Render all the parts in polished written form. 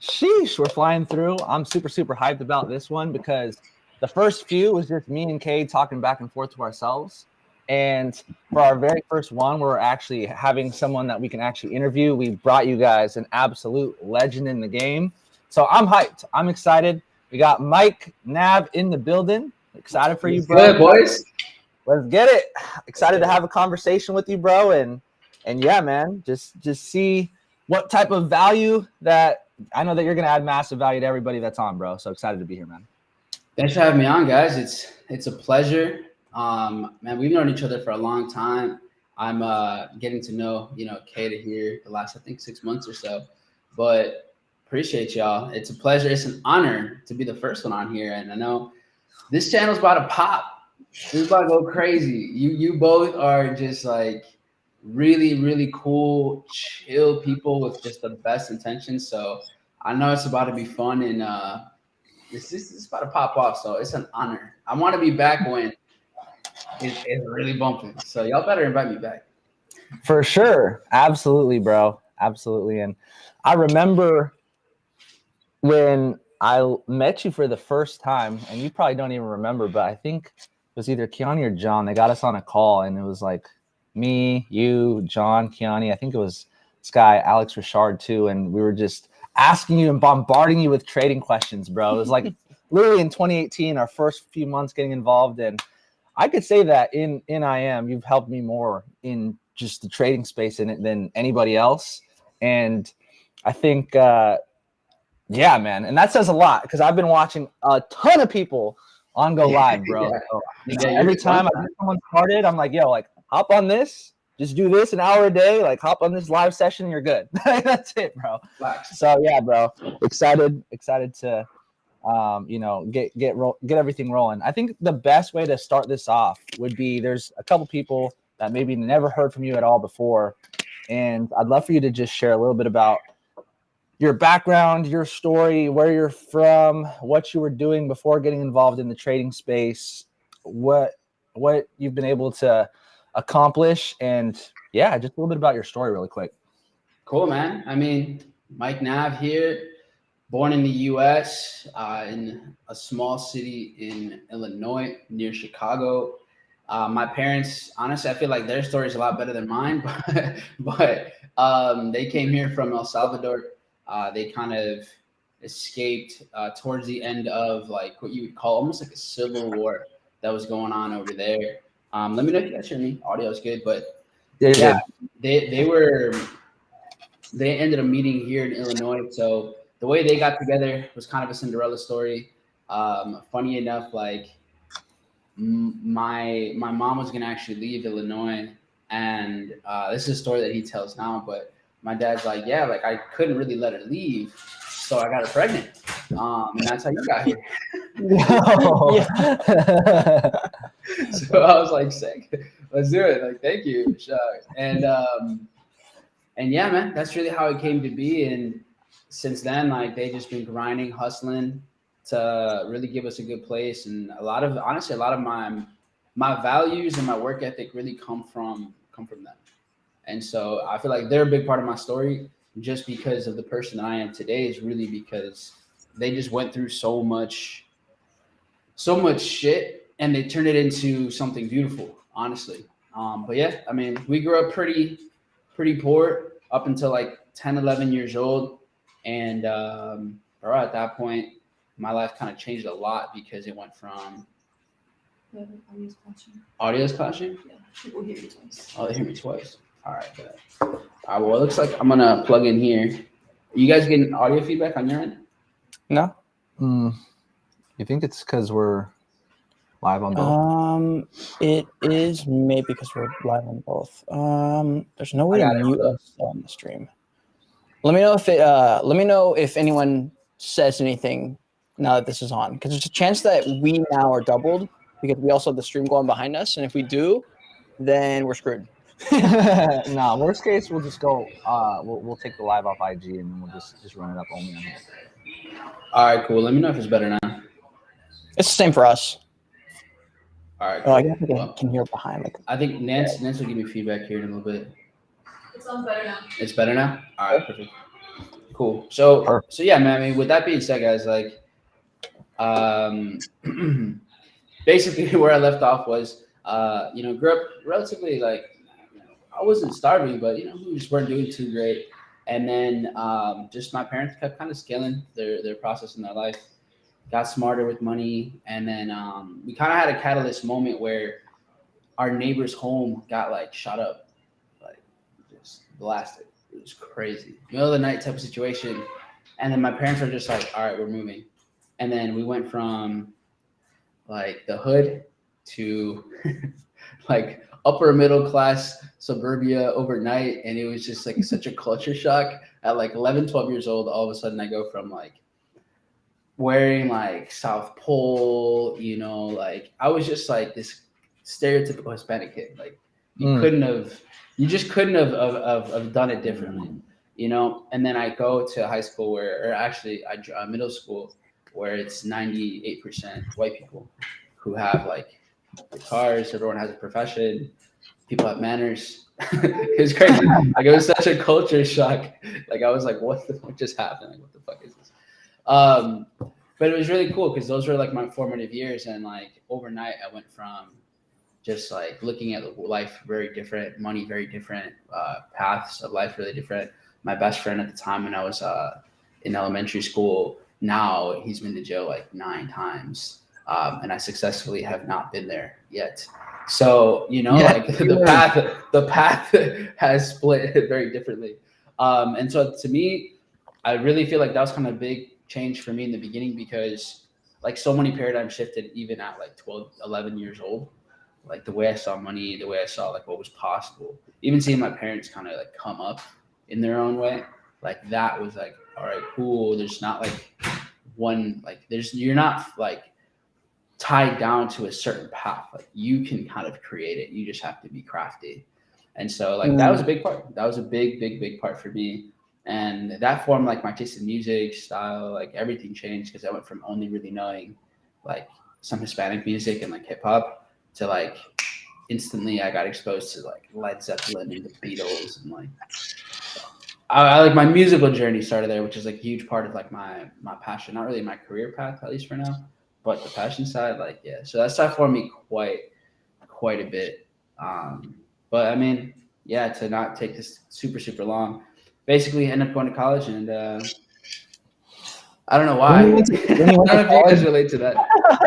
Sheesh, we're flying through. I'm super hyped about this one because the first few was just me and Cade talking back and forth to ourselves. And for our very first one, we're actually having someone that we can actually interview. We brought you guys an absolute legend in the game. So I'm hyped. I'm excited. We got Mike Nav in the building. Excited for you, bro. Good, boys. Let's get it. Excited to have a conversation with you, bro. And yeah, man, just see what type of value that I know that you're going to add massive value to everybody that's on, bro. So excited to be here, man. Thanks for having me on, guys. It's a pleasure. Man, we've known each other for a long time. I'm getting to know, Cade here the last, I think, 6 months or so. But appreciate y'all. It's a pleasure. It's an honor to be the first one on here. And I know this channel's about to pop. It's about to go crazy. You both are just like really, really cool, chill people with just the best intentions. So I know it's about to be fun, and it's about to pop off. So it's an honor. I want to be back when it's really bumping. So y'all better invite me back. For sure. Absolutely, bro. Absolutely. And I remember when I met you for the first time, and you probably don't even remember, but I think it was either Kiani or John. They got us on a call, and it was like me, you, John, Kiani. I think it was this guy, Alex Richard, too. And we were just asking you and bombarding you with trading questions, bro. It was like literally in 2018, our first few months getting involved. And I could say that in IM, you've helped me more in just the trading space in it than anybody else. And I think, yeah, man. And that says a lot because I've been watching a ton of people on Go Live, bro. Yeah. So, every time I get someone started, I'm like, yo, like, hop on this. Just do this an hour a day. Like, hop on this live session, you're good. That's it, bro. So, yeah, bro. Excited to get everything rolling. I think the best way to start this off would be there's a couple people that maybe never heard from you at all before, and I'd love for you to just share a little bit about your background, your story, where you're from, what you were doing before getting involved in the trading space, what you've been able to accomplish, and yeah, just a little bit about your story really quick. Cool, man. I mean, Mike Nav here. Born in the U.S., in a small city in Illinois near Chicago. My parents, honestly, I feel like their story is a lot better than mine, but they came here from El Salvador. They kind of escaped towards the end of like what you would call almost like a civil war that was going on over there. Let me know if you guys hear me. Audio is good, but yeah, they ended up meeting here in Illinois. So the way they got together was kind of a Cinderella story. Funny enough, like my mom was gonna actually leave Illinois, and this is a story that he tells now. But my dad's like, yeah, like I couldn't really let her leave, so I got her pregnant, and that's how you got here. So I was like, sick, let's do it. Like, thank you, and yeah, man, that's really how it came to be. And since then, like they just been grinding, hustling to really give us a good place. And honestly, a lot of my values and my work ethic really come from them. And so I feel like they're a big part of my story, just because of the person that I am today is really because they just went through so much shit and they turned it into something beautiful, honestly. But yeah, I mean, we grew up pretty poor up until like 10, 11 years old. And at that point, my life kind of changed a lot because it went from audio's clashing. Yeah, people hear you twice. Oh, they hear me twice. All right, good. All right, well, it looks like I'm gonna plug in here. Are you guys getting audio feedback on your end? No. You think it's because we're live on both? It is maybe because we're live on both. There's no way to mute us on the stream. Let me know if anyone says anything now that this is on, because there's a chance that we now are doubled because we also have the stream going behind us, and if we do, then we're screwed. No, worst case, we'll just go. We'll take the live off IG and then we'll just run it up only on here. All right, cool. Let me know if it's better now. It's the same for us. All right. Cool. I guess I can hear behind. Like, I think Nance will give me feedback here in a little bit. It sounds better now. It's better now? All right, perfect. Cool. So yeah, man. I mean, with that being said, guys, like, basically where I left off was, grew up relatively like, I wasn't starving, but we just weren't doing too great. And then just my parents kept kind of scaling their process in their life, got smarter with money, and then we kind of had a catalyst moment where our neighbor's home got like shot up, like just blasted. It was crazy, middle of the night type of situation. And then my parents were just like, "All right, we're moving." And then we went from like the hood to like upper middle class suburbia overnight, and it was just like such a culture shock. At like 11, 12 years old, all of a sudden I go from like wearing like South Pole, like I was just like this stereotypical Hispanic kid. Like you just couldn't have done it differently, And then I go to high school or actually middle school where it's 98% white people who have like guitars. Everyone has a profession. People have manners. It was crazy. Like it was such a culture shock. Like I was like, what just happened? Like what the fuck is this? But it was really cool because those were like my formative years, and like overnight I went from just like looking at life very different, money very different, paths of life really different. My best friend at the time when I was in elementary school, now he's been to jail like 9 times, and I successfully have not been there yet. So like the path has split very differently, and so to me, I really feel like that was kind of a big change for me in the beginning because like so many paradigms shifted even at like 12, 11 years old. Like the way I saw money, the way I saw like what was possible, even seeing my parents kind of like come up in their own way, like that was like, all right, cool. There's not like one, like you're not like tied down to a certain path. Like you can kind of create it. You just have to be crafty. And so like that was a big part. That was a big part for me. And that formed like my taste in music, style, like everything changed because I went from only really knowing like some Hispanic music and like hip hop to like instantly I got exposed to like Led Zeppelin and the Beatles, and like I like my musical journey started there, which is like a huge part of like my passion. Not really my career path, at least for now, but the passion side, like yeah. So that stuff formed me quite a bit. But I mean, yeah, to not take this super long. Basically, end up going to college, and I don't know why. I don't know if you guys relate to that.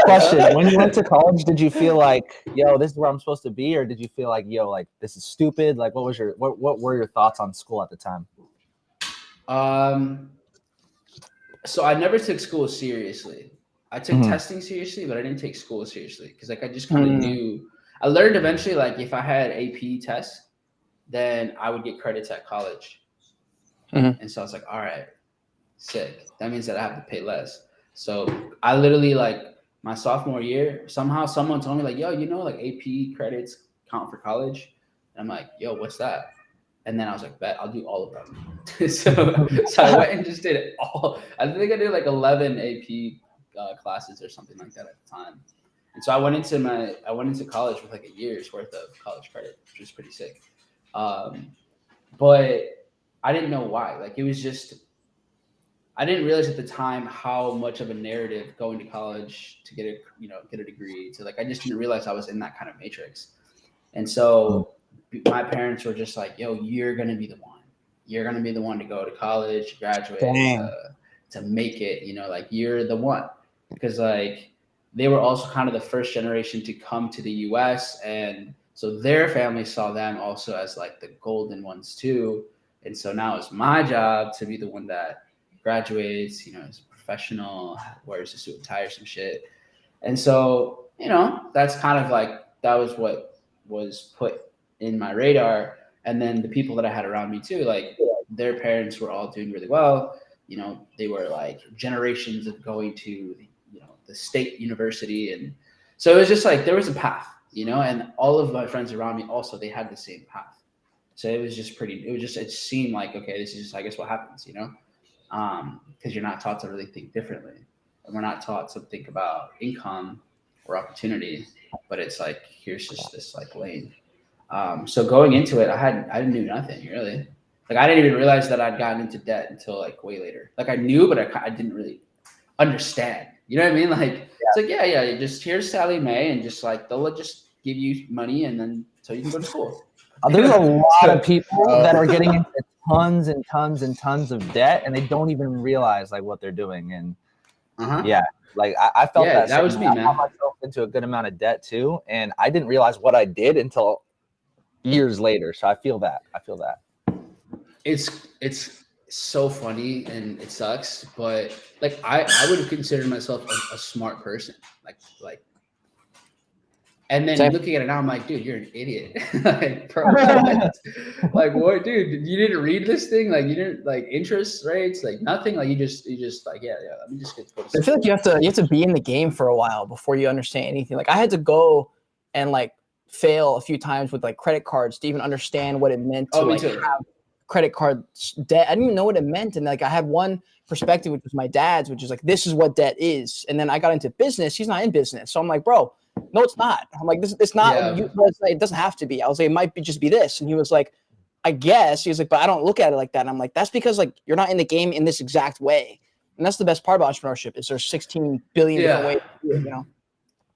Question: when you went to college, did you feel like, yo, this is where I'm supposed to be, or did you feel like, yo, like this is stupid? Like, what were your thoughts on school at the time? So I never took school seriously. I took testing seriously, but I didn't take school seriously because like I just kind of knew. I learned eventually like if I had AP tests, then I would get credits at college. And so I was like, all right, sick. That means that I have to pay less. So I literally like my sophomore year, somehow someone told me like, yo, like AP credits count for college. And I'm like, yo, what's that? And then I was like, bet, I'll do all of them. so I went and just did it all. I think I did like 11 AP classes or something like that at the time. And so I went into college with like a year's worth of college credit, which was pretty sick. But I didn't know why. Like it was just, I didn't realize at the time how much of a narrative going to college to get a degree to like, I just didn't realize I was in that kind of matrix. And so my parents were just like, yo, you're going to be the one. You're going to be the one to go to college, graduate, to make it, like you're the one. Because like they were also kind of the first generation to come to the US. And so their family saw them also as like the golden ones too. And so now it's my job to be the one that graduates, as a professional, wears a suit and tie or some shit. And so, that's kind of like, that was what was put in my radar. And then the people that I had around me too, like their parents were all doing really well. They were like generations of going to, the state university. And so it was just like, there was a path, and all of my friends around me also, they had the same path. So it was just it seemed like, okay, this is just, I guess what happens, because you're not taught to really think differently. And we're not taught to think about income or opportunity, but it's like, here's just this like lane. So going into it, I knew nothing really. Like I didn't even realize that I'd gotten into debt until like way later. Like I knew, but I didn't really understand. You know what I mean? Like it's like yeah, you just here's Sally Mae, and just like they'll just give you money, and then so you can go to school. There's a lot of people that are getting into tons and tons and tons of debt, and they don't even realize like what they're doing. And yeah, like I felt that. That was me, man. I got myself into a good amount of debt too, and I didn't realize what I did until years later. So I feel that. It's so funny and it sucks, but like I would have considered myself a smart person. Like and then looking at it now, I'm like, dude, you're an idiot. Like, bro, like what, dude? You didn't read this thing? Like you didn't like interest rates, like nothing. Like you just like yeah. Let me just get. I feel like you have to be in the game for a while before you understand anything. Like I had to go and like fail a few times with like credit cards to even understand what it meant to like have credit card debt. I didn't even know what it meant, and like I had one perspective, which was my dad's, which is like this is what debt is. And then I got into business. He's not in business, so I'm like, bro. No, it's not. I'm like, it's not. Yeah. It doesn't have to be. I was like, it might just be this. And he was like, I guess. He was like, but I don't look at it like that. And I'm like, that's because like you're not in the game in this exact way. And that's the best part about entrepreneurship is there's 16 billion different ways to do it, you know?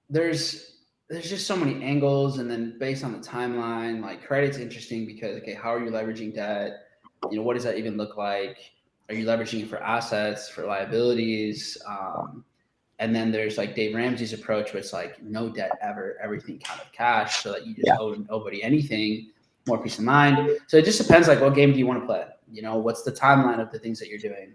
There's just so many angles, and then based on the timeline, like credit's interesting because okay, how are you leveraging debt? You know, what does that even look like? Are you leveraging it for assets, for liabilities? And then there's like Dave Ramsey's approach, where it's like no debt ever, everything kind of cash, so that you just owe nobody anything, more peace of mind. So it just depends, like what game do you want to play? You know, what's the timeline of the things that you're doing?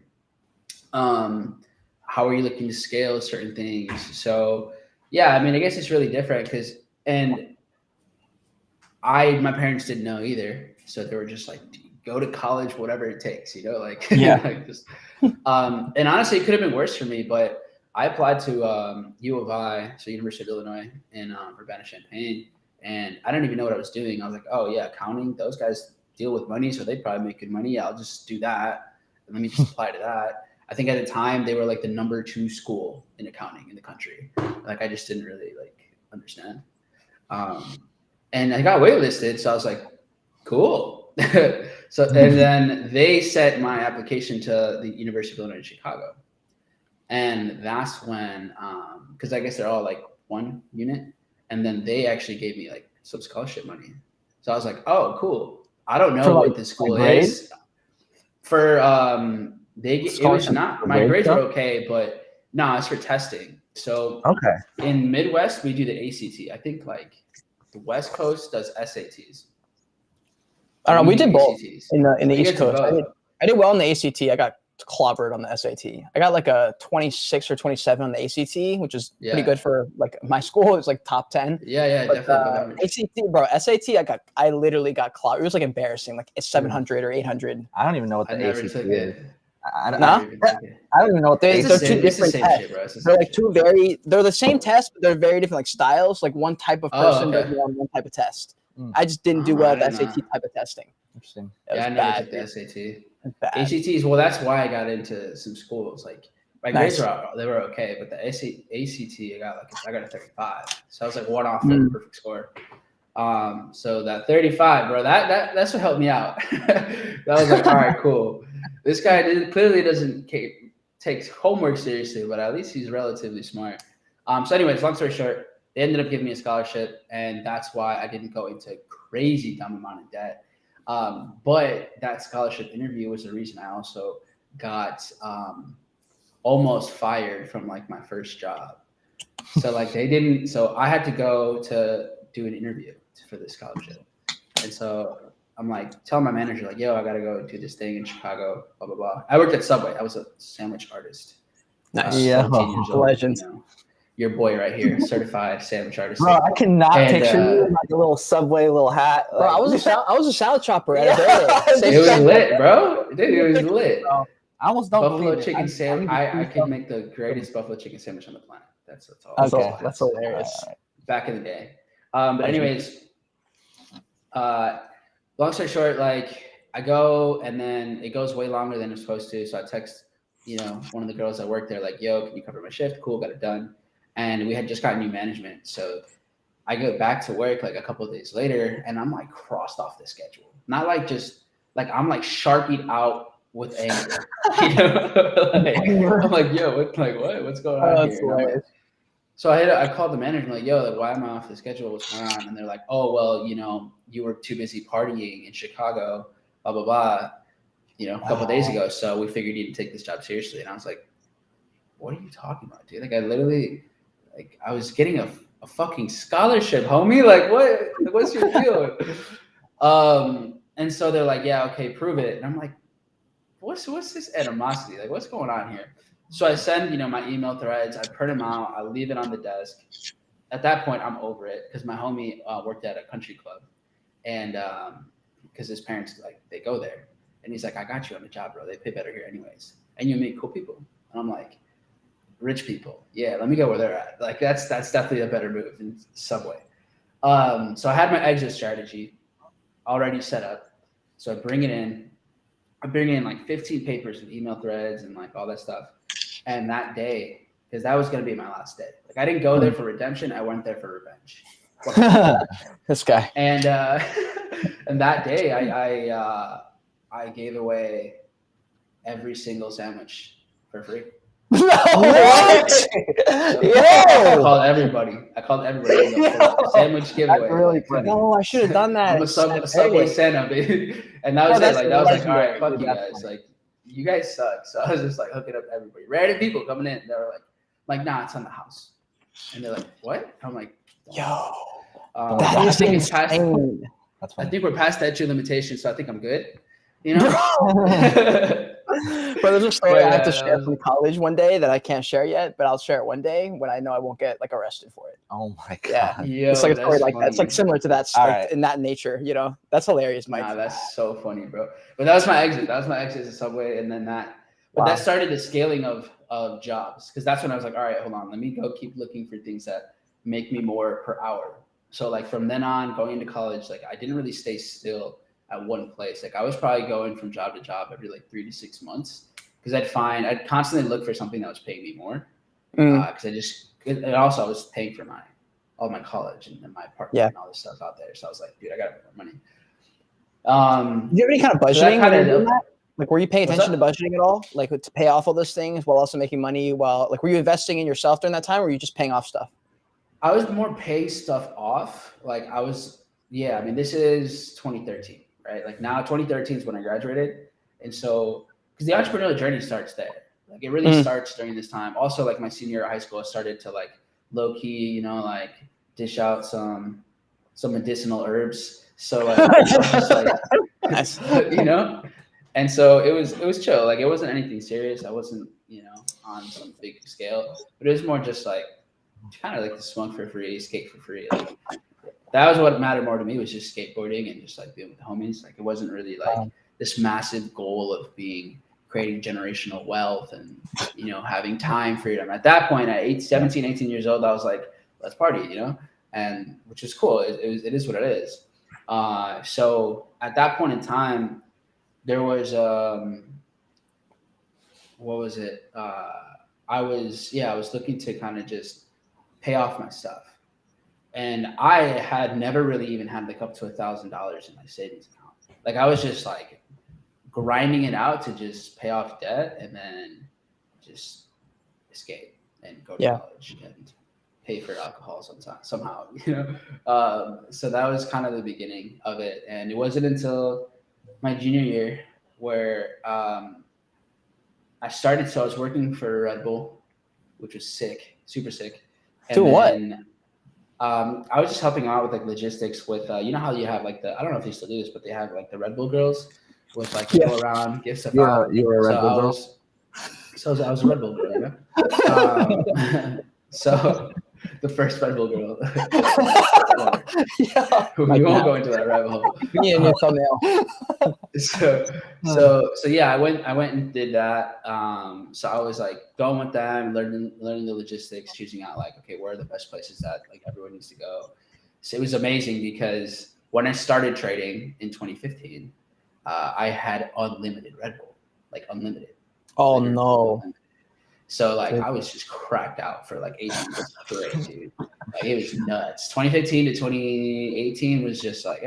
How are you looking to scale certain things? So yeah, I mean, I guess it's really different because, and my parents didn't know either, so they were just like, go to college, whatever it takes, you know, like like just, and honestly, it could have been worse for me, but. I applied to U of I, so University of Illinois in Urbana-Champaign, and I didn't even know what I was doing. I was like, oh, yeah, accounting, those guys deal with money, so they probably make good money. Yeah, I'll just do that, and let me just apply to that. I think at the time, they were like the number 2 school in accounting in the country. Like, I just didn't really, like, understand. And I got waitlisted, so I was like, cool. So, and then they sent my application to the University of Illinois in Chicago. And that's when, because I guess they're all like one unit, and then they actually gave me like some scholarship money. So I was like, oh, cool. I don't know what this school is. For it was not my grades were okay, but no, it's for testing. So in Midwest we do the ACT. I think like the West Coast does SATs. I don't know. We did both in the East Coast. I did well in the ACT. I got clobbered on the SAT. I got like a 26 or 27 on the ACT, which is pretty good for like my school. It was like top 10. Yeah, but, definitely. ACT, bro, SAT, I literally got clobbered. It was like embarrassing. Like it's 700 or 800. I don't even know what the ACT is. I don't even know what they. They're two different tests. They're like they're the same test, but they're very different like styles. Like one type of person does well on one type of test. I just didn't do well at the SAT type of testing. Interesting. Yeah, I never took the SAT. ACTs, well, that's why I got into some schools. Like my grades were okay, but the ACT I got a 35. So I was like one off the perfect score. So that 35, bro, that's what helped me out. That was like, all right, cool. This guy clearly doesn't take homework seriously, but at least he's relatively smart. So anyways, long story short, they ended up giving me a scholarship, and that's why I didn't go into crazy dumb amount of debt. But that scholarship interview was the reason I also got almost fired from like my first job. So like so I had to go to do an interview for this scholarship. And so I'm like telling my manager like, yo, I got to go do this thing in Chicago, blah, blah, blah. I worked at Subway. I was a sandwich artist. Nice. Yeah. Legend. You know, your boy right here, certified sandwich artist. Bro, I cannot picture you in like a little Subway, little hat. Bro, I was a salad chopper at It was lit, bro. Dude, it was lit. Bro, I almost don't buffalo chicken sandwich. I could make the greatest buffalo chicken sandwich on the planet. That's all. Okay, that's hilarious. Back in the day. But anyways, long story short, like I go and then it goes way longer than it's supposed to. So I text, one of the girls that worked there, like, yo, can you cover my shift? Cool, got it done. And we had just got new management. So I go back to work like a couple of days later and I'm like crossed off the schedule. Not like just like I'm like Sharpied out with anger. You know, like, I'm like, yo, what's going on here? And I'm like, so I called the manager. I'm like, yo, like, why am I off the schedule? What's going on? And they're like, oh, well, you know, you were too busy partying in Chicago, blah blah blah. You know, a couple of days ago. So we figured you'd take this job seriously. And I was like, what are you talking about, dude? Like, I literally, like, I was getting a fucking scholarship, homie. Like, what? Like, what's your deal? And so they're like, yeah, okay, prove it. And I'm like, what's this animosity? Like, what's going on here? So I send, you know, my email threads. I print them out. I leave it on the desk. At that point, I'm over it because my homie worked at a country club, and because his parents, like, they go there, and he's like, I got you on the job, bro. They pay better here anyways, and you meet cool people. And I'm like, rich people, yeah, let me go where they're at. Like, that's definitely a better move than Subway. So I had my exit strategy already set up. So I bring it in. I bring in like 15 papers with email threads and like all that stuff. And that day, because that was going to be my last day. Like, I didn't go there for redemption. I went there for revenge. This guy. And and that day, I gave away every single sandwich for free. What? So I called everybody. Sandwich giveaway. Really funny. No, I should have done that. I'm a Subway Santa, baby. And that was it. Like, that was like, all right, fuck you guys. Like, you guys suck. So I was just like hooking up everybody. Random people coming in. They were like, nah, it's on the house. And they're like, what? I'm like, yo, that is insane. I think we're past that statute limitation, so I think I'm good. You know? But there's a story I have to share from college one day that I can't share yet, but I'll share it one day when I know I won't get like arrested for it. Oh my god! Yeah, yo, it's like a story like funny. that. It's like similar to that, like, in that nature. You know, that's hilarious, Mike. Nah, that's so funny, bro. But that was my exit. That was my exit to Subway, and then that. But that started the scaling of jobs, because that's when I was like, all right, hold on, let me go keep looking for things that make me more per hour. So like from then on, going into college, like I didn't really stay still at one place. Like I was probably going from job to job every like 3 to 6 months, because I'd constantly look for something that was paying me more. Because and also I was paying for all my college and my apartment and all this stuff out there. So I was like, dude, I got to make more money. Do you have any kind of budgeting? So like, were you paying attention to budgeting at all? Like, to pay off all those things while also making money? Like, were you investing in yourself during that time, or were you just paying off stuff? I was more paying stuff off. Like I mean, this is 2013, right? Like now 2013 is when I graduated. And so, because the entrepreneurial journey starts there. Like it really starts during this time. Also, like my senior year of high school, I started to like low key, you know, like dish out some medicinal herbs. So like, I was just like, you know, and so it was chill. Like it wasn't anything serious. I wasn't, you know, on some big scale, but it was more just like kind of like to smoke for free, skate for free. Like that was what mattered more to me, was just skateboarding and just like being with the homies. Like it wasn't really like this massive goal of creating generational wealth and, you know, having time freedom. At that point, at 17, 18 years old, I was like, let's party, you know, and which is cool. It is what it is. So at that point in time, there was, what was it? I was looking to kind of just pay off my stuff. And I had never really even had like up to $1,000 in my savings account. Like I was just like grinding it out to just pay off debt and then just escape and go to college and pay for alcohol somehow, you know? So that was kind of the beginning of it. And it wasn't until my junior year where I was working for Red Bull, which was sick, super sick. And then, I was just helping out with like logistics with, you know how you have like I don't know if they still do this, but they have like the Red Bull girls with like go around, give stuff out. You were a Red Bull girl? So I was a Red Bull girl, you know? So the first Red Bull girl. We won't go into that rabbit hole. Me and your thumbnail. So yeah, I went and did that. So I was like going with them, learning the logistics, choosing out like, okay, where are the best places that like everyone needs to go. So it was amazing because when I started trading in 2015, I had unlimited Red Bull, like unlimited. Oh no. So like I was just cracked out for like 8 months straight, dude. Like it was nuts. 2015 to 2018 was just like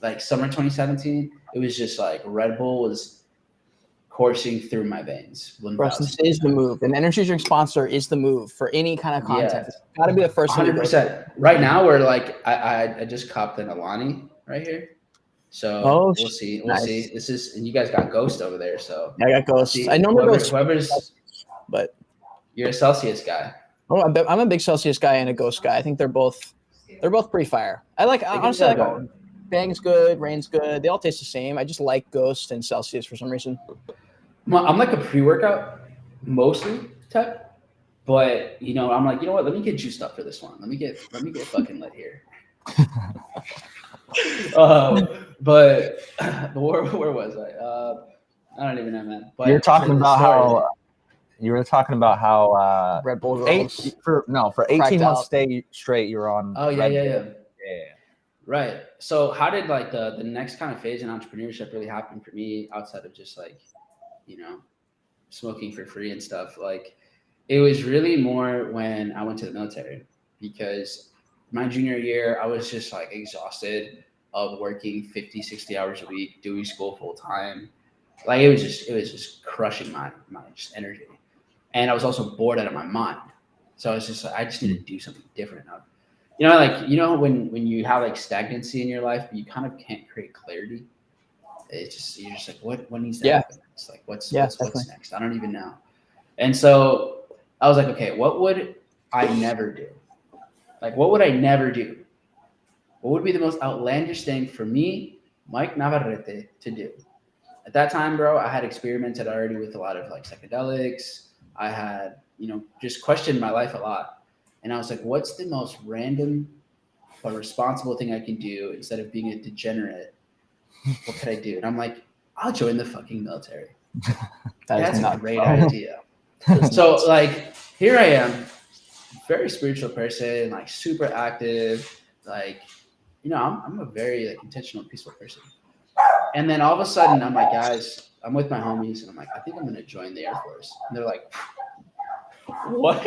like summer 2017, it was just like Red Bull was coursing through my veins. Bro, this is the move. An energy drink sponsor is the move for any kind of content. It's got to be the first 100%. Right now, we're like, I just copped an Alani right here. So we'll see. We'll see. This is, and you guys got Ghost over there. So I got Ghost. I normally go but you're a Celsius guy. Oh, I'm a big Celsius guy and a Ghost guy. I think they're both pretty fire. Honestly, I like Bang's good, Rain's good. They all taste the same. I just like Ghost and Celsius for some reason. I'm like a pre-workout mostly type, but I'm like, you know what? Let me get juiced up for this one. Let me get fucking lit here. But where was I? I don't even know, man. But you were talking about how Red Bull for 18 months straight you were on. Oh yeah. Right. So how did like the next kind of phase in entrepreneurship really happen for me outside of just like, smoking for free and stuff? Like it was really more when I went to the military, because my junior year, I was just like exhausted of working 50, 60 hours a week, doing school full time. Like it was just crushing my just energy. And I was also bored out of my mind. So I was just like, I just need to do something different. When you have like stagnancy in your life, but you kind of can't create clarity. It's just, you're just like, what needs to happen? It's like, what's next? I don't even know. And so I was like, okay, what would I never do? Like, what would I never do? What would be the most outlandish thing for me, Mike Navarrete, to do? At that time, bro, I had experimented already with a lot of like psychedelics. I had, just questioned my life a lot. And I was like, what's the most random but responsible thing I can do instead of being a degenerate? What could I do? And I'm like, I'll join the fucking military. That's a great idea. So like, here I am, very spiritual person, like super active, like, I'm a very like intentional, peaceful person. And then all of a sudden I'm like, guys, I'm with my homies and I'm like, I think I'm going to join the Air Force. And they're like, what?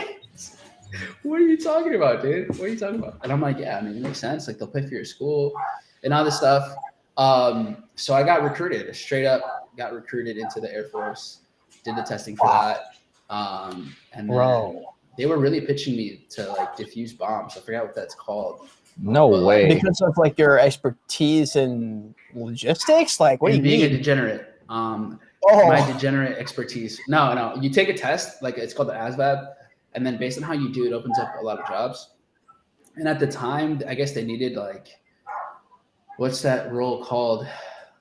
What are you talking about, dude? What are you talking about? And I'm like, yeah, I mean, it makes sense. Like they'll pay for your school and all this stuff. So I got recruited, straight up got recruited into the Air Force, did the testing for that. And then they were really pitching me to like defuse bombs. I forgot what that's called. No way. Because of like your expertise in logistics? Like what do you mean? Being a degenerate. My degenerate expertise. No. You take a test, like it's called the ASVAB, and then based on how you do, it opens up a lot of jobs. And at the time, I guess they needed like, what's that role called?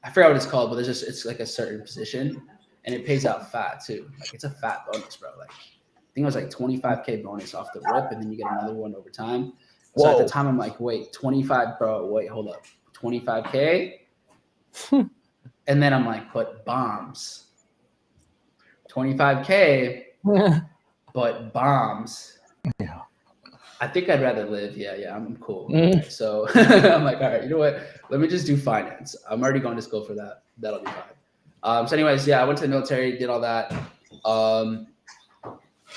I forgot what it's called, but it's like a certain position, and it pays out fat too. Like it's a fat bonus, bro. Like I think it was like 25K bonus off the rip, and then you get another one over time. So at the time, I'm like, wait, 25, bro. Wait, hold up, 25K. And then I'm like, but bombs, 25K, but bombs. Yeah. I think I'd rather live. Yeah, I'm cool. Okay, so I'm like, all right, you know what? Let me just do finance. I'm already going to school for that. That'll be fine. So anyways, I went to the military, did all that.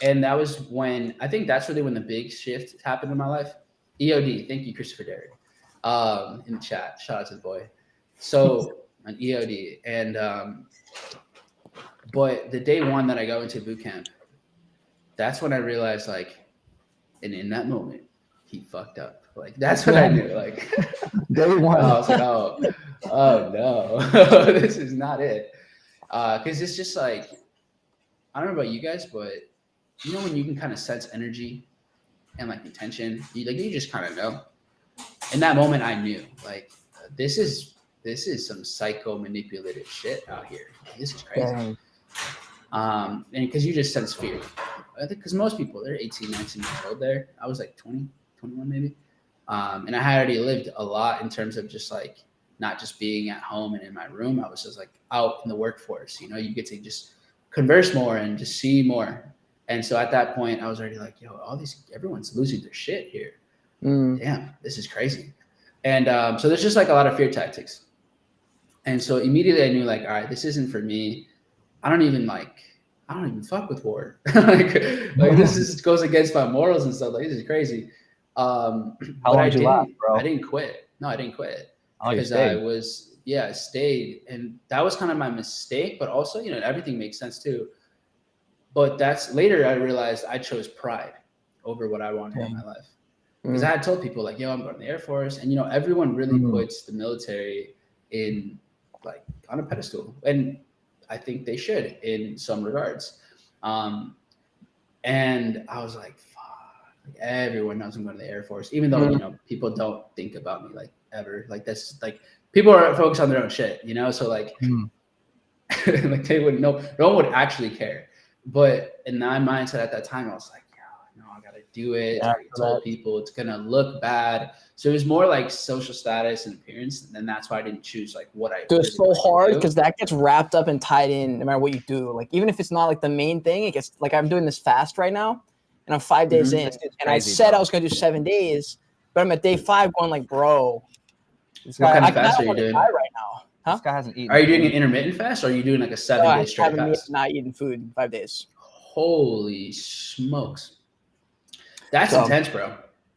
And that was when, I think that's really when the big shift happened in my life. EOD. Thank you, Christopher Derrick. In the chat. Shout out to the boy. So an EOD. And, but the day one that I go into boot camp, that's when I realized like, and in that moment, he fucked up. Like that's what I knew. Like day one, I was like, oh no, this is not it. Because it's just like, I don't know about you guys, but when you can kind of sense energy and like intention, you just kind of know. In that moment, I knew like this is some psycho manipulative shit out here. Like, this is crazy. And because you just sense fear. I think because most people, they're 18, 19 years old there. I was like 20, 21 maybe. And I had already lived a lot in terms of just like, not just being at home and in my room. I was just like out in the workforce, you get to just converse more and just see more. And so at that point I was already like, yo, everyone's losing their shit here. Damn, this is crazy. And so there's just like a lot of fear tactics. And so immediately I knew like, all right, this isn't for me. I don't even fuck with war. like this goes against my morals and stuff. Like this is crazy. How long did you last, bro? I didn't quit. No, I didn't quit. Oh, you because I stayed. I stayed, and that was kind of my mistake. But also, everything makes sense too. But that's later I realized I chose pride over what I wanted in my life. Because I had told people like, yo, I'm going to the Air Force. And, everyone really puts the military in like on a pedestal. And I think they should in some regards. And I was like, fuck, like, everyone knows I'm going to the Air Force, even though, people don't think about me like ever. Like that's like people are focused on their own shit, So like, like they would know, no one would actually care. But in my mindset at that time, I was like, no, I gotta do it. Yeah, I told people it's gonna look bad. So it was more like social status and appearance, and that's why I didn't choose like what I. Dude, it's so really hard because that gets wrapped up and tied in no matter what you do. Like even if it's not like the main thing, it gets like I'm doing this fast right now, and I'm 5 days in, and I said I was gonna do 7 days, but I'm at day 5 going like, bro, what kind of fast are you doing right now? Huh? This guy hasn't eaten. Are you doing an intermittent fast, or are you doing like a 7-day straight fast? Not eating food in 5 days. Holy smokes, that's intense, bro.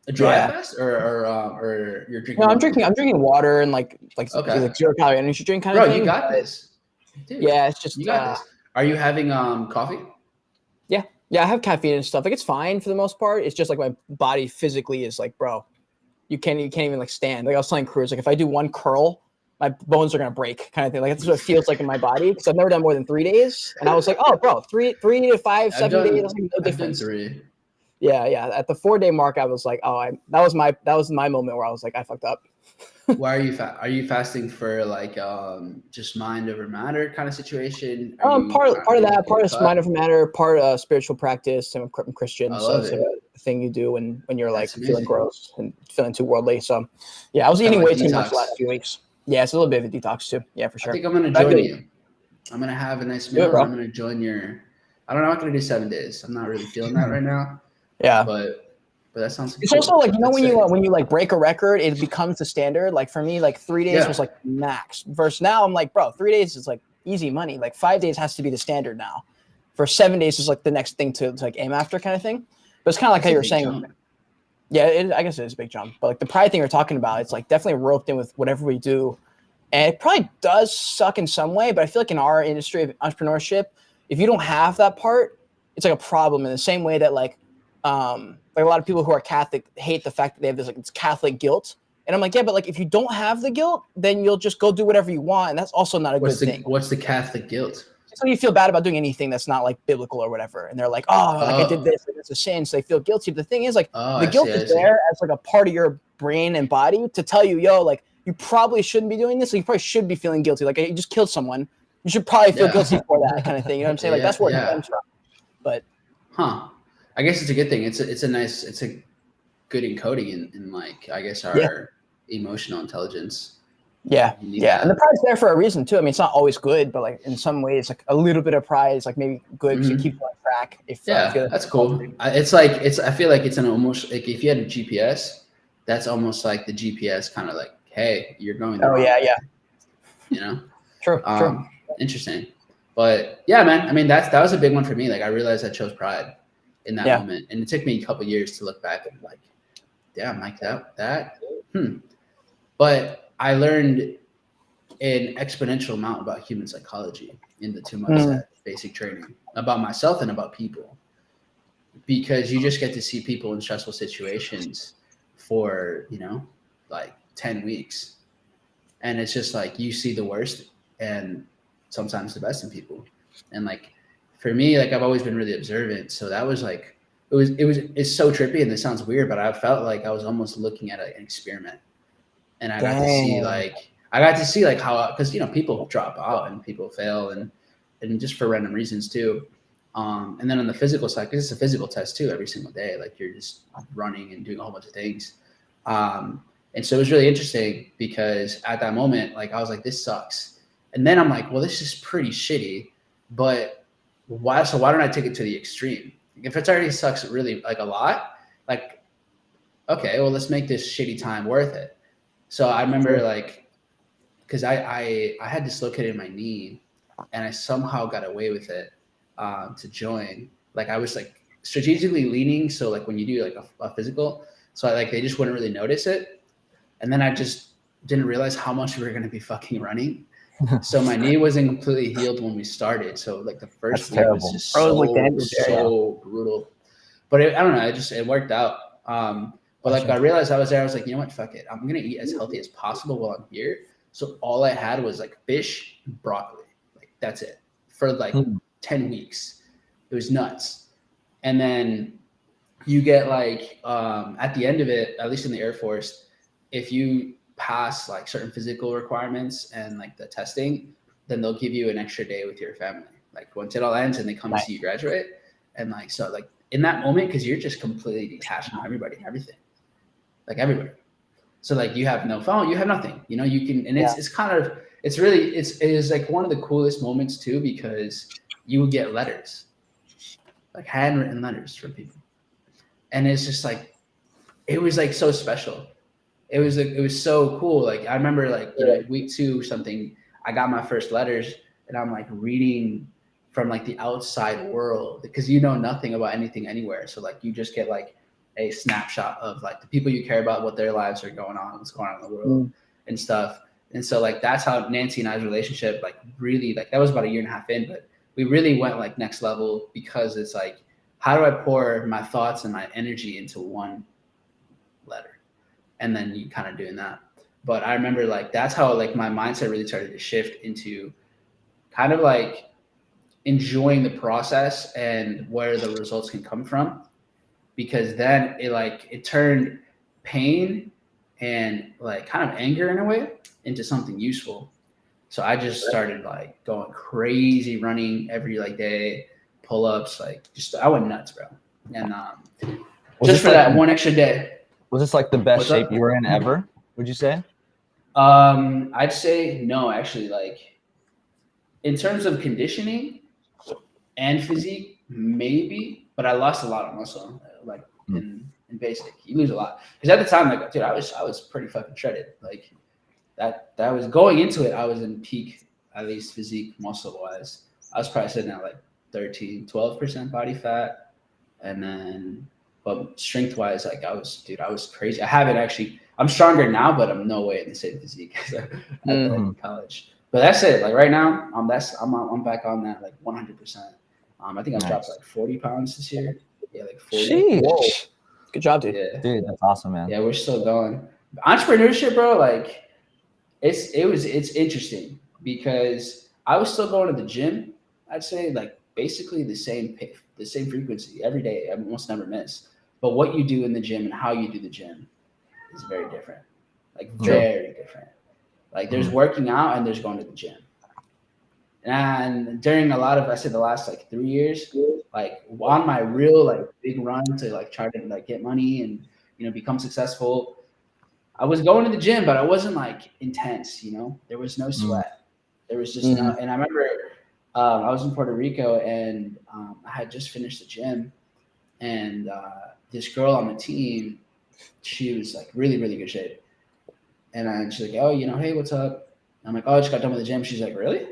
A dry fast, or you're drinking? No, I'm drinking water and like 0 calorie energy drink kind of thing. Bro, you got this. Dude, yeah, it's just you got this. Are you having coffee? Yeah, I have caffeine and stuff. Like it's fine for the most part. It's just like my body physically is like, bro, you can't even like stand. Like I was telling Cruz, like if I do one curl, my bones are gonna break, kind of thing. Like that's what it feels like in my body because I've never done more than 3 days. And I was like, oh, bro, 3 to 5, 7 days, like, no difference. I've done 3. Yeah. At the 4-day mark, I was like, oh, that was my moment where I was like, I fucked up. Why are you are you fasting for like just mind over matter kind of situation? Part of that, part is mind over matter, part spiritual practice. I'm Christian, so it's like a thing you do when you're like feeling gross and feeling too worldly. So yeah, I was eating way too much the last few weeks. Yeah, it's a little bit of a detox too. Yeah, for sure. I think I'm gonna join you. I'm gonna have a nice meal. I'm gonna join your. I don't know. I'm not gonna do 7 days. I'm not really feeling that right now. Yeah, but that sounds. It's also like when you like break a record, it becomes the standard. Like for me, like 3 days was like max. Versus now, I'm like, bro, 3 days is like easy money. Like 5 days has to be the standard now. For 7 days is like the next thing to like aim after, kind of thing. But it's kind of like how you were saying. Jump. Yeah, I guess it is a big jump. But like the pride thing you're talking about, it's like definitely roped in with whatever we do, and it probably does suck in some way. But I feel like in our industry of entrepreneurship, if you don't have that part, it's like a problem in the same way that like a lot of people who are Catholic hate the fact that they have this like it's Catholic guilt. And I'm like, yeah, but like if you don't have the guilt, then you'll just go do whatever you want. And that's also not a good thing. What's the Catholic guilt? So you feel bad about doing anything that's not like biblical or whatever. And they're like, I did this, like, it's a sin. So they feel guilty. But the thing is like the guilt is there as like a part of your brain and body to tell you, yo, like you probably shouldn't be doing this. So you probably should be feeling guilty. Like you just killed someone. You should probably feel guilty for that kind of thing. You know what I'm saying? Like that's where it comes from. But I guess it's a good thing. It's a good encoding in like I guess our emotional intelligence. Yeah. And the pride's there for a reason too. I mean, it's not always good, but like in some ways, like a little bit of pride is like maybe good because it keeps you on track. That's cool. I feel like it's an almost like if you had a GPS, that's almost like the GPS kind of like, hey, you're going. Yeah. You know. True. Interesting, but yeah, man. I mean, that was a big one for me. Like I realized I chose pride in that moment, and it took me a couple years to look back and like, damn, like that. But I learned an exponential amount about human psychology in the 2 months at basic training about myself and about people, because you just get to see people in stressful situations for like 10 weeks, and it's just like you see the worst and sometimes the best in people. And like for me, like I've always been really observant, so that was like it's so trippy, and this sounds weird, but I felt like I was almost looking at an experiment, and I got to see like how, because people drop out and people fail and just for random reasons too, and then on the physical side, because it's a physical test too every single day, like you're just running and doing a whole bunch of things, and so it was really interesting because at that moment, like I was like, this sucks. And then I'm like, well, this is pretty shitty, but why don't I take it to the extreme? If it already sucks really like a lot, like, okay, well, let's make this shitty time worth it. So I remember like, cause I had dislocated my knee and I somehow got away with it to join. Like I was like strategically leaning. So like when you do like a physical, so they just wouldn't really notice it. And then I just didn't realize how much we were going to be fucking running. So my knee wasn't completely healed when we started. So like the first week was just so brutal. But I don't know. It worked out. But like I realized I was there. I was like, you know what? Fuck it. I'm gonna eat as healthy as possible while I'm here. So all I had was like fish, and broccoli. Like that's it for like 10 weeks. It was nuts. And then you get like at the end of it, at least in the Air Force, if you pass like certain physical requirements and like the testing, then they'll give you an extra day with your family. Like once it all ends and they come to see you graduate, and like so like in that moment, because you're just completely detached from everybody and everything, like everybody. So like you have no phone, you have nothing. You know, you can, and it's kind of it is like one of the coolest moments too, because you would get letters, like handwritten letters from people, and it's just like it was like so special. It was so cool. Like I remember like, you know, week 2 or something, I got my first letters and I'm like reading from like the outside world because you know nothing about anything anywhere. So like you just get like a snapshot of like the people you care about, what their lives are going on, what's going on in the world and stuff. And so like that's how Nancy and I's relationship like really like that was about 1.5 years in, but we really went like next level because it's like, how do I pour my thoughts and my energy into one letter? And then you kind of doing that. But I remember like that's how like my mindset really started to shift into kind of like enjoying the process and where the results can come from, because then it turned pain and like kind of anger in a way into something useful. So I just started like going crazy, running every like day, pull-ups, like just I went nuts, bro. And just for that one extra day. Was this like the best shape you were in ever, would you say? I'd say no, actually. Like in terms of conditioning and physique, maybe, but I lost a lot of muscle. Like in basic, you lose a lot. Because at the time, like dude, I was pretty fucking shredded. Like that was going into it. I was in peak, at least physique muscle wise. I was probably sitting at like 12% body fat, and then. But strength wise, like I was crazy. I haven't actually. I'm stronger now, but I'm no way in the same physique as in college. But that's it. Like right now, I'm back on that like 100%. I think I've dropped like 40 pounds this year. Yeah, like 40. Whoa. Good job, dude. Yeah, dude, that's awesome, man. Yeah, we're still going. Entrepreneurship, bro. Like it's interesting because I was still going to the gym. I'd say like basically the same frequency every day. I almost never miss. But what you do in the gym and how you do the gym is very different. Like very different. Like there's working out and there's going to the gym. And during a lot of, I said the last like 3 years, like on my real like big run to like try to like get money and, you know, become successful, I was going to the gym, but I wasn't like intense, you know, there was no sweat. There was just no, and I remember I was in Puerto Rico and I had just finished the gym, and this girl on the team, she was like really, really good shape. And she's like, oh, you know, hey, what's up? And I'm like, oh, I just got done with the gym. She's like, really?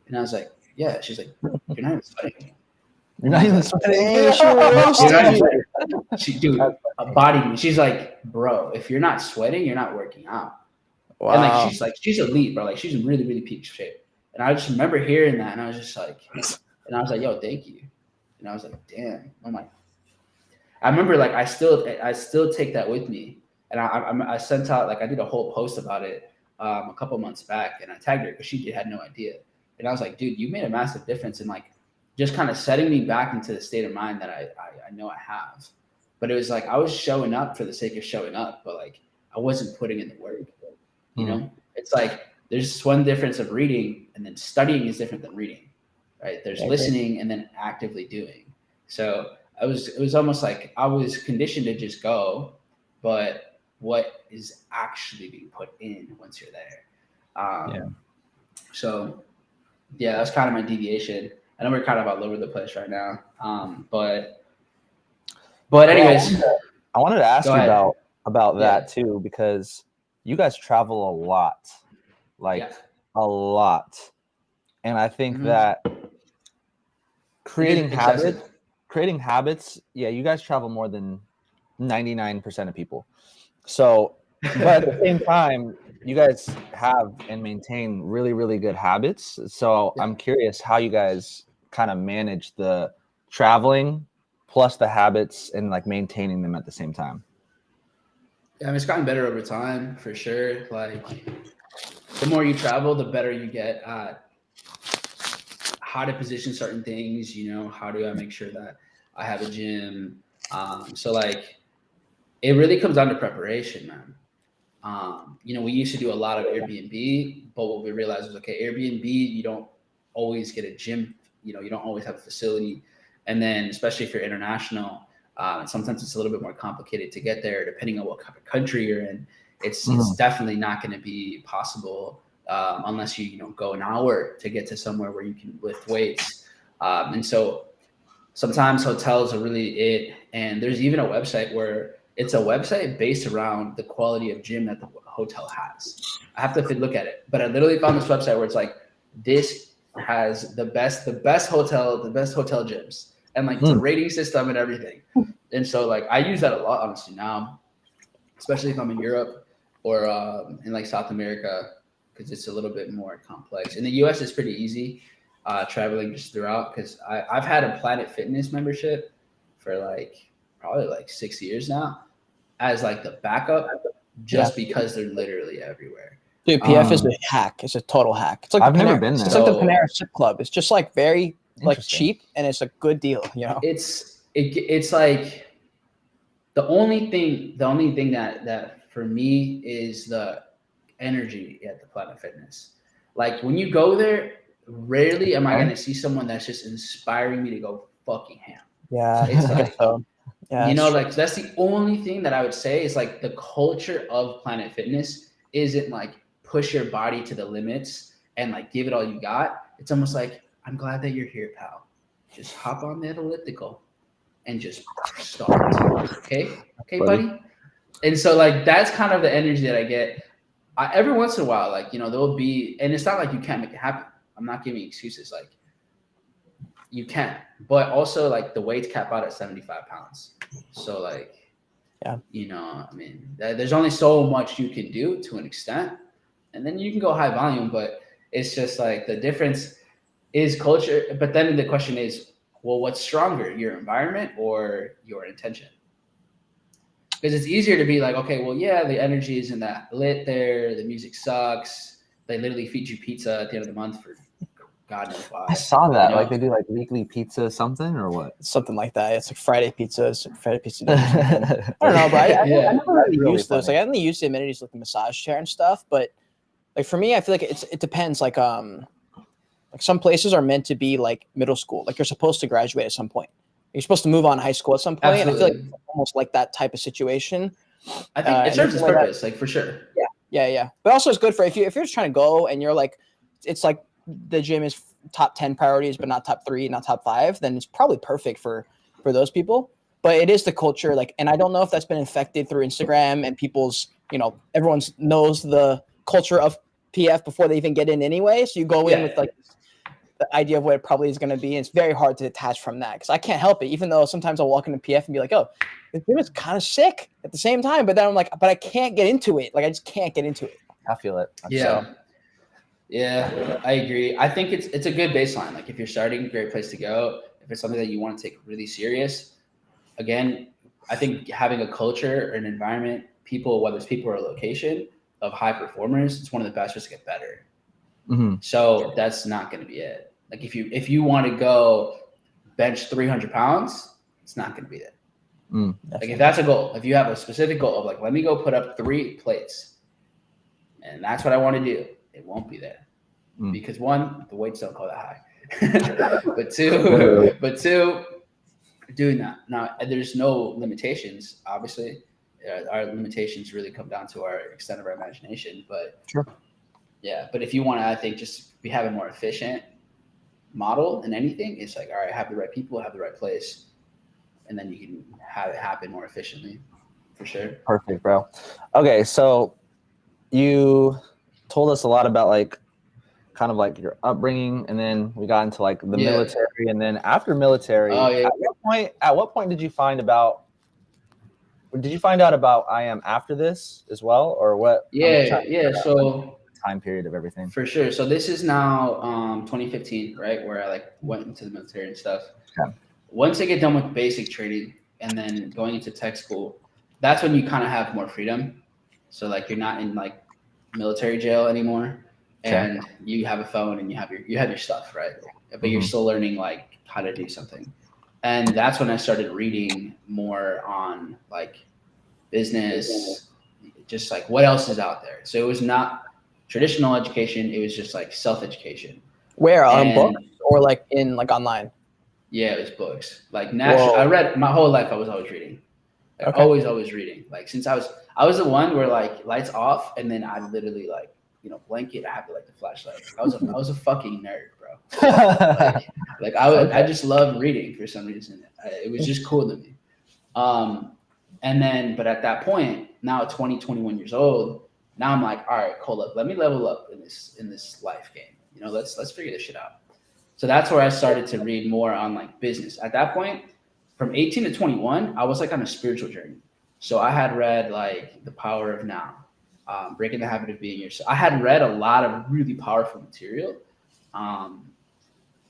And I was like, yeah. She's like, you're not even sweating. You're not even sweating. She bodied me. She's like, bro, if you're not sweating, you're not working out. Wow. And like she's elite, bro. Like she's in really, really peak shape. And I just remember hearing that, and I was just like, and I was like, yo, thank you. And I was like, damn. I'm like, I remember like I still take that with me, and I sent out like I did a whole post about it a couple months back, and I tagged her because she had no idea. And I was like, dude, you made a massive difference in like just kind of setting me back into the state of mind that I know I have. But it was like I was showing up for the sake of showing up, but like I wasn't putting in the work. You know, it's like there's just one difference of reading, and then studying is different than reading, right? There's listening and then actively doing. So it was almost like I was conditioned to just go, but what is actually being put in once you're there? So yeah, that's kind of my deviation. I know we're kind of all over the place right now, but anyways, I wanted to ask you about that too, because you guys travel a lot, like a lot, and I think that creating habits, you guys travel more than 99% of people. So, but at the same time, you guys have and maintain really, really good habits. So I'm curious how you guys kind of manage the traveling plus the habits and like maintaining them at the same time. Yeah, I mean, it's gotten better over time for sure. Like the more you travel, the better you get at how to position certain things. How do I make sure that I have a gym? So like, it really comes down to preparation, man. We used to do a lot of Airbnb, but what we realized was, okay, Airbnb, you don't always get a gym, you don't always have a facility. And then, especially if you're international, sometimes it's a little bit more complicated to get there, depending on what kind of country you're in. It's definitely not going to be possible unless you go an hour to get to somewhere where you can lift weights. And so sometimes hotels are really it. And there's even a website where it's a website based around the quality of gym that the hotel has. I have to look at it, but I literally found this website where it's like, this has the best hotel gyms, and like it's a rating system and everything. And so like I use that a lot, honestly, now, especially if I'm in Europe or in like South America, because it's a little bit more complex. In the US, it's pretty easy traveling just throughout, because I've had a Planet Fitness membership for like probably like 6 years now as like the backup, just because they're literally everywhere. Dude, PF is a hack. It's a total hack. It's like I've never been there. It's like the Panera Sip Club. It's just like very like cheap, and it's a good deal. It's like the only thing that for me is the energy at the Planet Fitness. Like when you go there, rarely am I going to see someone that's just inspiring me to go fucking ham. Yeah, it's like like that's the only thing that I would say is like the culture of Planet Fitness isn't like push your body to the limits and like give it all you got. It's almost like, I'm glad that you're here, pal. Just hop on that elliptical and just start. Okay, buddy. And so like that's kind of the energy that I get. Every once in a while, like there'll be, and it's not like you can't make it happen. I'm not giving excuses. Like you can, but also like the weights cap out at 75 pounds. So like, I mean, there's only so much you can do to an extent, and then you can go high volume, but it's just like the difference is culture. But then the question is, well, what's stronger, your environment or your intention? Because it's easier to be like, okay, well, yeah, the energy isn't that lit there. The music sucks. They literally feed you pizza at the end of the month for God knows why. I saw that. Like they do like weekly pizza something or what? Something like that. It's like Friday pizza. Friday pizza. I don't know, but I never really used those. Like I only used the amenities like the massage chair and stuff. But like for me, I feel like it depends. Like some places are meant to be like middle school. Like you're supposed to graduate at some point. You're supposed to move on to high school at some point. Absolutely. And I feel like it's almost like that type of situation. I think it serves its purpose, like for sure. Yeah. But also it's good for if you're just trying to go and you're like, it's like the gym is top 10 priorities, but not top 3, not top 5, then it's probably perfect for those people. But it is the culture, like, and I don't know if that's been infected through Instagram and people's, everyone knows the culture of PF before they even get in anyway. So you go in with like the idea of what it probably is going to be. And it's very hard to detach from that because I can't help it, even though sometimes I'll walk into PF and be like, oh, this gym is kind of sick at the same time. But then I'm like, but I can't get into it. Like, I just can't get into it. I feel it. Yeah, I agree. I think it's a good baseline. Like if you're starting, great place to go. If it's something that you want to take really serious, again, I think having a culture or an environment, people, whether it's people or a location of high performers, it's one of the best ways to get better. Mm-hmm. So that's not going to be it. Like if you want to go bench 300 pounds, it's not going to be it. Like if that's a goal, if you have a specific goal of like, let me go put up 3 plates and that's what I want to do, it won't be there because 1, the weights don't go that high, but two, doing that. Now there's no limitations. Obviously our limitations really come down to our extent of our imagination, but sure. Yeah. But if you want to, I think just be having more efficient model than anything, it's like, all right, have the right people, have the right place, and then you can have it happen more efficiently for sure. Perfect, bro. Okay. So you told us a lot about like kind of like your upbringing, and then we got into like the military, and then after military, at what point did you find about did you find out about I Am after this as well, or what? Yeah. So time period of everything. For sure. So this is now 2015, right? Where I like went into the military and stuff. Okay. Once I get done with basic training and then going into tech school, that's when you kind of have more freedom. So like you're not in like military jail anymore, and you have a phone and you have your stuff, right? But you're still learning like how to do something. And that's when I started reading more on like business, just like what else is out there. So it was not traditional education, it was just like self-education. Where on And books or like in like online? yeah, it was books. Like natural. I read my whole life. I was always reading. Like always reading. Like since I was the one where like lights off and then I literally like, blanket. I have to like the flashlight. I was a fucking nerd, bro. like I just love reading for some reason. It was just cool to me. And then, but at that point, now at 20, 21 years old, now I'm like, all right, hold up, let me level up in this life game. Let's figure this shit out. So that's where I started to read more on like business. At that point, from 18 to 21, I was like on a spiritual journey. So I had read like The Power of Now, Breaking the Habit of Being Yourself. I had read a lot of really powerful material,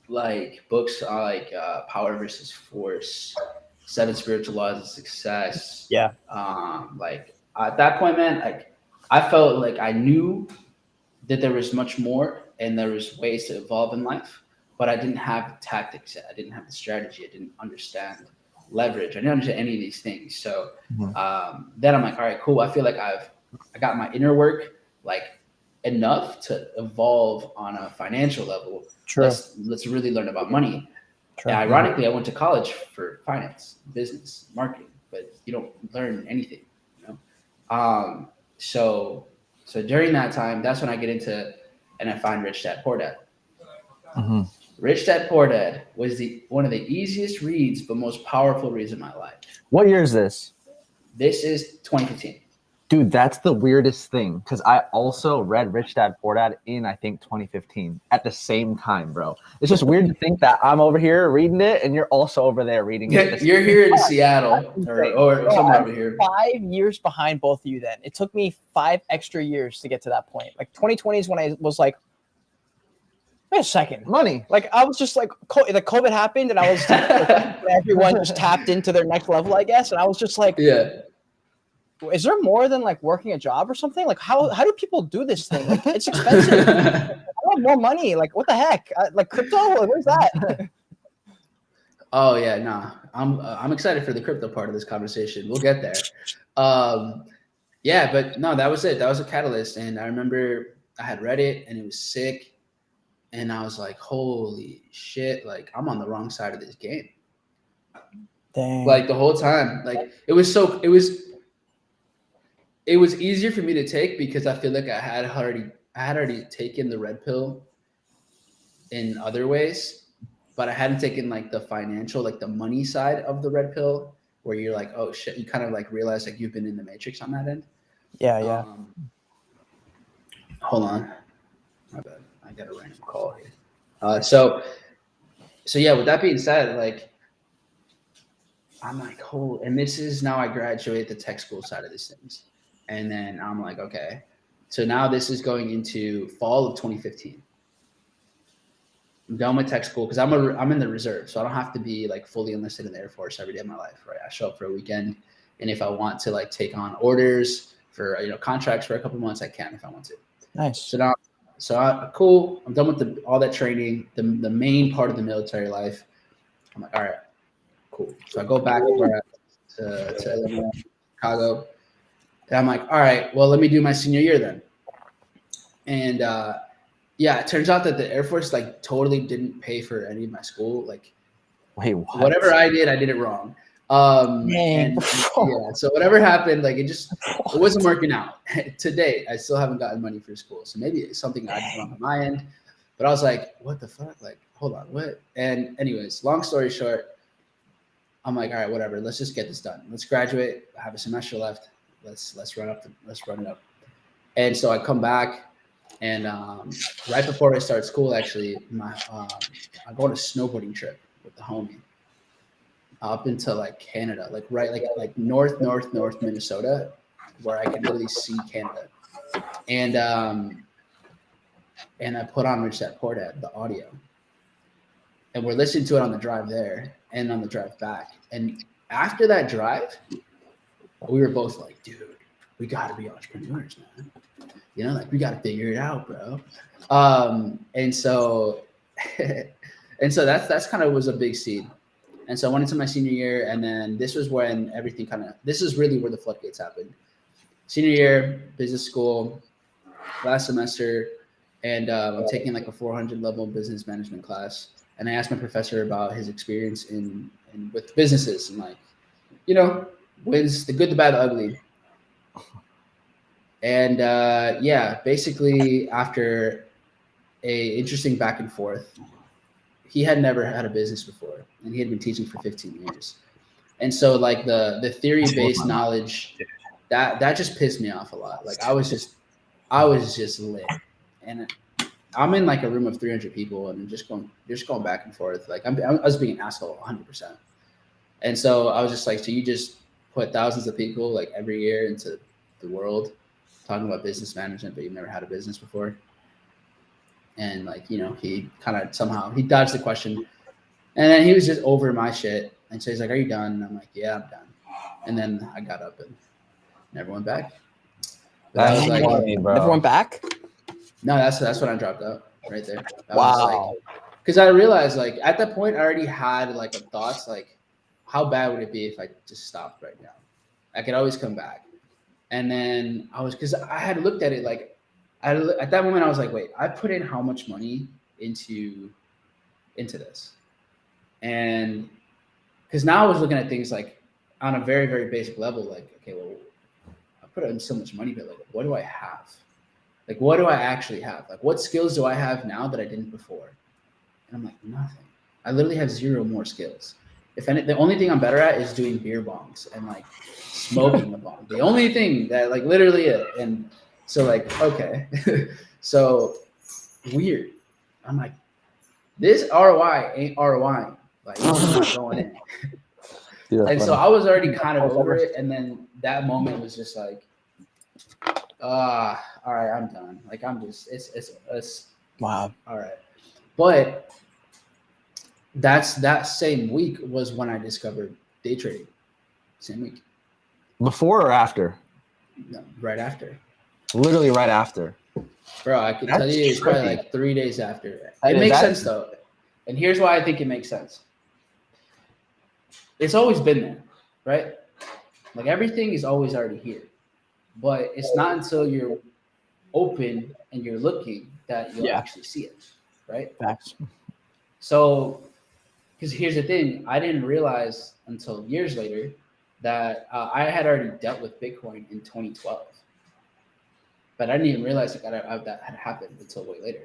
like books like Power versus Force, 7 Spiritual Laws of Success. Yeah. Like at that point, man, like I felt like I knew that there was much more and there was ways to evolve in life, but I didn't have the tactics yet. I didn't have the strategy. I didn't understand leverage. I didn't understand any of these things. So then I'm like, all right, cool. I feel like I got my inner work like enough to evolve on a financial level. True. Let's really learn about money. True. And ironically, I went to college for finance, business, marketing, but you don't learn anything, So during that time, that's when I get into and I find Rich Dad Poor Dad. Rich Dad Poor Dad was one of the easiest reads, but most powerful reads in my life. What year is this? This is 2015. Dude, that's the weirdest thing because I also read Rich Dad Poor Dad in, I think, 2015 at the same time, bro. It's just weird to think that I'm over here reading it and you're also over there reading it. You're here in Seattle or somewhere over here. 5 years behind both of you then. It took me 5 extra years to get to that point. Like 2020 is when I was like, wait a second. Money. Like I was just like, the COVID happened and I was everyone just tapped into their next level, I guess. And I was just like, yeah. Is there more than like working a job or something? Like how do people do this thing? Like it's expensive. I want more money. Like what the heck? Like crypto? Like, where's that? Oh yeah, nah. I'm excited for the crypto part of this conversation. We'll get there. Yeah, but no, that was it. That was a catalyst. And I remember I had read it and it was sick. And I was like, holy shit, like I'm on the wrong side of this game. Dang. Like the whole time. Like it was easier for me to take because I feel like I had already taken the red pill in other ways, but I hadn't taken like the financial, like the money side of the red pill where you're like, oh shit, you kind of like realize like you've been in the matrix on that end. Yeah. Hold on. My bad. I got a random call here. So yeah, with that being said, like I'm like, oh, and this is now I graduate the tech school side of these things. And then I'm like, okay. So now this is going into fall of 2015. I'm done with tech school because I'm in the reserve. So I don't have to be like fully enlisted in the Air Force every day of my life, right? I show up for a weekend. And if I want to like take on orders for, contracts for a couple months, I can if I want to. Nice. So now, cool. I'm done with all that training, the main part of the military life. I'm like, all right, cool. So I go back to Illinois, Chicago. And I'm like, all right, well, let me do my senior year then. And yeah, it turns out that the Air Force like totally didn't pay for any of my school. Like, wait, what? Whatever I did it wrong. And yeah, so whatever happened, like it wasn't working out. To date, I still haven't gotten money for school. So maybe it's something I did wrong on my end. But I was like, what the fuck? Like, hold on, what? And anyways, long story short, I'm like, all right, whatever. Let's just get this done. Let's graduate. I have a semester left. Let's run it up. And so I come back, and right before I start school, actually, I go on a snowboarding trip with the homie. up into like Canada, like right, like north Minnesota, where I could literally see Canada. And I put on Rich Dad Poor Dad, the audio, and we're listening to it on the drive there and on the drive back. And after that drive, we were both like, dude, we got to be entrepreneurs, man. You know, like we got to figure it out, bro. And so that's kind of was a big seed. And so I went into my senior year, and then this was when everything this is really where the floodgates happened. Senior year, business school, last semester, and I'm taking like a 400 level business management class. And I asked my professor about his experience in with businesses and like, you know, wins, the good, the bad, the ugly. And basically after a interesting back and forth, he had never had a business before, and he had been teaching for 15 years. And so like the theory-based knowledge, that just pissed me off a lot. Like I was just lit. And I'm in like a room of 300 people, and just going back and forth. Like I was being an asshole 100%. And so I was just like, so you just put thousands of people like every year into the world talking about business management, but you've never had a business before. And like, you know, he kind of somehow he dodged the question, and then he was just over my shit. And so he's like, "Are you done?" And I'm like, "Yeah, I'm done." And then I got up and never went back. But I was like, funny, bro. Never went back? no, that's when I dropped out right there. Wow. Because I realized like at that point I already had like a thoughts like, how bad would it be if I just stopped right now? I could always come back. And then because I had looked at it like, at that moment I was like, wait, I put in how much money into this? And because now I was looking at things like on a very, very basic level, like, okay, well, I put in so much money, but like, what do I have? Like, what do I actually have? Like, what skills do I have now that I didn't before? And I'm like, nothing. I literally have zero more skills. If any, the only thing I'm better at is doing beer bongs and like smoking a bong. The only thing that like literally it. And so like, okay, so weird. I'm like, this ROI ain't ROI. Like, it's not going in. Dude, And so I was already kind of over it. And then that moment was just like, all right, I'm done. Like, I'm just, it's Wow. all right. But that same week was when I discovered day trading. Same week. Before or after? No, right after. Literally right after. Bro, I could tell you it's probably like 3 days after. It makes sense though. And here's why I think it makes sense. It's always been there, right? Like everything is always already here. But it's not until you're open and you're looking that you'll actually see it, right? Facts. So, because here's the thing, I didn't realize until years later that I had already dealt with Bitcoin in 2012. But I didn't even realize that had happened until way later.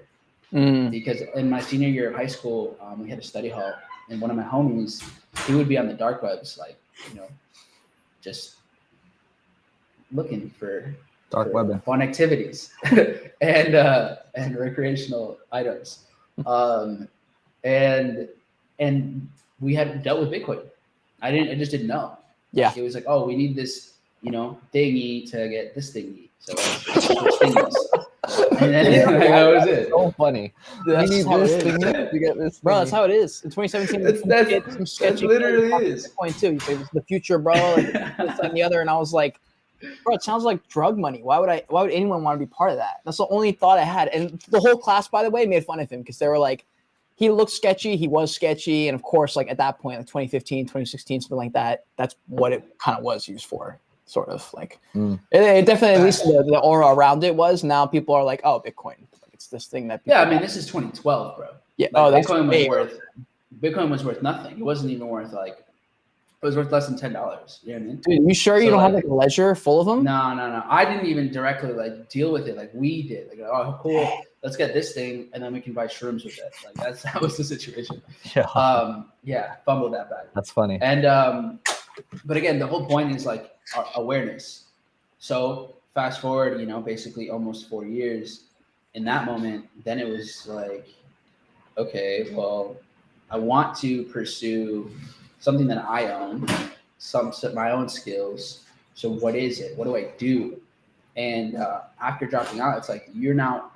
Because in my senior year of high school, we had a study hall, and one of my homies, he would be on the dark webs, like, you know, just looking for fun activities and recreational items. And we had dealt with Bitcoin. I just didn't know. Yeah. Like, it was like, oh, we need this, you know, thingy to get this thingy. So let's switch thingies. And then that was it. So funny. That's we need how this it is. thing to get this. Bro, that's how it is. In 2017, That's literally is. Bitcoin too. It was the future, bro. Like this and the other, and I was like, bro, it sounds like drug money. Why would anyone want to be part of that? That's the only thought I had. And the whole class, by the way, made fun of him because they were like, he looked sketchy. He was sketchy. And of course, like at that point, like 2015, 2016, something like that, that's what it kind of was used for. Sort of like it definitely, at least the aura around it was. Now people are like, oh, Bitcoin. Like, it's this thing that. Yeah, I mean, this is 2012, bro. Yeah. Like, Bitcoin was worth nothing. It wasn't even worth like. It was worth less than $10. You know what I mean? Dude, you sure you don't have like a ledger full of them? No. I didn't even directly like deal with it like we did. Like, oh, cool, let's get this thing, and then we can buy shrooms with it. Like that was the situation. Yeah. Fumbled that back. That's funny. And but again, the whole point is like awareness. So fast forward, you know, basically almost 4 years. In that moment, then it was like, okay, well, I want to pursue something that I own, my own skills. So what is it? What do I do? And after dropping out, it's like you're now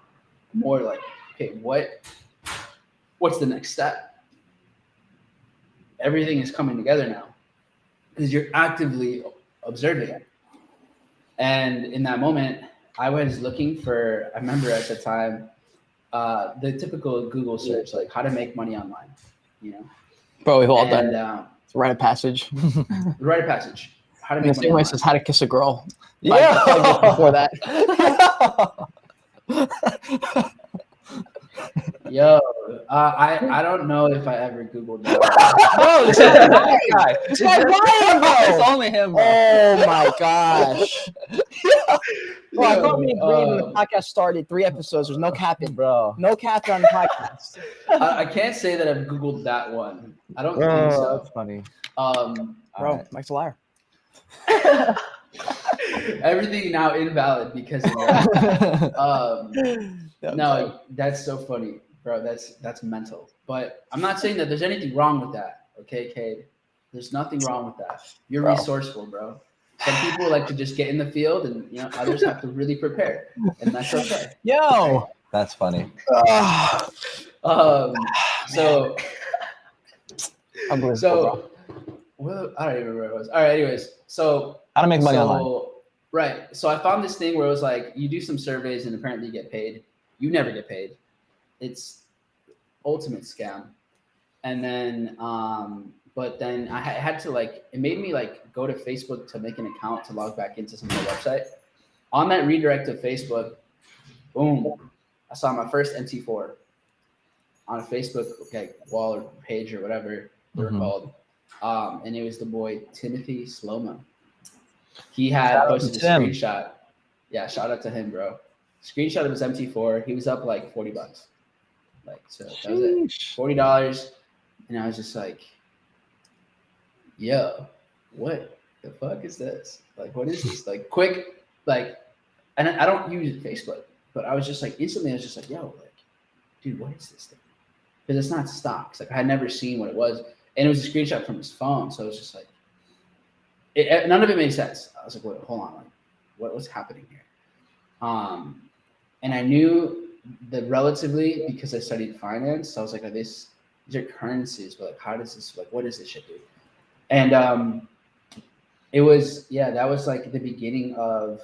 more like, okay, what's the next step? Everything is coming together now because you're actively observing it. And in that moment, I was looking for, I remember at the time, the typical Google search, like how to make money online, you know? Bro, we've all done it. It's a rite of passage. Rite of passage. How to In make the money same way online. as how to kiss a girl. Yeah. 5 years before that. Yo, I don't know if I ever Googled that. Bro, this is my guy. This guy's lying, bro. It's only him, bro. Oh my gosh. Bro, I thought me and Green when the podcast started 3 episodes. There's no capping, Bro. no capping on the podcast. I can't say that I've Googled that one. I don't think Oh, so. that's funny. Bro, right. Mike's a liar. Everything now invalid because of that. No, that's so funny, bro. That's mental. But I'm not saying that there's anything wrong with that. Okay, Cade? There's nothing wrong with that. You're resourceful, bro. Some people like to just get in the field, and others have to really prepare, and that's okay. Yo, That's funny. So unbelievable. Well, I don't even remember what it was. All right, anyways, so How to make money online. Right. So I found this thing where it was like you do some surveys and apparently you get paid. You never get paid. It's ultimate scam. And then but then I had to it made me go to Facebook to make an account to log back into some other website. On that redirect to Facebook, boom, I saw my first MT4 on a Facebook wall or page or whatever they were called. And it was the boy Timothy Slomo. He had posted a screenshot. Yeah, shout out to him, bro. Screenshot of his MT4. He was up like $40. So that was it. $40. And I was just like, yo, what the fuck is this? What is this? Quick, and I don't use Facebook, but I was just instantly, I was just like, yo, dude, what is this thing? Because it's not stocks. I had never seen what it was. And it was a screenshot from his phone. So it was just none of it made sense. I was like, wait, hold on. What's happening here? And I knew that relatively because I studied finance. So I was like, these are currencies, but how does this, what does this shit do? And it was, that was the beginning of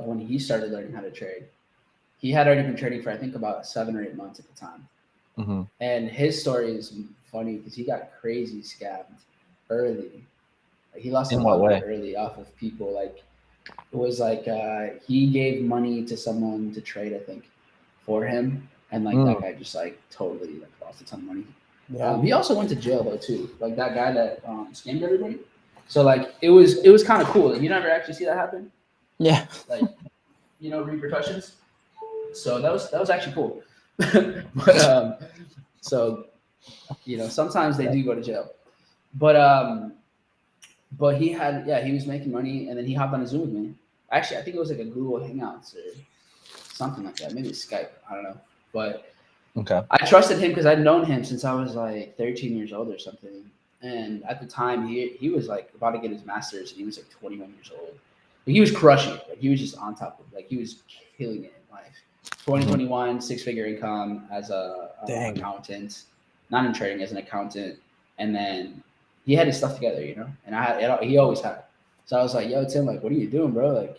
when he started learning how to trade. He had already been trading for, I think, about 7 or 8 months at the time. Mm-hmm. And his story is funny because he got crazy scammed early. He lost a lot early off of people. It was he gave money to someone to trade, I think, for him, and that guy just totally lost a ton of money. Yeah. He also went to jail though too, that guy that scammed everybody. So it was kind of cool. You never actually see that happen. Yeah. Repercussions. So that was actually cool. But so sometimes they do go to jail. But he was making money, and then he hopped on a Zoom with me. Actually, I think it was a Google Hangouts or something like that. Maybe Skype. I don't know. But okay, I trusted him because I'd known him since I was 13 years old or something. And at the time, he was about to get his master's, and he was 21 years old. But he was crushing it. He was just on top of it. He was killing it in life. 2021, 6-figure income as an accountant, not in trading, as an accountant, and then he had his stuff together, and he always had. So I was like, yo, Tim, what are you doing, bro?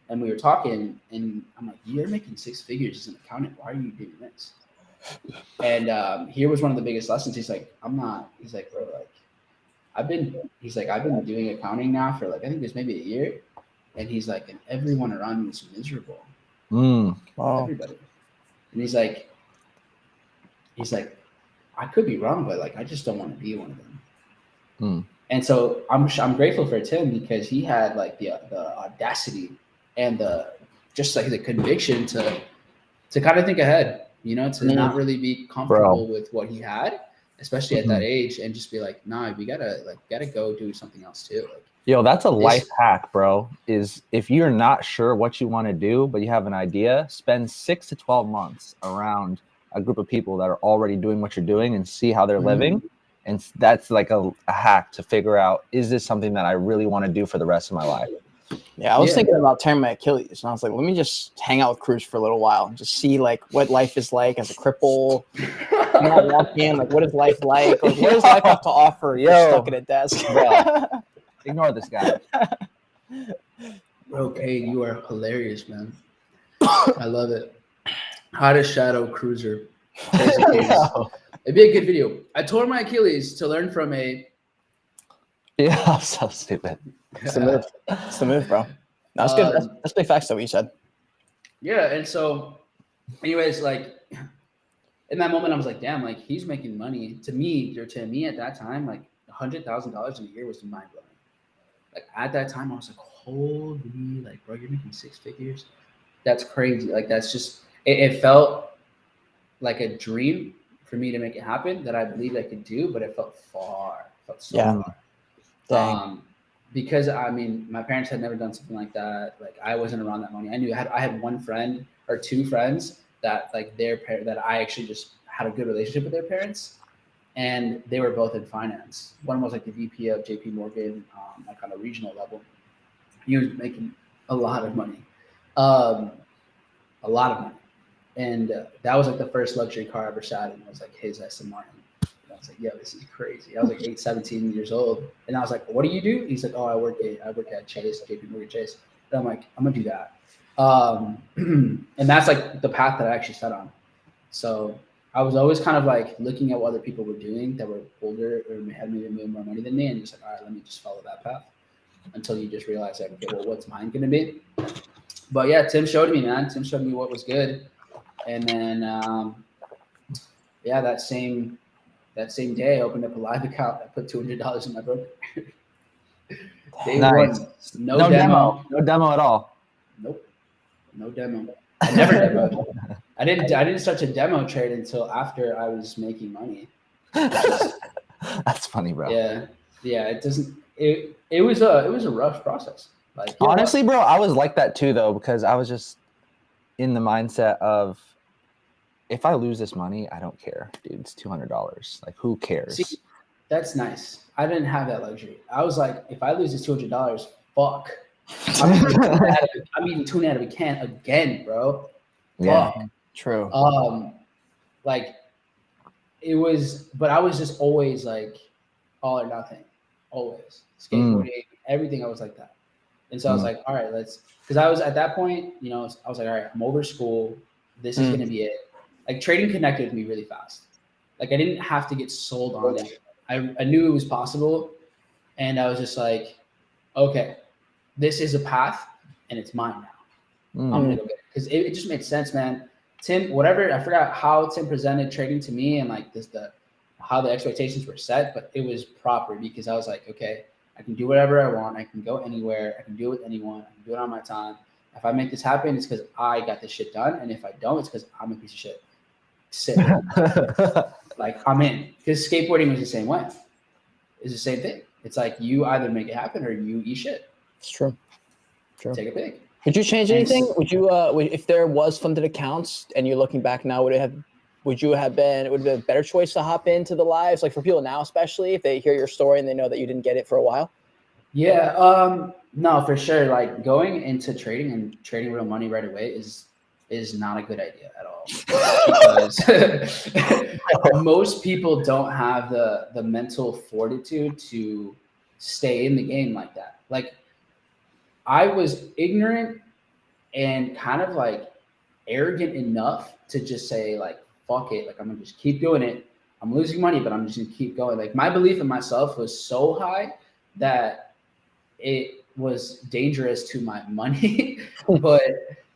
And we were talking, and I'm like, you're making 6 figures as an accountant. Why are you doing this? And here was one of the biggest lessons. He's like, I'm not. He's like, bro, I've been doing accounting now for I think there's maybe a year, and he's like, and everyone around me is miserable. Wow. Everybody. And he's like, I could be wrong, but I just don't want to be one of them. And so I'm grateful for Tim because he had the audacity and the conviction to kind of think ahead, to not really be comfortable with what he had, especially at that age, and just be like, nah, we gotta go do something else too. Yo, that's a life hack, bro. Is if you're not sure what you want to do, but you have an idea, spend 6 to 12 months around a group of people that are already doing what you're doing and see how they're living. And that's like a hack to figure out, is this something that I really want to do for the rest of my life? Yeah, I was thinking about tearing my Achilles, and I was like, let me just hang out with Cruz for a little while and just see like what life is like as a cripple. You know, walk in, like, what is life like? Like, what does life have to offer? You're stuck at a desk. Bro, ignore this guy. Bro, Cade, you are hilarious, man. I love it. Hottest shadow cruiser. It'd be a good video. I tore my Achilles to learn from a. Yeah, so stupid. It's the move. It's the move, bro. No, that's good. That's big facts, though, what you said. Yeah, and so, anyways, like, in that moment, I was like, damn, like, he's making money. To me at that time, like, $100,000 in a year was mind blowing. Like, at that time, I was like, holy, like, bro, you're making 6 figures. That's crazy. Like, that's just, it felt like a dream for me to make it happen that I believed I could do, but it felt far. It felt so far. Because I mean, my parents had never done something like that. Like, I wasn't around that money. I had one friend or two friends that like that I actually just had a good relationship with their parents, and they were both in finance. One was like the VP of JP Morgan, like on a regional level. He was making a lot of money, and that was like the first luxury car I ever sat in. It was like his Aston Martin. And I was like, yo, this is crazy. I was like 17 years old. And I was like, what do you do? He's like, oh, I work at Chase, JP Morgan Chase. And I'm like, I'm gonna do that. And that's like the path that I actually set on. So I was always kind of like looking at what other people were doing that were older or had maybe made more money than me, and just like, all right, let me just follow that path until you just realize like, okay, well, what's mine gonna be? But yeah, Tim showed me, man. Tim showed me what was good. And then, that same day, I opened up a live account. I put $200 in my broker. Day one, no demo. No demo at all. Nope, no demo. I never demoed. I didn't start to demo trade until after I was making money. That's funny, bro. Yeah. It doesn't. It was a rough process. Like, honestly, bro, I was like that too, though, because I was just in the mindset of, if I lose this money, I don't care, dude. It's $200. Like, who cares? See, that's nice. I didn't have that luxury. I was like, if I lose this $200, fuck. I'm eating tuna out of a can again, bro. Yeah, fuck. True. Like, it was, but I was just always like all or nothing. Always skateboarding, everything. I was like that. And so I was like, all right, because I was at that point, I was like, all right, I'm over school. This is going to be it. Like, trading connected with me really fast. Like, I didn't have to get sold on it. I knew it was possible. And I was just like, okay, this is a path and it's mine now. I'm going to go get it. Because it just made sense, man. Tim, whatever, I forgot how Tim presented trading to me and like how the expectations were set, but it was proper because I was like, okay, I can do whatever I want. I can go anywhere. I can do it with anyone. I can do it on my time. If I make this happen, it's because I got this shit done. And if I don't, it's because I'm a piece of shit. Sit. Like, I'm in. Because skateboarding was the same way. It's the same thing. It's like, you either make it happen or you eat shit. It's true. Take a pick. Would you change anything? Would you, if there was funded accounts and you're looking back now, would it have been a better choice to hop into the lives? Like, for people now, especially if they hear your story and they know that you didn't get it for a while? Yeah. No, for sure. Like, going into trading and trading real money right away is not a good idea at all. Because most people don't have the mental fortitude to stay in the game like that. Like, I was ignorant and kind of like arrogant enough to just say like, fuck it. Like, I'm gonna just keep doing it. I'm losing money, but I'm just gonna keep going. Like, my belief in myself was so high that it was dangerous to my money, but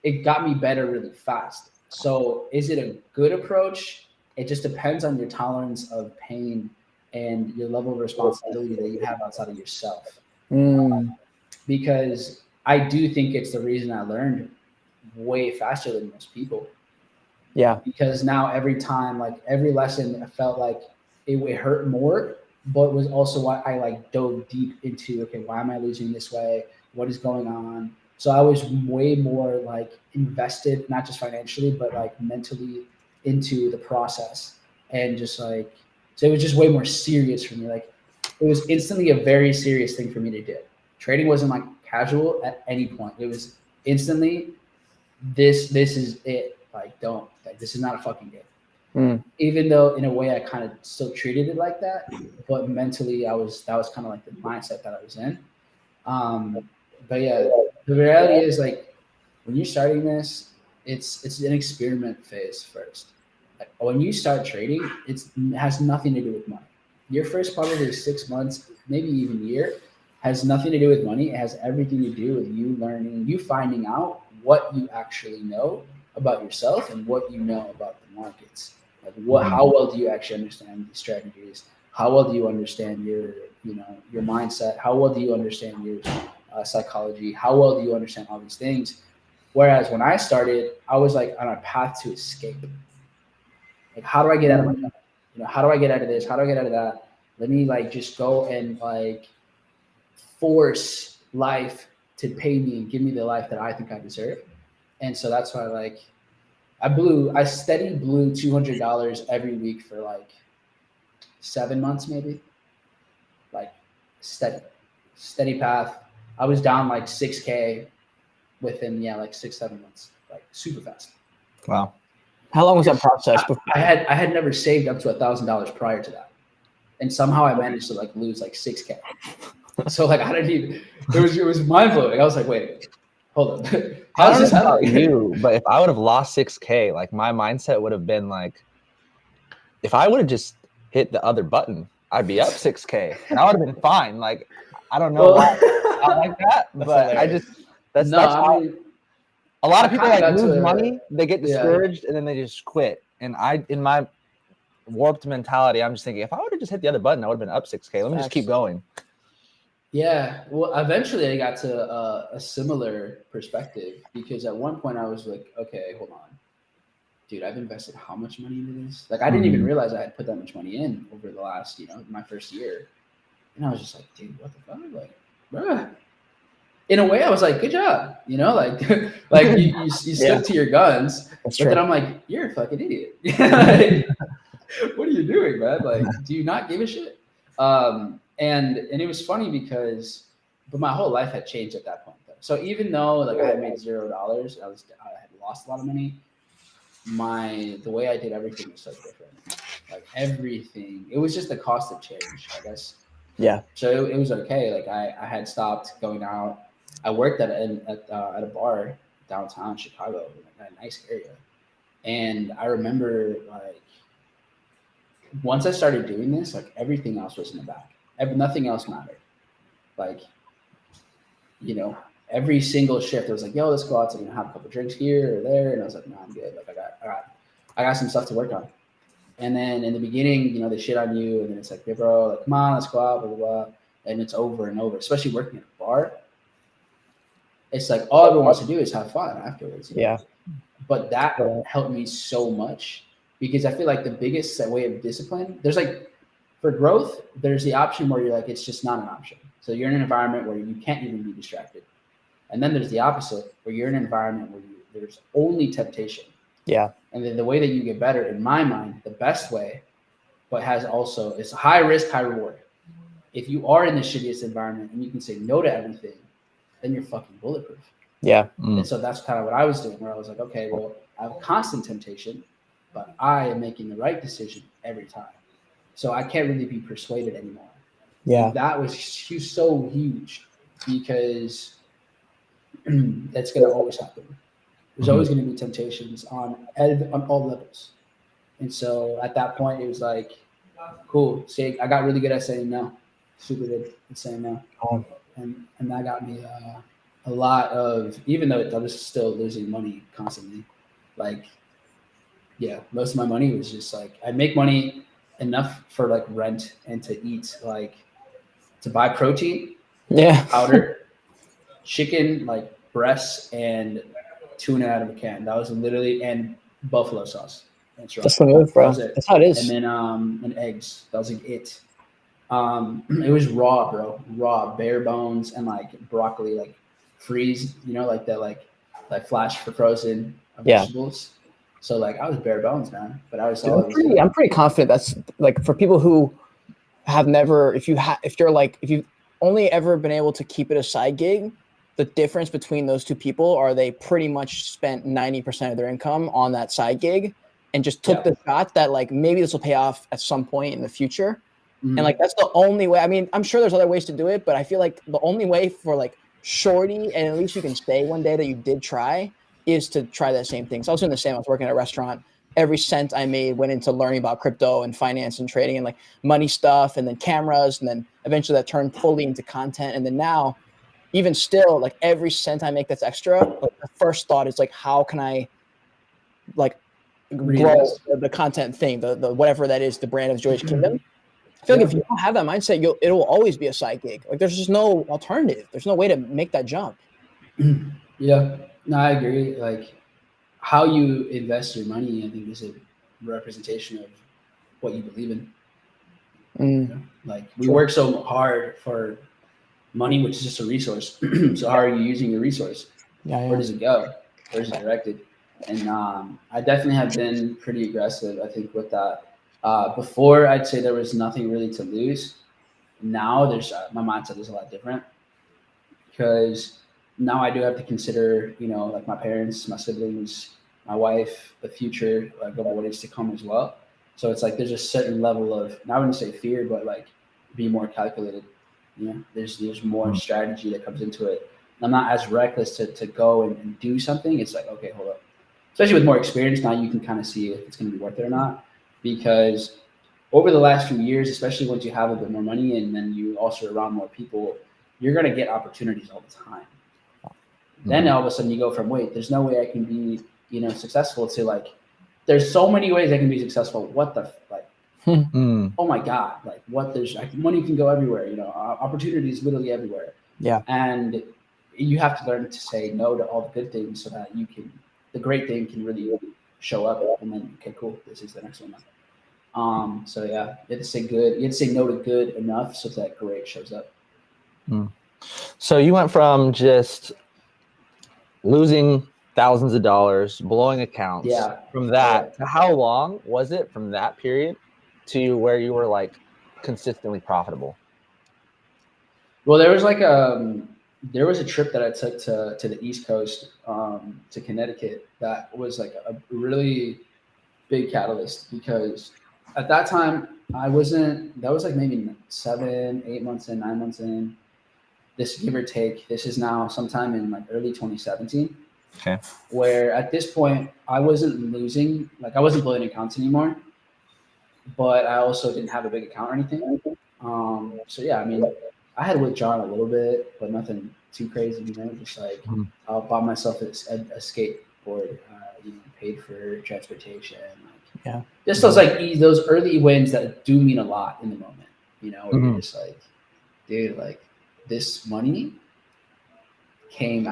it got me better really fast. So is it a good approach? It just depends on your tolerance of pain and your level of responsibility that you have outside of yourself. Because I do think it's the reason I learned way faster than most people. Yeah. Because now every time, like every lesson, I felt like it hurt more, but was also why I like dove deep into, okay, why am I losing this way? What is going on? So I was way more like invested, not just financially, but like mentally into the process, and just like So it was just way more serious for me. Like it was instantly a very serious thing for me to do. Trading wasn't like casual at any point. It was instantly this is it. Like don't like this is not a fucking game. Even though in a way I kind of still treated it like that, but mentally that was kind of like the mindset that I was in. But yeah, the reality is like when you're starting this, it's an experiment phase first. Like, when you start trading, it has nothing to do with money. Your first probably 6 months, maybe even year, has nothing to do with money. It has everything to do with you learning, you finding out what you actually know about yourself and what you know about the markets. Like how well do you actually understand these strategies? How well do you understand your mindset? How well do you understand your psychology? How well do you understand all these things? Whereas when I started, I was like on a path to escape. Like, how do I get out of my job? How do I get out of this? How do I get out of that? Let me like just go and like force life to pay me and give me the life that I think I deserve. And so that's why like I steady blew $200 every week for like 7 months, maybe. Like steady path. I was down like 6K within like 6-7 months, like super fast. Wow. How long was that process? I had never saved up to $1,000 prior to that, and somehow I managed to like lose like 6K. So like I didn't even. It was mind blowing. I was like, wait, hold on. How's this happening? You, but if I would have lost 6K, like my mindset would have been like, if I would have just hit the other button, I'd be up 6K, and I would have been fine. Like I don't know why I like that, but I just that's how. A lot of people like lose money, they get discouraged, and then they just quit. And in my warped mentality, I'm just thinking, if I would have just hit the other button, I would have been up 6K. Let me just keep going. Yeah. Well, eventually I got to a similar perspective, because at one point I was like, okay, hold on. Dude, I've invested how much money into this? Like, I didn't even realize I had put that much money in over the last, my first year. And I was just like, dude, what the fuck? Like, bruh. In a way, I was like, good job. Like you stuck to your guns. That's true. Then I'm like, you're a fucking idiot. Like, what are you doing, man? Like, do you not give a shit? And it was funny because, but my whole life had changed at that point, though. So even though like I had made $0, I had lost a lot of money. The way I did everything was so different. Like everything, it was just the cost of change, I guess. Yeah. So it was okay. Like I had stopped going out. I worked at a bar downtown Chicago, in a nice area, and I remember like once I started doing this, like everything else was in the back. Nothing else mattered. Like, every single shift, it was like, yo, let's go out to have a couple drinks here or there, and I was like, no, I'm good. Like I got some stuff to work on. And then in the beginning, they shit on you, and then it's like, hey, bro, like, come on, let's go out, blah, blah, blah. And it's over and over, especially working at a bar. It's like all everyone wants to do is have fun afterwards. Yeah. But that helped me so much, because I feel like the biggest way of discipline, there's like, for growth, there's the option where you're like, it's just not an option. So you're in an environment where you can't even be distracted. And then there's the opposite, where you're in an environment where there's only temptation. Yeah. And then the way that you get better, in my mind, the best way, but it's high risk, high reward. If you are in the shittiest environment and you can say no to everything, then you're fucking bulletproof. Yeah. And so that's kind of what I was doing, where I was like, okay, well, I have constant temptation, but I am making the right decision every time. So I can't really be persuaded anymore. Yeah. And that was so huge, because that's going to always happen. There's always going to be temptations on all levels. And so at that point, it was like, cool. See, I got really good at saying no. Super good at saying no. And that got me a lot of, even though I was still losing money constantly, like, yeah, most of my money was just like, I make money enough for like rent and to eat, like to buy protein, powder, chicken, like breasts, and tuna out of a can. That was literally, and buffalo sauce. That's the move, bro. That's how it is. And then and eggs. That was like it. It was raw, bro. Raw, bare bones, and like broccoli, like freeze, like that, like flash for frozen vegetables. So like I was bare bones, man. But I was Dude, always I'm pretty confident that's like for people who have never, if you've only ever been able to keep it a side gig, the difference between those two people are they pretty much spent 90% of their income on that side gig and just took the shot that like maybe this will pay off at some point in the future. And like that's the only way. I mean, I'm sure there's other ways to do it, but I feel like the only way for like shorty, and at least you can say one day that you did try, is to try that same thing. So I was doing the same. I was working at a restaurant. Every cent I made went into learning about crypto and finance and trading and like money stuff, and then cameras, and then eventually that turned fully into content. And then now, even still, like every cent I make that's extra, like, the first thought is like, how can I like grow the content thing, the whatever that is, the brand of Joyage Kingdom. I feel like if you don't have that mindset, it'll always be a side gig. Like there's just no alternative. There's no way to make that jump. Yeah, no, I agree. Like how you invest your money, I think, is a representation of what you believe in. You know? Like we work so hard for money, which is just a resource. So how are you using your resource? Where does it go? Where is it directed? And I definitely have been pretty aggressive, I think, with that. Before, I'd say there was nothing really to lose. Now there's my mindset is a lot different because now I do have to consider, you know, like my parents, my siblings, my wife, the future, like of what is to come as well. So it's like there's a certain level of, I wouldn't say fear, but like be more calculated. You know, there's more strategy that comes into it. I'm not as reckless to go and do something. It's like, okay, hold up. Especially with more experience, now you can kind of see if it's going to be worth it or not. Because over the last few years, especially once you have a bit more money and then you also around more people, you're going to get opportunities all the time. Then all of a sudden you go from, wait, there's no way I can be, you know, successful to like, there's so many ways I can be successful. What the, like, oh my God, like what there's like, money can go everywhere, you know, opportunities literally everywhere. Yeah. And you have to learn to say no to all the good things so that you can, the great thing can really show up and then, okay, cool, this is the next one. So yeah, you have to say good, you have to say no to good enough so that great shows up. So you went from just losing thousands of dollars, blowing accounts. Yeah. From that, how long was it from that period to where you were like consistently profitable? Well, there was like there was a trip that I took to the East Coast, to Connecticut. That was like a really big catalyst because at that time I wasn't. That was like maybe 7, 8 months in, 9 months in. This give or take. This is now sometime in like early 2017. Okay. Where at this point I wasn't losing, like I wasn't blowing accounts anymore, but I also didn't have a big account or anything. So yeah, I mean, I had withdrawn a little bit, but nothing too crazy, you know. Just like I bought myself a skateboard, you know, paid for transportation, like just those like those early wins that do mean a lot in the moment, you know. Where you're just like, dude, like this money came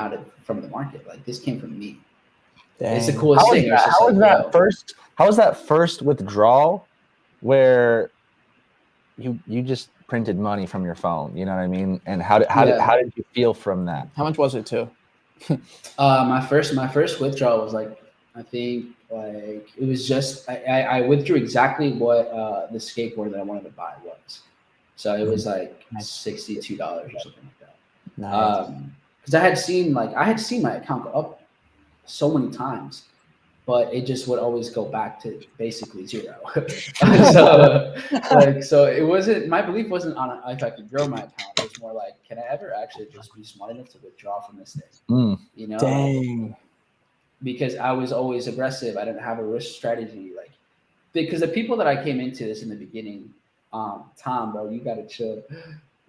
from the market, like this came from me. Dang. It's the coolest thing. How was that first withdrawal where you just printed money from your phone? You know what I mean? And how did you feel from that? How much was it too? My first withdrawal was like, I think like it was just I withdrew exactly what the skateboard that I wanted to buy was. So it was like $62 or something like that. Nice. Because I had seen my account go up so many times, but it just would always go back to basically zero. So it wasn't, my belief wasn't on if I could grow my account. It was more like, can I ever actually just be smart enough to withdraw from this thing? You know, dang. Because I was always aggressive. I didn't have a risk strategy, like because the people that I came into this in the beginning, Tom, bro, you gotta chill.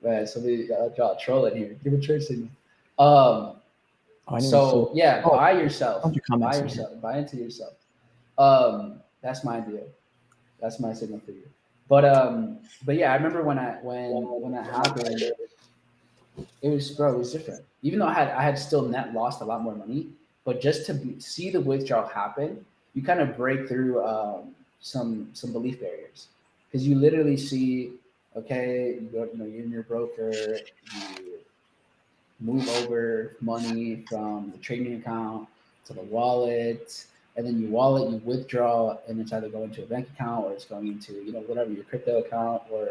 Man, somebody draw a troll in here. Give a church signal. So yeah, buy yourself. Buy into yourself. That's my deal. That's my signal for you. But yeah, I remember when that happened, it was different. Even though I had still net lost a lot more money, but just to see the withdrawal happen, you kind of break through some belief barriers because you literally see, okay, you're in your broker, you move over money from the trading account to the wallet, and then you wallet, you withdraw, and it's either going to a bank account or it's going into, whatever, your crypto account or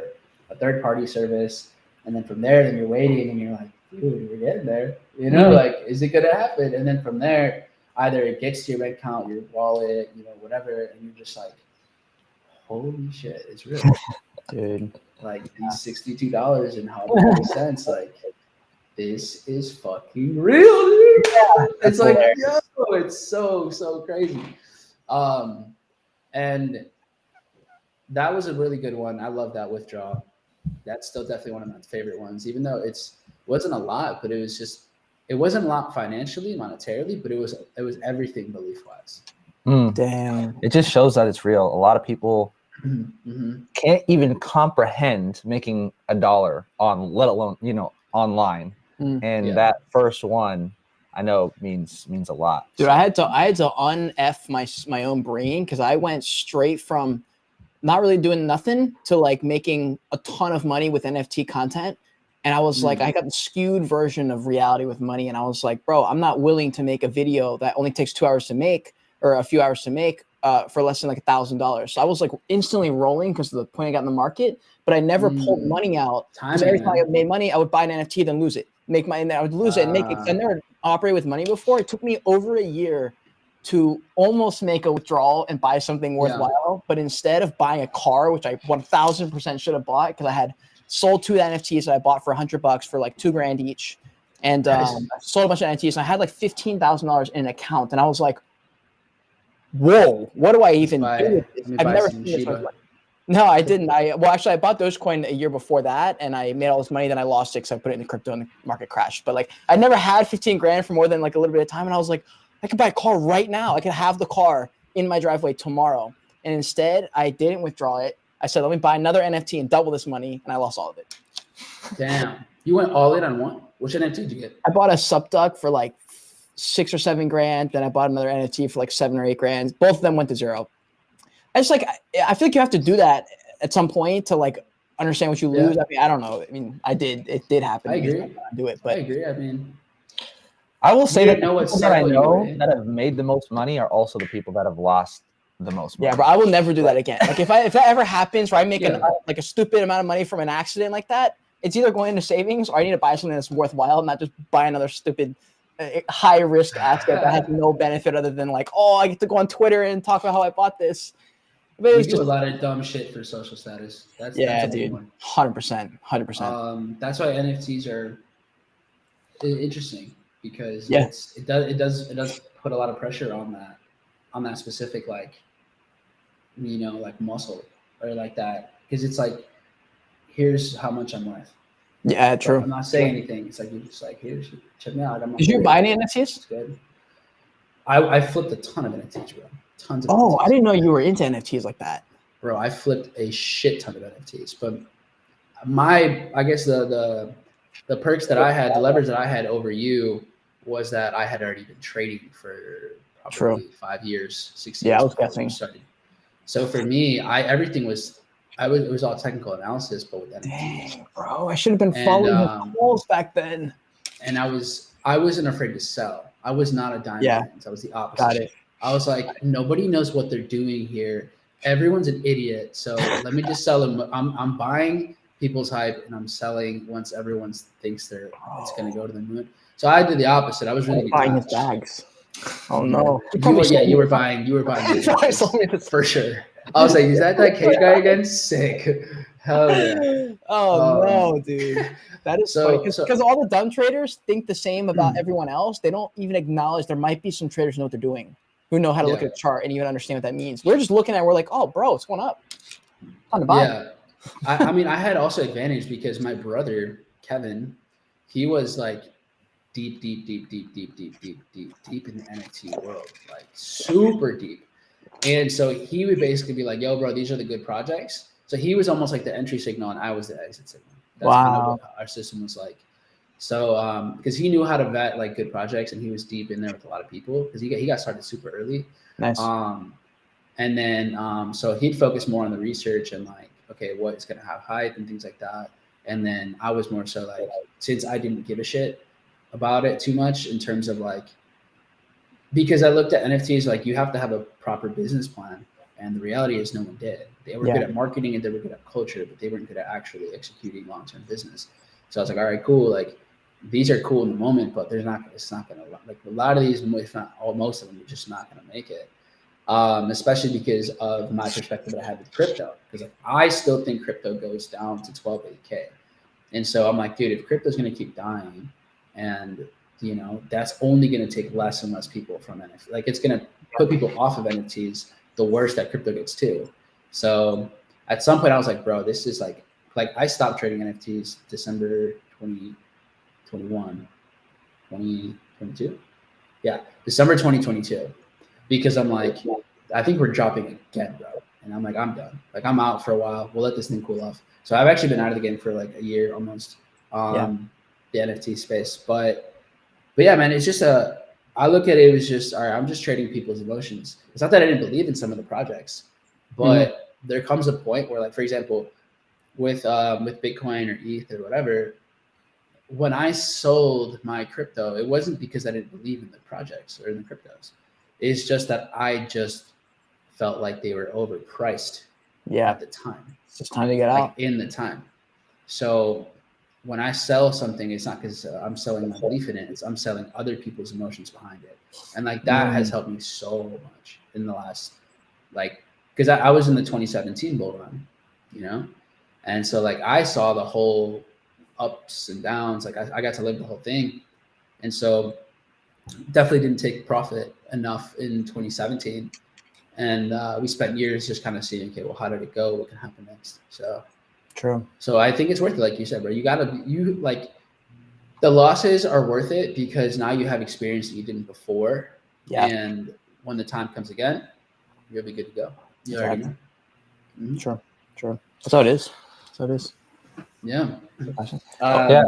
a third party service. And then from there, then you're waiting and you're like, dude, we're getting there. Like, is it going to happen? And then from there, either it gets to your bank account, your wallet, whatever, and you're just like, holy shit, it's real. Dude. Like, these $62 and how many cents, like, this is fucking real, dude. Yeah, it's like, yo, it's so crazy. And that was a really good one. I love that withdrawal. That's still definitely one of my favorite ones, even though it wasn't a lot, but it wasn't a lot financially, monetarily, but it was everything belief-wise. Damn. It just shows that it's real. A lot of people can't even comprehend making $1 on, let alone, online. And that first one, I know means a lot. Dude, I had to un-F my own brain, because I went straight from not really doing nothing to like making a ton of money with NFT content. And I was like, I got the skewed version of reality with money. And I was like, bro, I'm not willing to make a video that only takes 2 hours to make, or a few hours to make, for less than like $1,000. So I was like instantly rolling because of the point I got in the market, but I never pulled money out. Because every time I made money, I would buy an NFT, then lose it. Make money, and then I would lose it and make it. I never operated with money before. It took me over a year to almost make a withdrawal and buy something worthwhile. But instead of buying a car, which I 1000% should have bought, because I had sold 2 NFTs that I bought for $100 for like $2,000 each. And I sold a bunch of NFTs, and I had like $15,000 in an account. And I was like, whoa, what do I even do with this? I've never seen this much money. No, I didn't. I bought Dogecoin a year before that, and I made all this money. Then I lost it because I put it in crypto and the market crashed. But like, I never had $15,000 for more than like a little bit of time. And I was like, I could buy a car right now. I could have the car in my driveway tomorrow. And instead, I didn't withdraw it. I said, let me buy another NFT and double this money, and I lost all of it. Damn, you went all in on one. Which NFT did you get? I bought a Subduck for like $6 or $7,000. Then I bought another NFT for like $7 or $8,000. Both of them went to zero. I feel like you have to do that at some point to like understand what you lose. I mean, I don't know. I mean, it did happen. I agree. Do it, but I agree. I mean, I will say that know the people that I know that have made the most money are also the people that have lost the most money. Yeah, but I will never do that again. Like if that ever happens where I make like a stupid amount of money from an accident like that, it's either going into savings or I need to buy something that's worthwhile, not just buy another stupid high risk asset that has no benefit other than like, oh, I get to go on Twitter and talk about how I bought this. But we do a lot of dumb shit for social status. That's dude, 100%. That's why NFTs are interesting, because it does put a lot of pressure on that specific like muscle or like that, because it's like, here's how much I'm worth. Yeah, true. I'm not saying anything. It's like you're just like, here's, check me out. Did you buy any NFTs? It's good. I flipped a ton of NFTs, bro. Tons of NFTs. I didn't know you were into NFTs like that. Bro, I flipped a shit ton of NFTs. But I guess the perks that I had, the leverage that I had over you was that I had already been trading for probably 5 years, 6 years. Yeah, I was guessing. So for me, it was all technical analysis, but with NFTs. Dang, bro, I should have been following the calls back then. And I wasn't afraid to sell. I was not a diamond hands. I was the opposite. Got it. I was like, nobody knows what they're doing here. Everyone's an idiot. So let me just sell them. I'm buying people's hype and I'm selling once everyone thinks it's going to go to the moon. So I did the opposite. I was really buying his bags. Oh no! You were buying. For sure. I was like, is that Cade guy again? Sick. Hell yeah. Oh no, dude. That is funny because all the dumb traders think the same about everyone else. They don't even acknowledge there might be some traders who know what they're doing, who know how to look at the chart and even understand what that means. We're just looking at we're like, oh, bro, it's going up. On the buy. Yeah. I mean, I had also advantage because my brother, Kevin, he was like deep in the NFT world, like super deep. And so he would basically be like, yo, bro, these are the good projects. So he was almost like the entry signal and I was the exit signal. That's kind of what our system was like. So because he knew how to vet like good projects and he was deep in there with a lot of people because he got started super early. Nice. And then so he'd focus more on the research and like, okay, what is going to have hype and things like that. And then I was more so like, since I didn't give a shit about it too much in terms of like because I looked at NFTs like you have to have a proper business plan, and the reality is no one did. They were good at marketing and they were good at culture, but they weren't good at actually executing long-term business. So I was like, all right, cool. Like these are cool in the moment, but it's not gonna, like a lot of these, if not all, most of them are just not gonna make it. Especially because of my perspective that I had with crypto. Because I still think crypto goes down to 12K. And so I'm like, dude, if crypto's gonna keep dying, and that's only gonna take less and less people from NFT. Like it's gonna put people off of NFTs the worse that crypto gets too. So at some point I was like, bro, this is like I stopped trading NFTs December 2021, 2022. Yeah, December 2022. Because I'm like, I think we're dropping again, bro. And I'm like, I'm done. Like I'm out for a while. We'll let this thing cool off. So I've actually been out of the game for like a year almost. The NFT space. But yeah, man, it's just I look at it as just, all right, I'm just trading people's emotions. It's not that I didn't believe in some of the projects, but there comes a point where, like, for example, with Bitcoin or ETH or whatever, when I sold my crypto, it wasn't because I didn't believe in the projects or in the cryptos. It's just that I just felt like they were overpriced at the time. It's just time to get out. In the time. So when I sell something, it's not because I'm selling my belief in it. I'm selling other people's emotions behind it. And like that has helped me so much in the last, like, because I was in the 2017 bull run, and so like I saw the whole ups and downs. Like I got to live the whole thing. And so definitely didn't take profit enough in 2017. And we spent years just kind of seeing, okay, well, how did it go? What can happen next? So true. So I think it's worth it, like you said, bro. The losses are worth it because now you have experience that you didn't before. Yeah. And when the time comes again, you'll be good to go. You already know. Mm-hmm. Sure. That's how it is. Yeah. Yeah.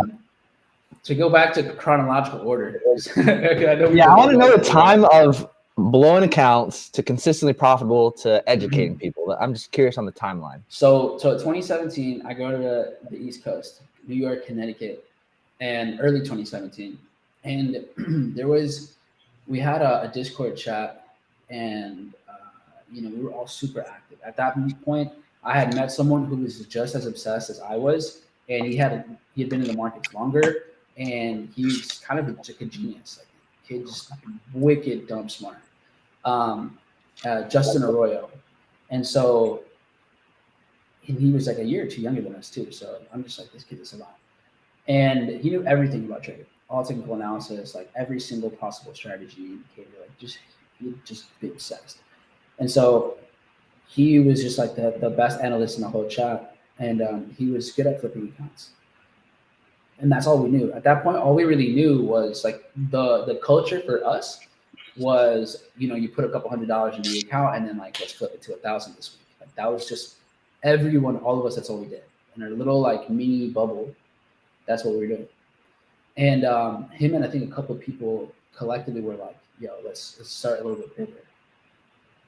To go back to chronological order. I want to know the time of blowing accounts to consistently profitable to educating people. I'm just curious on the timeline. So 2017, I go to the East Coast, New York, Connecticut, and early 2017. And we had a Discord chat, and we were all super active. At that point, I had met someone who was just as obsessed as I was, and he had been in the markets longer, and he's kind of like a genius. Like, kid's wicked dumb smart. Justin Arroyo. And so he was like a year or two younger than us too. So I'm just like, this kid is a lot. And he knew everything about trading, all technical analysis, like every single possible strategy indicator, he just be obsessed. And so he was just like the best analyst in the whole chat. And he was good at flipping accounts. And that's all we knew. At that point, all we really knew was like the culture for us was, you put a couple $100 in the account and then like, let's flip it to 1,000 this week. Like that was just everyone, all of us, that's all we did. In our little like mini bubble, that's what we were doing. And him and I think a couple of people collectively were like, yo, let's start a little bit bigger.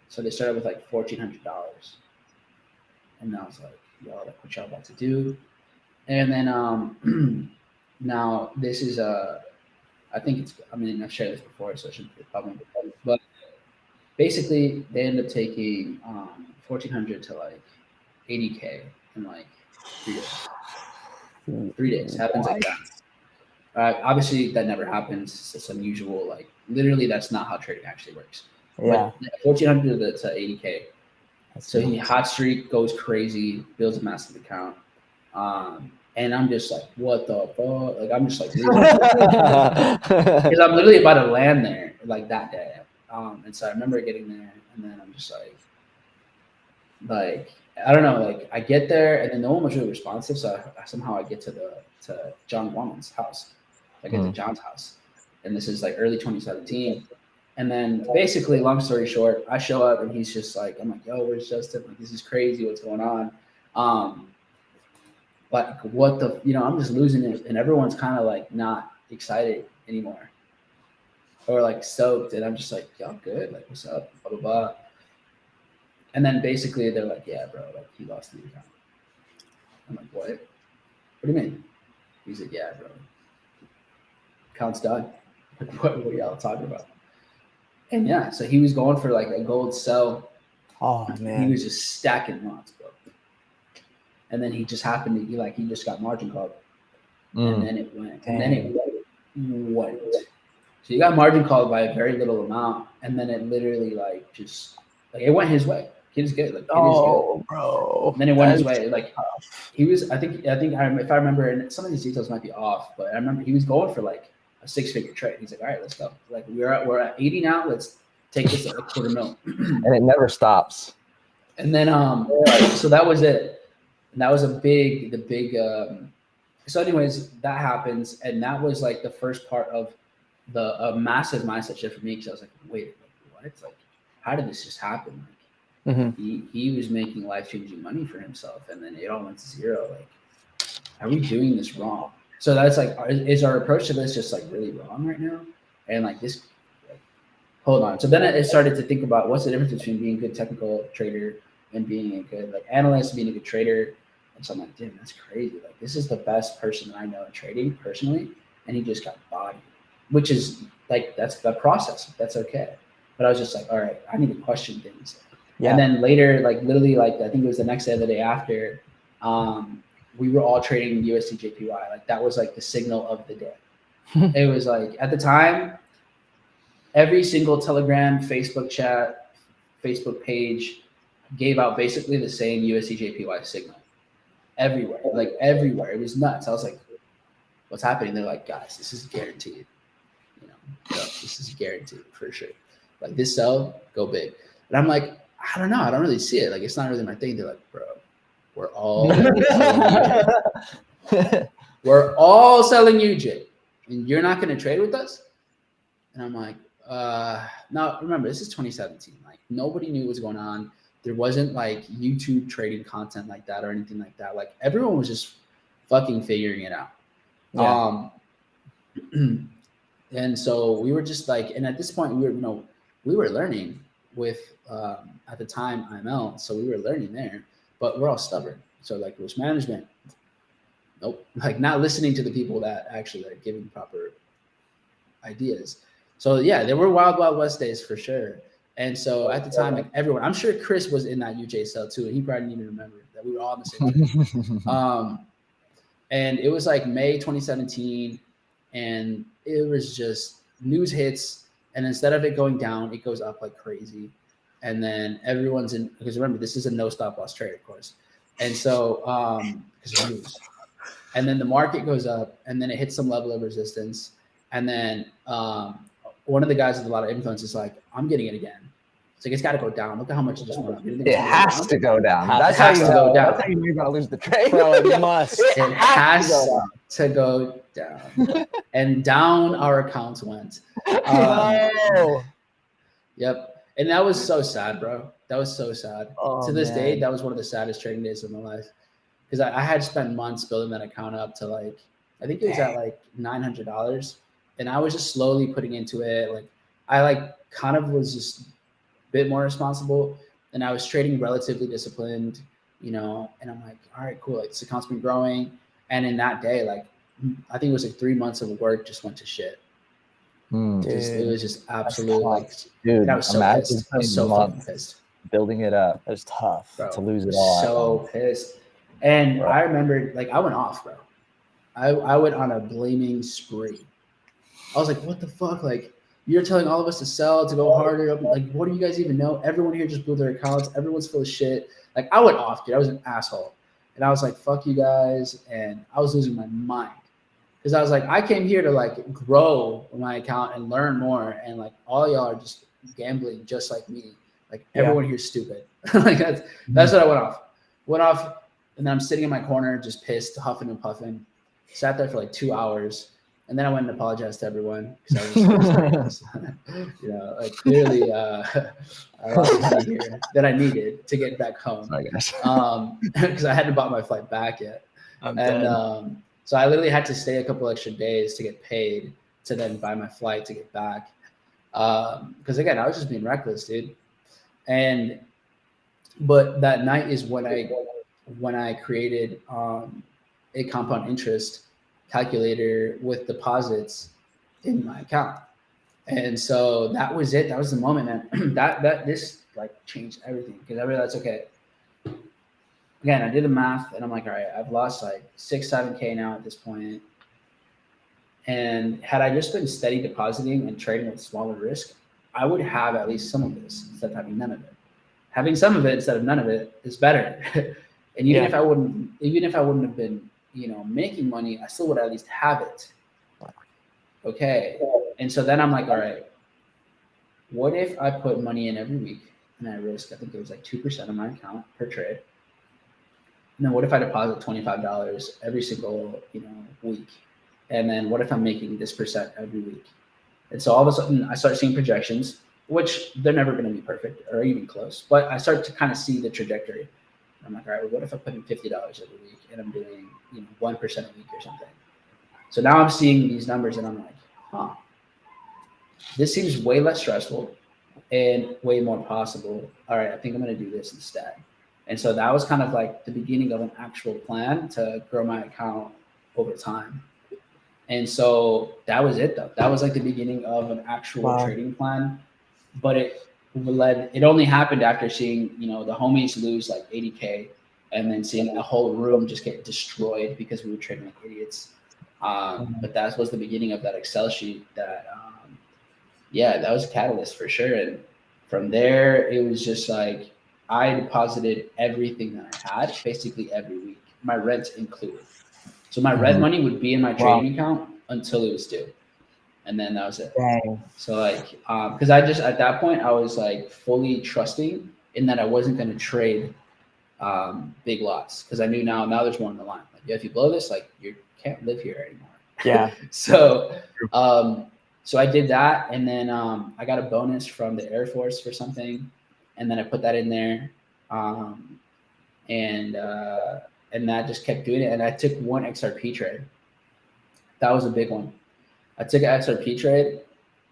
So they started with like $1,400. And I was like, yo, like what y'all about to do? And then now this is I think I've shared this before, so I shouldn't be a problem. But basically, they end up taking 1,400 to like 80K in like 3 days. 3 days happens like that. Obviously, that never happens. It's unusual. Like literally, that's not how trading actually works. Yeah. But 1,400 to 80K. So he hot streak, goes crazy, builds a massive account. And I'm just like, what the fuck? Like, I'm just like, because I'm literally about to land there like that day. And so I remember getting there, and then I'm just like, I don't know, like I get there, and then no one was really responsive. So somehow I get to John Woman's house. I get to John's house, and this is like early 2017. And then basically, long story short, I show up, and he's just like, I'm like, yo, where's Justin? Like, this is crazy. What's going on? Like what I'm just losing it, and everyone's kind of like not excited anymore, or like stoked, and I'm just like, y'all good? Like, what's up? Blah blah blah. And then basically they're like, yeah, bro, like he lost the account. I'm like, what? What do you mean? He's like, yeah, bro, account's done. Like, what are y'all talking about? And yeah, so he was going for like a gold sell. Oh He man. was just stacking lots, bro. And then he just happened to be like, he just got margin called. And then it went. And then it went. So he got margin called by a very little amount. And then it literally like just like it went his way. Kid is good. Like kid is good. Bro. And then it went his way. Like he was, I think if I remember, and some of these details might be off, but I remember he was going for like a 6-figure trade. He's like, all right, let's go. Like we're at 80 now. Let's take this at a $250,000. And it never stops. And then so that was it. And that was the big so anyways, that happens, and that was like the first part of the massive mindset shift for me, because I was like, wait, like, what? Like, how did this just happen? Like, he was making life-changing money for himself, and then it all went to zero. Like, are we doing this wrong? So that's like, is our approach to this just like really wrong right now? And like this, like, hold on. So then I started to think about what's the difference between being a good technical trader and being a good like analyst, being a good trader. And so I'm like, damn, that's crazy. Like, this is the best person that I know in trading personally, and he just got bodied, which is like, that's the process. That's okay. But I was just like, all right, I need to question things. Yeah. And then later, like literally, like I think it was the next day or the day after, we were all trading USD JPY. Like that was like the signal of the day. It was like at the time, every single Telegram, Facebook chat, Facebook page gave out basically the same USD JPY signal. Everywhere, like everywhere. It was nuts. I was like, what's happening? They're like, guys, this is guaranteed. You know, this is guaranteed for sure. Like this sell, go big. And I'm like, I don't know. I don't really see it. Like, it's not really my thing. They're like, bro, we're all we're all selling UJ, and you're not going to trade with us? And I'm like, no, remember, this is 2017. Like, nobody knew what was going on. There wasn't like YouTube trading content like that or anything like that. Like, everyone was just fucking figuring it out. Yeah. And so we were just like, and at this point we were learning with, at the time, IML. So we were learning there, but we're all stubborn. So like risk management, nope. Like not listening to the people that actually are giving proper ideas. So yeah, there were wild, wild west days for sure. And so at the time, like everyone, I'm sure Chris was in that UJ cell too. And he probably didn't even remember that we were all in the same trade. And it was like May 2017, and it was just news hits. And instead of it going down, it goes up like crazy. And then everyone's in, because remember, this is a no stop loss trade, of course. And so, because of news. And then the market goes up, and then it hits some level of resistance. And then one of the guys with a lot of influence is like, I'm getting it again. It's like, it's got to go down. Look at how much it just went up. It has to go down. That's how you know. That's how you're going to lose the trade. Bro, it must. It has to go down. And down our accounts went. Yep. And that was so sad, bro. That was so sad. To this day, that was one of the saddest trading days of my life. Because I had spent months building that account up to like, I think it was at like $900. And I was just slowly putting into it. Like, I like kind of was just a bit more responsible. And I was trading relatively disciplined, you know, and I'm like, all right, cool. Like this account's been growing. And in that day, like, I think it was like 3 months of work just went to shit. It was just absolute like, dude. And I was so pissed. I was so fucking pissed. Building it up. It was tough, bro, to lose it all. So pissed. And I remember, like, I went off, bro. I went on a blaming spree. I was like, what the fuck? Like, you're telling all of us to sell, to go harder. Like, what do you guys even know? Everyone here just blew their accounts. Everyone's full of shit. Like, I went off, dude. I was an asshole. And I was like, fuck you guys. And I was losing my mind. Because I was like, I came here to like grow my account and learn more. And like all y'all are just gambling just like me. Like everyone here's stupid. Like that's what I went off. And then I'm sitting in my corner, just pissed, huffing and puffing. Sat there for like 2 hours. And then I went and apologized to everyone. Because I was, you know, like clearly I lost money here that I needed to get back home. I guess. Because I hadn't bought my flight back yet. So I literally had to stay a couple extra days to get paid to then buy my flight to get back. Because again, I was just being reckless, dude. But that night is when I created a compound interest calculator with deposits in my account. And so that was it. That was the moment, man. This like changed everything because I realized, okay, again, I did the math and I'm like, all right, I've lost like 6, 7K now at this point. And had I just been steady depositing and trading with smaller risk, I would have at least some of this instead of having none of it. Having some of it instead of none of it is better. And even if I wouldn't have been, making money, I still would at least have it. Okay. And so then I'm like, all right, what if I put money in every week and I risk, I think it was like 2% of my account per trade. And then what if I deposit $25 every single, week? And then what if I'm making this percent every week? And so all of a sudden I start seeing projections, which they're never going to be perfect or even close, but I start to kind of see the trajectory. I'm like, all right, well, what if I put in $50 every week and I'm doing, 1% a week or something? So now I'm seeing these numbers and I'm like, this seems way less stressful and way more possible. All right, I think I'm going to do this instead. And so that was kind of like the beginning of an actual plan to grow my account over time. And so that was it, though. That was like the beginning of an actual trading plan. But it only happened after seeing, the homies lose like 80K and then seeing the whole room just get destroyed because we were trading like idiots. But that was the beginning of that Excel sheet that, that was a catalyst for sure. And from there, it was just like I deposited everything that I had basically every week, my rent included. So my rent money would be in my trading account until it was due. And then that was it. Dang. So like, because I just, at that point, I was like fully trusting in that I wasn't going to trade big lots because I knew now there's more on the line. Like, if you blow this, like you can't live here anymore. Yeah. So I did that. And then I got a bonus from the Air Force for something. And then I put that in there. And that just kept doing it. And I took one XRP trade. That was a big one. I took an XRP trade,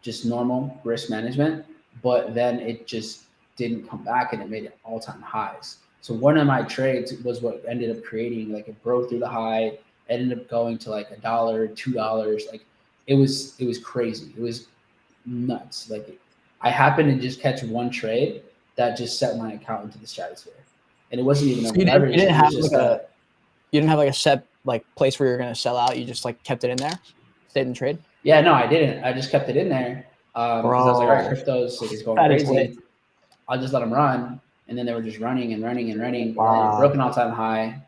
just normal risk management, but then it just didn't come back and it made it all-time highs. So one of my trades was what ended up creating, like it broke through the high, ended up going to like $1, $2. Like it was crazy. It was nuts. Like I happened to just catch one trade that just set my account into the stratosphere. And it wasn't even leverage. You didn't have like a set like place where you're going to sell out. You just like kept it in there, stayed in trade. Yeah, no, I didn't. I just kept it in there because I was like, all right, crypto's like, it's going crazy. I'll just let them run. And then they were just running and running and running. Wow. And then it broke an all-time high.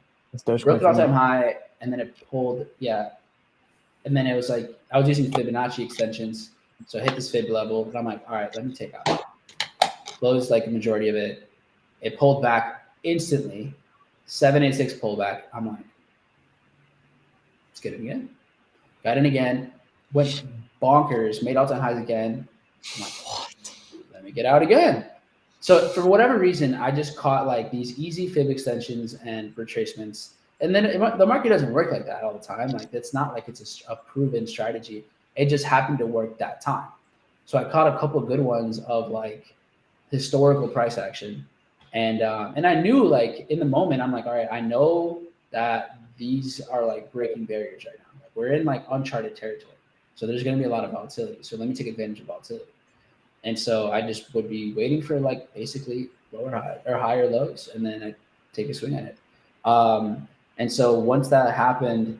Broke an all-time high, and then it pulled, And then it was like, I was using Fibonacci extensions. So I hit this fib level, and I'm like, all right, let me take out. Closed like a majority of it. It pulled back instantly. 786 pullback. I'm like, let's get it again. Got in again. Went bonkers. Made all-time highs again. I'm like, what? Let me get out again. So for whatever reason, I just caught like these easy fib extensions and retracements. And then the market doesn't work like that all the time. Like it's not like it's a proven strategy. It just happened to work that time. So I caught a couple of good ones of like historical price action. And I knew like in the moment, I'm like, all right, I know that these are like breaking barriers right now. Like, we're in like uncharted territory. So there's going to be a lot of volatility. So let me take advantage of volatility. And so I just would be waiting for like basically lower high or higher lows, and then I take a swing at it. And so once that happened,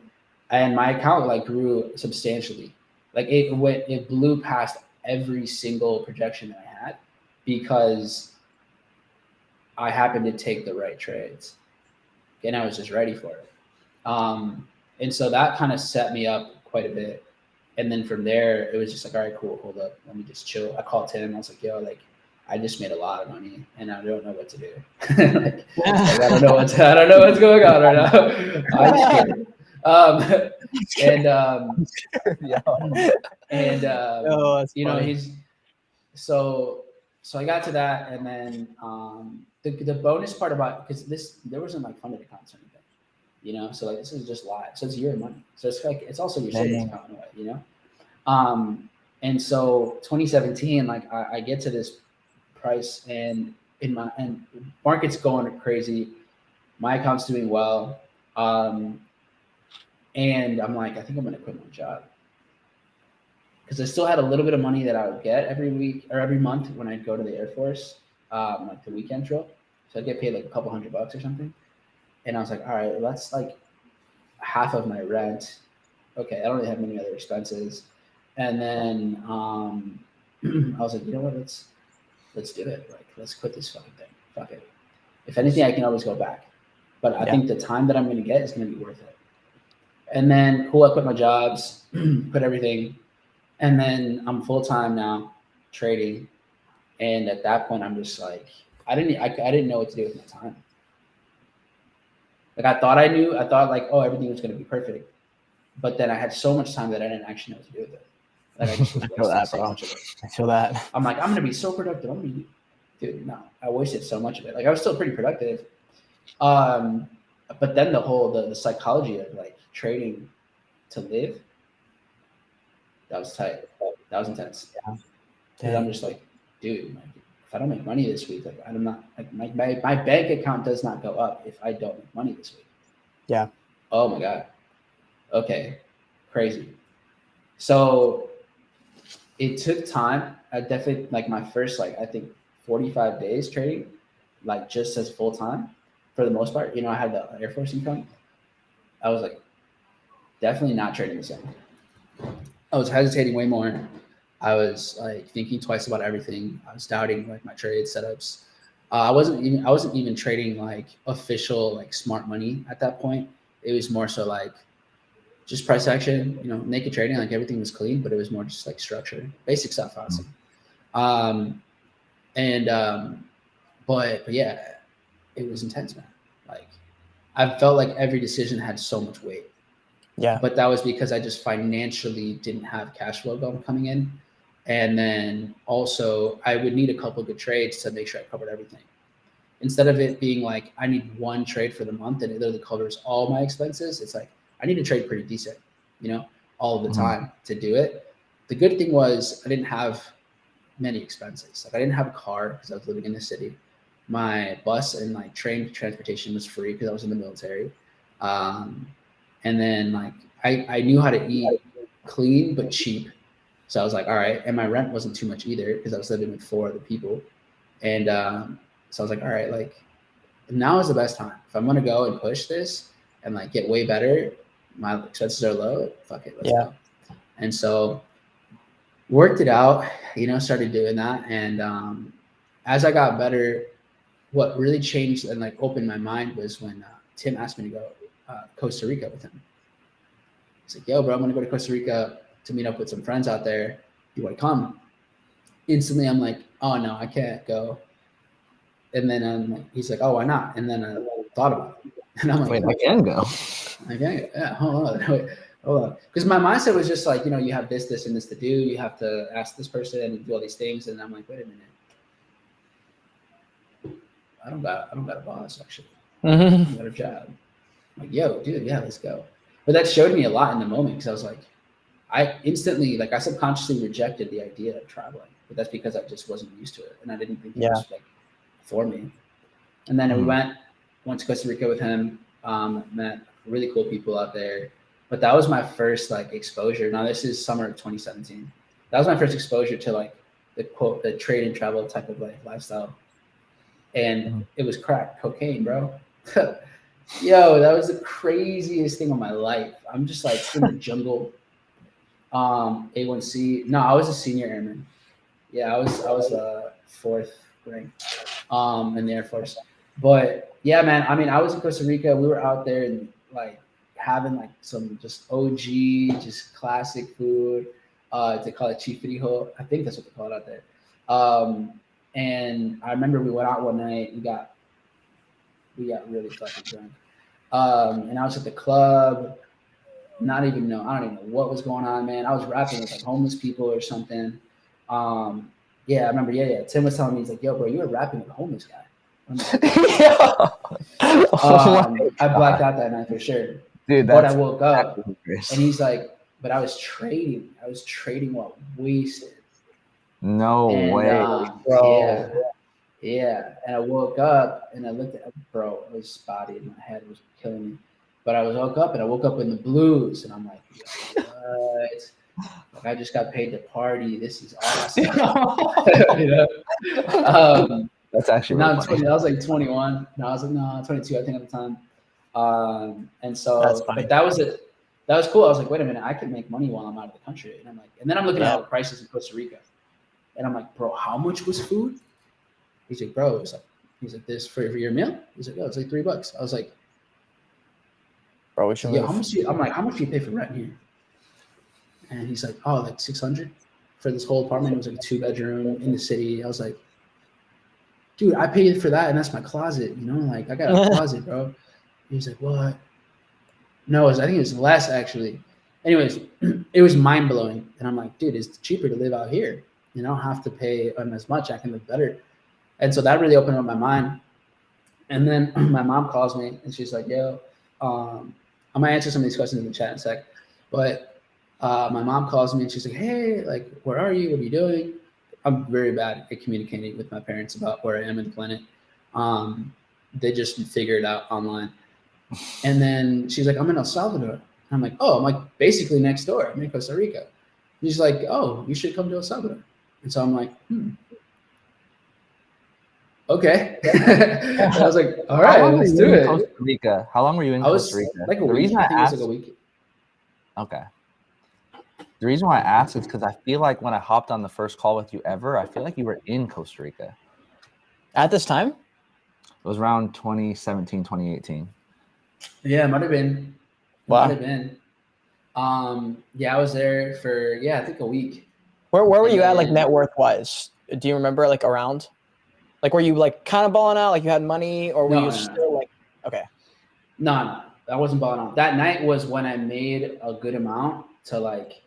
and my account like grew substantially, like it blew past every single projection that I had because I happened to take the right trades, and I was just ready for it. And so that kind of set me up quite a bit. And then from there, it was just like, all right, cool, hold up, let me just chill. I called Tim. I was like, yo, like, I just made a lot of money, and I don't know what to do. like, I don't know what's going on right now. I'm scared. He's so I got to that, and then the bonus part about because there wasn't like funded accounts or anything. So like this is just live. So it's your money. So it's like it's also your savings account in a way, And so 2017, like I get to this price and market's going crazy. My account's doing well. And I'm like, I think I'm gonna quit my job. because I still had a little bit of money that I would get every week or every month when I'd go to the Air Force, like the weekend trip. So I'd get paid like a couple $100 or something. And I was like, all right, that's like half of my rent. Okay, I don't really have many other expenses. And then I was like, you know what, let's do it. Like, let's quit this fucking thing. Fuck it. If anything, I can always go back. But I think the time that I'm going to get is going to be worth it. And then, cool, I quit my jobs, quit everything. And then I'm full-time now trading. And at that point, I'm just like, I didn't know what to do with my time. Like, I thought I knew. I thought, like, oh, everything was going to be perfect. But then I had so much time that I didn't actually know what to do with it. Like, I just was wasting so much of it. I feel that. I'm like, I'm going to be so productive. Dude, no. I wasted so much of it. Like, I was still pretty productive. But then the psychology of, like, trading to live, that was tight. That was intense. Yeah. Because I'm just like, dude, like, if I don't make money this week, like, I'm not, like, my bank account does not go up if I don't make money this week. Yeah. Oh my God. Okay. Crazy. So it took time. I definitely, like, my first, like, I think 45 days trading, like, just as full time for the most part. You know, I had the Air Force income. I was like, definitely not trading the same. I was hesitating way more. I was, like, thinking twice about everything. I was doubting, like, my trade setups. I wasn't even trading, like, official, like, smart money at that point. It was more so like just price action, you know, naked trading. Like, everything was clean, but it was more just like structure, basic stuff, honestly. But yeah, it was intense, man. Like, I felt like every decision had so much weight. Yeah. But that was because I just financially didn't have cash flow coming in. And then also I would need a couple of good trades to make sure I covered everything. Instead of it being like, I need one trade for the month and it literally covers all my expenses, it's like, I need to trade pretty decent, you know, all of the time to do it. The good thing was I didn't have many expenses. Like, I didn't have a car because I was living in the city. My bus and, like, train transportation was free because I was in the military. And then, like, I knew how to eat clean but cheap. So I was like, all right. And my rent wasn't too much either because I was living with 4 other people. And so I was like, all right, like, now is the best time. If I'm going to go and push this and, like, get way better, my expenses are low, fuck it, let's go. And so worked it out, you know, started doing that. And as I got better, what really changed and, like, opened my mind was when Tim asked me to go Costa Rica with him. He's like, yo, bro, I'm going to go to Costa Rica to meet up with some friends out there. You want to come? Instantly, I'm like, oh, no, I can't go. And then he's like, oh, why not? And then I thought about it. And I'm like, wait, I can go. I can go. Yeah, hold on. Because my mindset was just like, you know, you have this, and this to do. You have to ask this person and do all these things. And I'm like, wait a minute. I don't got a boss, actually. I got a job. I'm like, yo, dude, yeah, let's go. But that showed me a lot in the moment because I was like, I instantly, like, I subconsciously rejected the idea of traveling. But that's because I just wasn't used to it. And I didn't think it was, like, for me. And then we went to Costa Rica with him, met really cool people out there. But that was my first, like, exposure. Now, this is summer of 2017. That was my first exposure to, like, the trade and travel type of, like, lifestyle. And it was crack cocaine, bro. Yo, that was the craziest thing of my life. I'm just, like, in the jungle. A1C. No, I was a senior airman. Yeah, I was 4th ranked in the Air Force. But yeah, man, I mean, I was in Costa Rica. We were out there and, like, having, like, some just OG, just classic food. They call it chifrijo. I think that's what they call it out there. And I remember we went out one night. We got really fucking drunk. And I was at the club. I don't even know what was going on, man. I was rapping with, like, homeless people or something. Yeah, I remember. Yeah. Tim was telling me, he's like, yo, bro, you were rapping with a homeless guy. I blacked out that night for sure. Dude, but I woke up and he's like, but I was trading while wasted. No way, bro. Yeah. And I woke up and I looked at, bro, I was spotty. My head was killing me. But I woke up in the blues, and I'm like, what? Like, I just got paid to party. This is awesome. You know? That's actually now really I'm funny. 20. I was like 21. No, I was like, no, 22, I think at the time. And That's so, funny. but that was it. That was cool. I was like, wait a minute, I can make money while I'm out of the country. And I'm like, and then I'm looking at all the prices in Costa Rica. And I'm like, bro, how much was food? He's like, bro, he's like, this for your meal? He's like, oh, it's like $3. I was like, Bro, we should yeah, move. I'm like, how much do you pay for rent here? And he's like, oh, like 600 for this whole apartment. It was like a 2-bedroom in the city. I was like, dude, I paid for that, and that's my closet. You know, like I got a closet, bro. He's like, what? No, I think it was less actually. Anyways, it was mind blowing, and I'm like, dude, it's cheaper to live out here. You know, I don't have to pay as much. I can live better. And so that really opened up my mind. And then my mom calls me, and she's like, yo, I'm gonna answer some of these questions in the chat in a sec. But my mom calls me, and she's like, hey, like, where are you? What are you doing? I'm very bad at communicating with my parents about where I am in the planet. They just figure it out online. And then she's like, I'm in El Salvador. And I'm like, oh, I'm like basically next door. I'm in Costa Rica. And she's like, oh, you should come to El Salvador. And so I'm like, okay. I was like, all right, let's do it. Costa Rica. How long were you in Costa Rica? Like a week. I think it was like a week. Okay. The reason why I asked is because I feel like when I hopped on the first call with you ever, I feel like you were in Costa Rica. At this time? It was around 2017, 2018. Yeah, it might have been. Wow. Might have been. Yeah, I was there for, I think a week. Where were you at, like, net worth wise? Do you remember, like, around? Like, were you, like, kind of balling out, like you had money, or were you still like, okay? No, I wasn't balling out. That night was when I made a good amount to, like,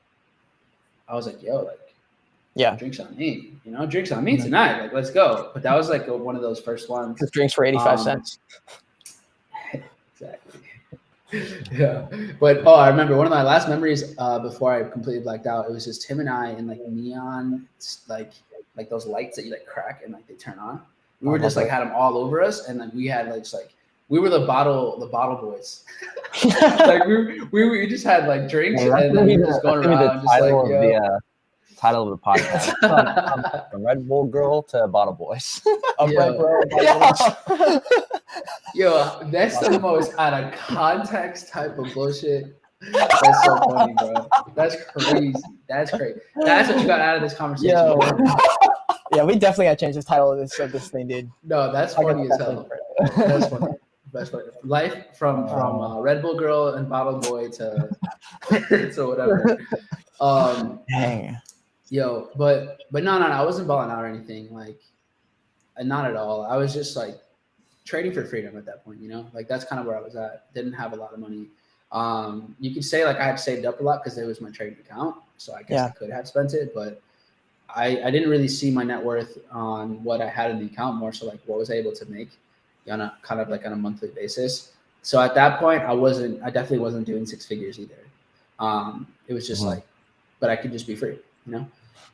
I was like, yo, like, drinks on me, you know, drinks on me tonight. Like, let's go. But that was like one of those first ones. Just drinks for 85 cents. Exactly. Yeah. But, I remember one of my last memories before I completely blacked out, it was just Tim and I in like neon, like those lights that you like crack and like they turn on. We were just like had them all over us. And then we had like, just like, we were the bottle boys. Like we just had like drinks and then we were just going around just like, yo. Title of the podcast. From Red Bull girl to bottle boys. Yo, that's the most out of context type of bullshit. That's so funny, bro. That's crazy. That's crazy. That's what you got out of this conversation. Yeah, we definitely got to change the title of this thing, dude. No, that's funny as hell. That's funny. Life from Red Bull girl and bottle boy to whatever. Dang. Yo, but no, I wasn't balling out or anything. Like, not at all. I was just like trading for freedom at that point. You know, like that's kind of where I was at. Didn't have a lot of money. You could say like I had saved up a lot because it was my trading account, so I guess I could have spent it, but I didn't really see my net worth on what I had in the account, more so like what was I able to make on a kind of like on a monthly basis. So at that point, I definitely wasn't doing six figures either. It was just like, but I could just be free, you know?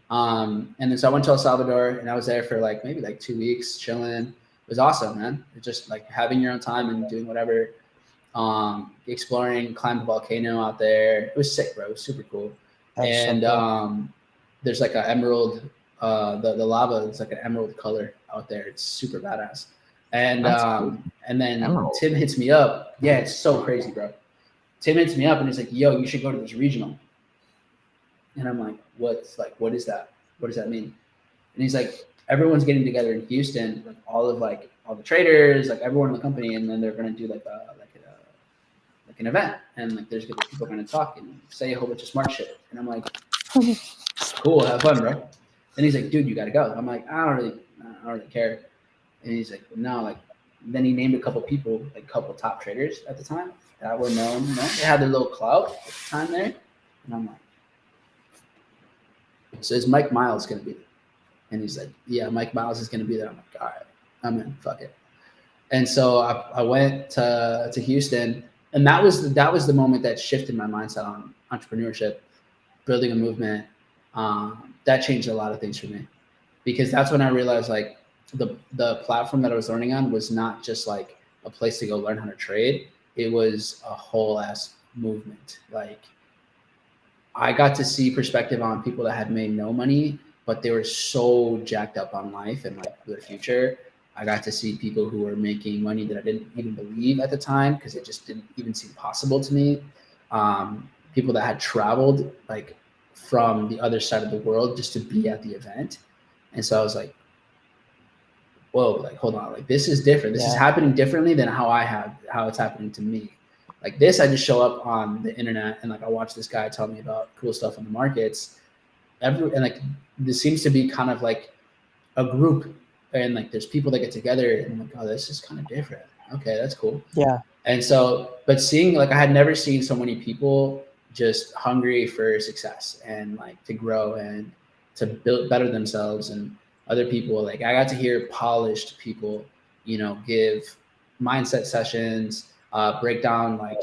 And then so I went to El Salvador and I was there for like maybe like 2 weeks chilling. It was awesome, man. It's just like having your own time and doing whatever, exploring, climbed the volcano out there. It was sick, bro. It was super cool. And there's like an emerald, the lava is like an emerald color out there. It's super badass. And cool. And then Emerald. Tim hits me up. Yeah, it's so crazy, bro. Tim hits me up and he's like, yo, you should go to this regional. And I'm like, what is that? What does that mean? And he's like, everyone's getting together in Houston, like all the traders, like everyone in the company, and then they're gonna do like an event, and like there's gonna be people gonna talk and say a whole bunch of smart shit. And I'm like, cool, have fun, bro. And he's like, dude, you gotta go. I'm like, I don't really care. And he's like, no, like. Then he named a couple people, like a couple top traders at the time that were known. You know, they had their little clout at the time there, and I'm like. So is Mike Miles going to be there? And he's like, yeah, Mike Miles is going to be there. I'm like, all right, I'm in, fuck it. And so I went to Houston, and that was the moment that shifted my mindset on entrepreneurship, building a movement. That changed a lot of things for me, because that's when I realized like the platform that I was learning on was not just like a place to go learn how to trade. It was a whole ass movement. Like I got to see perspective on people that had made no money, but they were so jacked up on life and like their future. I got to see people who were making money that I didn't even believe at the time because it just didn't even seem possible to me. People that had traveled like from the other side of the world just to be at the event. And so I was like, whoa, like, hold on, like this is different. This is happening differently than how it's happening to me. Like this, I just show up on the internet and like I watch this guy tell me about cool stuff in the markets. And like this seems to be kind of like a group, and like there's people that get together and I'm like, oh, this is kind of different. Okay, that's cool. Yeah. And so, but seeing like I had never seen so many people just hungry for success and like to grow and to build better themselves, and other people like I got to hear polished people, you know, give mindset sessions, break down like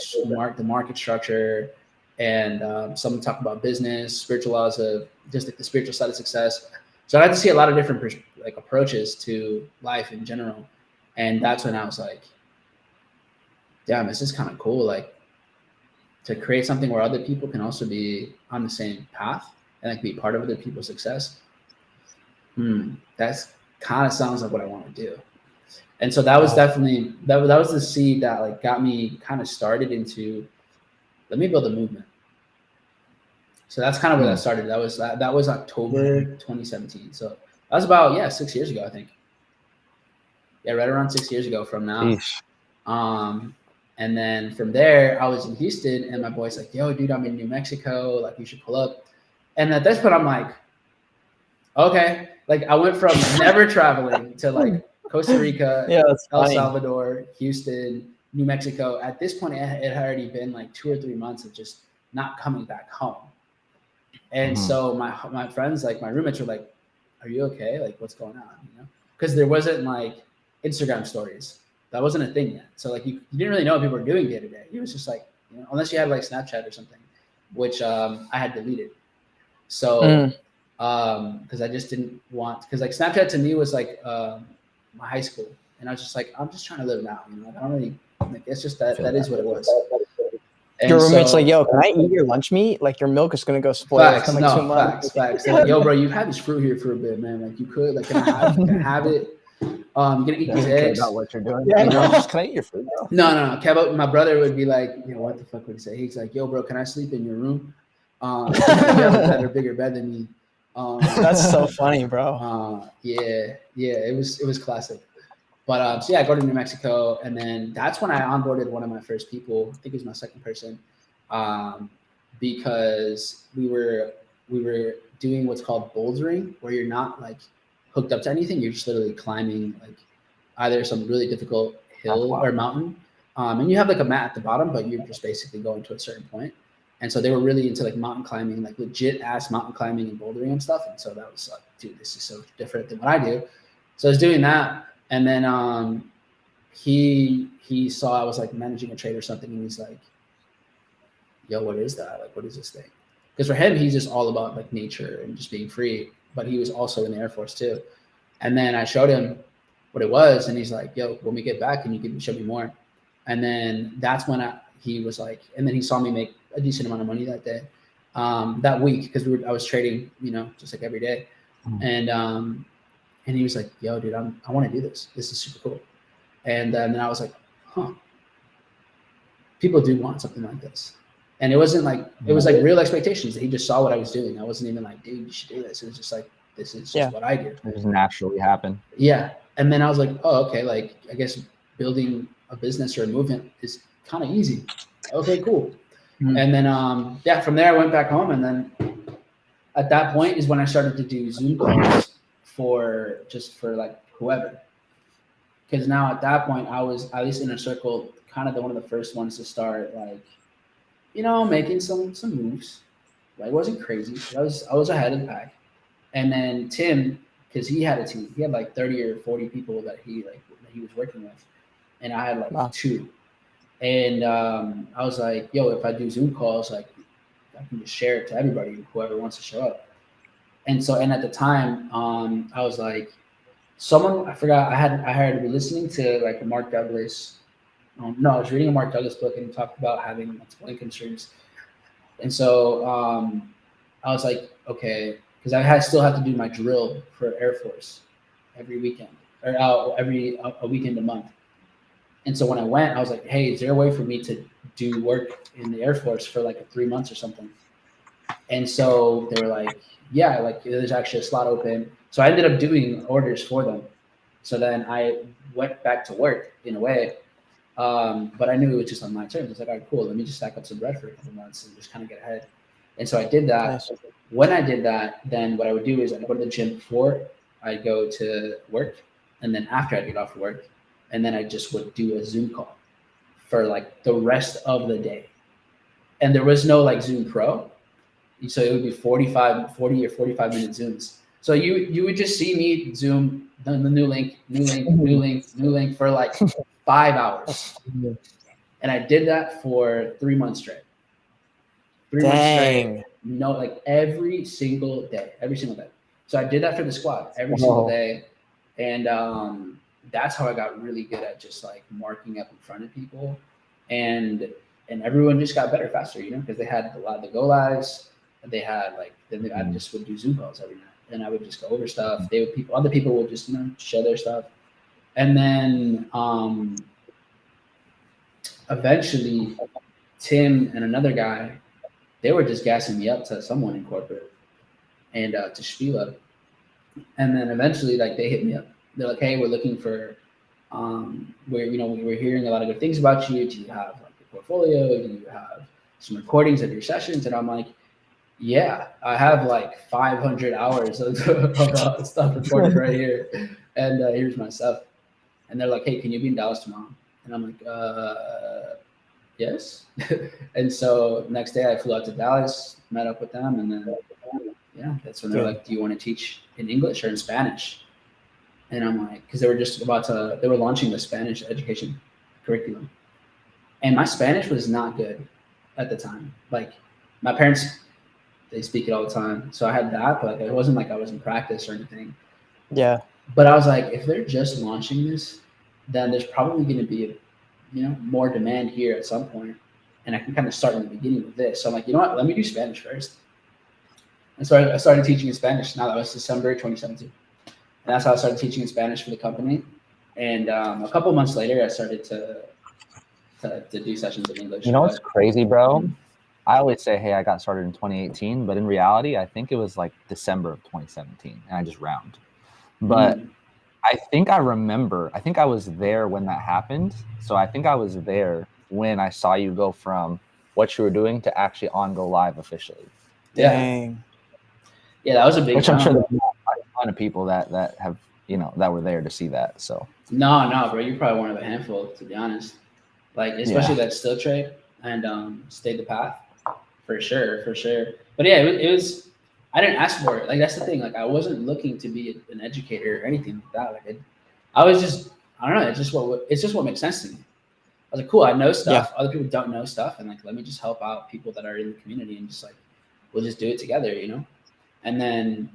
the market structure, and some talk about business, spiritual laws of just like the spiritual side of success. So I got to see a lot of different like approaches to life in general, and that's when I was like, damn, this is kind of cool. Like to create something where other people can also be on the same path and like be part of other people's success. That's kind of sounds like what I want to do. And so that was definitely that was the seed that like got me kind of started into, let me build a movement. So that's kind of where that started. That was October 2017. So that was about 6 years ago, I think. Yeah, right around 6 years ago from now. And then from there, I was in Houston, and my boy's like, "Yo, dude, I'm in New Mexico. Like, you should pull up." And at this point, I'm like, "Okay." Like, I went from never traveling to like Costa Rica, El Salvador, Houston, New Mexico. At this point, it had already been like 2 or 3 months of just not coming back home. And so my friends, like my roommates, were like, "Are you okay? Like, what's going on?" You know, because there wasn't like Instagram stories. That wasn't a thing yet. So like you didn't really know what people were doing day to day. It was just like, you know, unless you had like Snapchat or something, which I had deleted. So because I just didn't want, because like Snapchat to me was like my high school, and I was just like, I'm just trying to live now. You know, like, I don't really like, it's just that is what it was. And your roommate's like, "Yo, can I eat your lunch meat? Like your milk is gonna go spoil in like 2 months." Facts. Like, "Yo, bro, you've had this fruit here for a bit, man. Like you could, like, can I have it? You're gonna eat these eggs." About what you're doing. Yeah, you know? Just, can I eat your food, bro? No. Kev, my brother would be like, you know, what the fuck would he say? He's like, "Yo, bro, can I sleep in your room? You have a better, bigger bed than me." That's so funny, bro. Yeah, it was classic. But so yeah, I go to New Mexico, and then that's when I onboarded one of my first people. I think it was my second person, because we were doing what's called bouldering, where you're not like hooked up to anything. You're just literally climbing like either some really difficult hill or mountain, and you have like a mat at the bottom, but you're just basically going to a certain point. And so they were really into like mountain climbing, like legit ass mountain climbing and bouldering and stuff. And so that was like, dude, this is so different than what I do. So I was doing that. And then he saw I was like managing a trade or something, and he's like, "Yo, what is that? Like, what is this thing?" Because for him, he's just all about like nature and just being free. But he was also in the Air Force too. And then I showed him what it was, and he's like, "Yo, when we get back, can you show me more?" And then that's when he was like, and then he saw me make a decent amount of money that day, that week, because I was trading, you know, just like every day, and he was like, "Yo, dude, I want to do this. This is super cool." And then I was like, "Huh, people do want something like this." And it wasn't like, it was like real expectations. He just saw what I was doing. I wasn't even like, "Dude, you should do this." It was just like, this is just what I do. It just naturally happened. Yeah. And then I was like, "Oh, okay. Like, I guess building a business or a movement is kind of easy." Okay, cool. And then, from there I went back home. And then at that point is when I started to do Zoom calls for like whoever. Because now at that point I was at least in a circle, kind of one of the first ones to start like, you know, making some moves. Like, it wasn't crazy. I was ahead of the pack. And then Tim, because he had a team, he had like 30 or 40 people that he was working with, and I had like 2. And I was like, "Yo, if I do Zoom calls, like I can just share it to everybody, whoever wants to show up." And at the time, I was like, I forgot, I had been listening to like a Mark Douglas. No, I was reading a Mark Douglas book, and he talked about having multiple income streams. And so I was like, okay, because I still had to do my drill for Air Force every weekend, or every a weekend a month. And so when I went, I was like, hey, is there a way for me to do work in the Air Force for like 3 months or something? And so they were like, yeah, like there's actually a slot open. So I ended up doing orders for them. So then I went back to work in a way, but I knew it was just on my terms. I was like, all right, cool. Let me just stack up some bread for a couple months and just kind of get ahead. And so I did that. Nice. When I did that, then what I would do is I'd go to the gym before I go to work, and then after I get off work, and then I just would do a Zoom call for like the rest of the day. And there was no like Zoom Pro. So it would be 40 or 45-minute Zooms. So you would just see me Zoom the new link for like 5 hours. And I did that for 3 months straight. 3 months straight. No, like every single day. So I did that for the squad every single day. And that's how I got really good at just like marking up in front of people. And everyone just got better faster, because they had a lot of the go lives. They had I just would do Zoom calls every night, and I would just go over stuff. Other people would just share their stuff, and then eventually Tim and another guy, they were just gassing me up to someone in corporate and to Spila, and then eventually they hit me up. They're like, hey, we're looking for we're hearing a lot of good things about you. Do you have like a portfolio? Do you have some recordings of your sessions? And I'm like, yeah, I have like 500 hours of stuff recorded right here, and here's my stuff. And they're like, hey, can you be in Dallas tomorrow? And I'm like, yes. And so next day I flew out to Dallas, met up with them, and then that's when they're like, do you want to teach in English or in Spanish? And I'm like, because they were launching the Spanish education curriculum, and my Spanish was not good at the time. Like my parents, they speak it all the time. So I had that, but it wasn't like I was in practice or anything. Yeah. But I was like, if they're just launching this, then there's probably going to be, more demand here at some point. And I can kind of start in the beginning with this. So I'm like, you know what? Let me do Spanish first. And so I started teaching in Spanish. Now that was December 2017. And that's how I started teaching in Spanish for the company. And a couple months later, I started to do sessions in English. You know what's crazy, bro? I always say, hey, I got started in 2018, but in reality, I think it was like December of 2017, and I just round. But I think I remember, I think I was there when that happened. So I think I was there when I saw you go from what you were doing to actually on go live officially. Dang. Yeah, that was a big Which I'm sure there's a ton of people that have, that were there to see that. So No, bro, you're probably one of a handful, to be honest. Like, especially that still trade and stayed the path. For sure. But yeah, it was. I didn't ask for it. Like that's the thing. Like I wasn't looking to be an educator or anything like that. Like I was just. I don't know. It's just what makes sense to me. I was like, cool. I know stuff. Other people don't know stuff, and like let me just help out people that are in the community and just like we'll just do it together, And then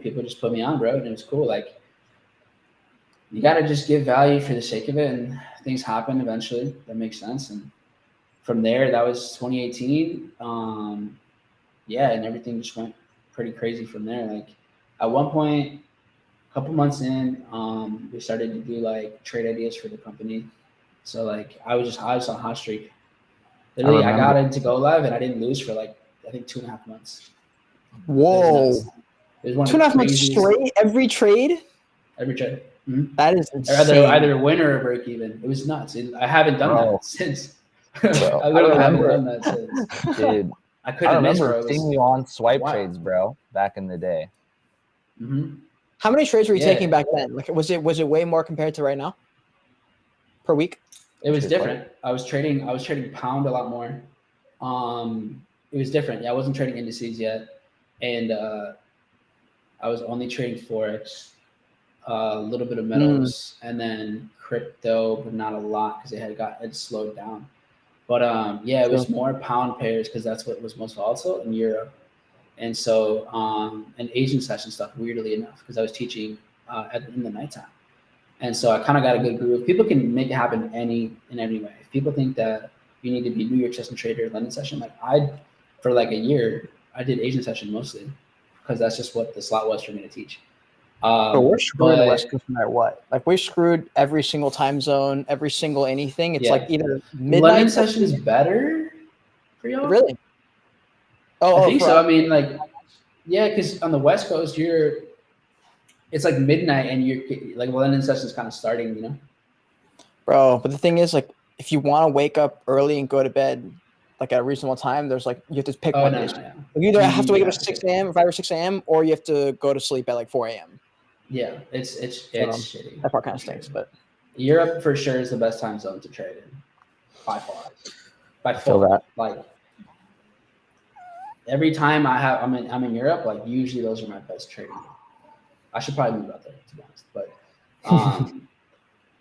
people just put me on, bro, and it was cool. Like you gotta just give value for the sake of it, and things happen eventually. That makes sense, and from there, that was 2018. And everything just went pretty crazy from there. Like at one point, a couple months in, we started to do like trade ideas for the company. So like I was on hot streak. Literally, I got into Go Live and I didn't lose for like I think 2.5 months. Whoa! It was 2.5 months straight, every trade. Every trade. Mm-hmm. That is insane. Either a win or a break even. It was nuts. I haven't done that since. Bro, I literally haven't done that since. Dude, I remember seeing you on swipe trades, bro, back in the day. Mm-hmm. How many trades were you taking back then? Like, was it way more compared to right now? Per week? It was different. I was trading pound a lot more. It was different. Yeah, I wasn't trading indices yet, and I was only trading forex, a little bit of metals, and then crypto, but not a lot because it slowed down. But it was more pound pairs because that's what was most volatile in Euro. And so and Asian session stuff, weirdly enough, because I was teaching in the nighttime. And so I kind of got a good groove. People can make it happen in any way. If people think that, you need to be New York session trader, London session. Like for like a year, I did Asian session mostly because that's just what the slot was for me to teach. But we're screwed in the West Coast no matter what. Like we're screwed every single time zone, every single anything. It's like either midnight. London session is better for y'all. Really? I think so. I mean, like, yeah, because on the West Coast, it's like midnight, and you're like London session is kind of starting, you know. Bro, but the thing is, like, if you want to wake up early and go to bed like at a reasonable time, there's like you have to pick one. No, Like, you either have to wake up at 6 a.m. or 5 or 6 a.m. or you have to go to sleep at like 4 a.m. Yeah, it's shitty. That part kind of stinks, but Europe for sure is the best time zone to trade in, by far. I feel that. Like every time I'm in Europe, like usually those are my best trading. I should probably move out there, to be honest, but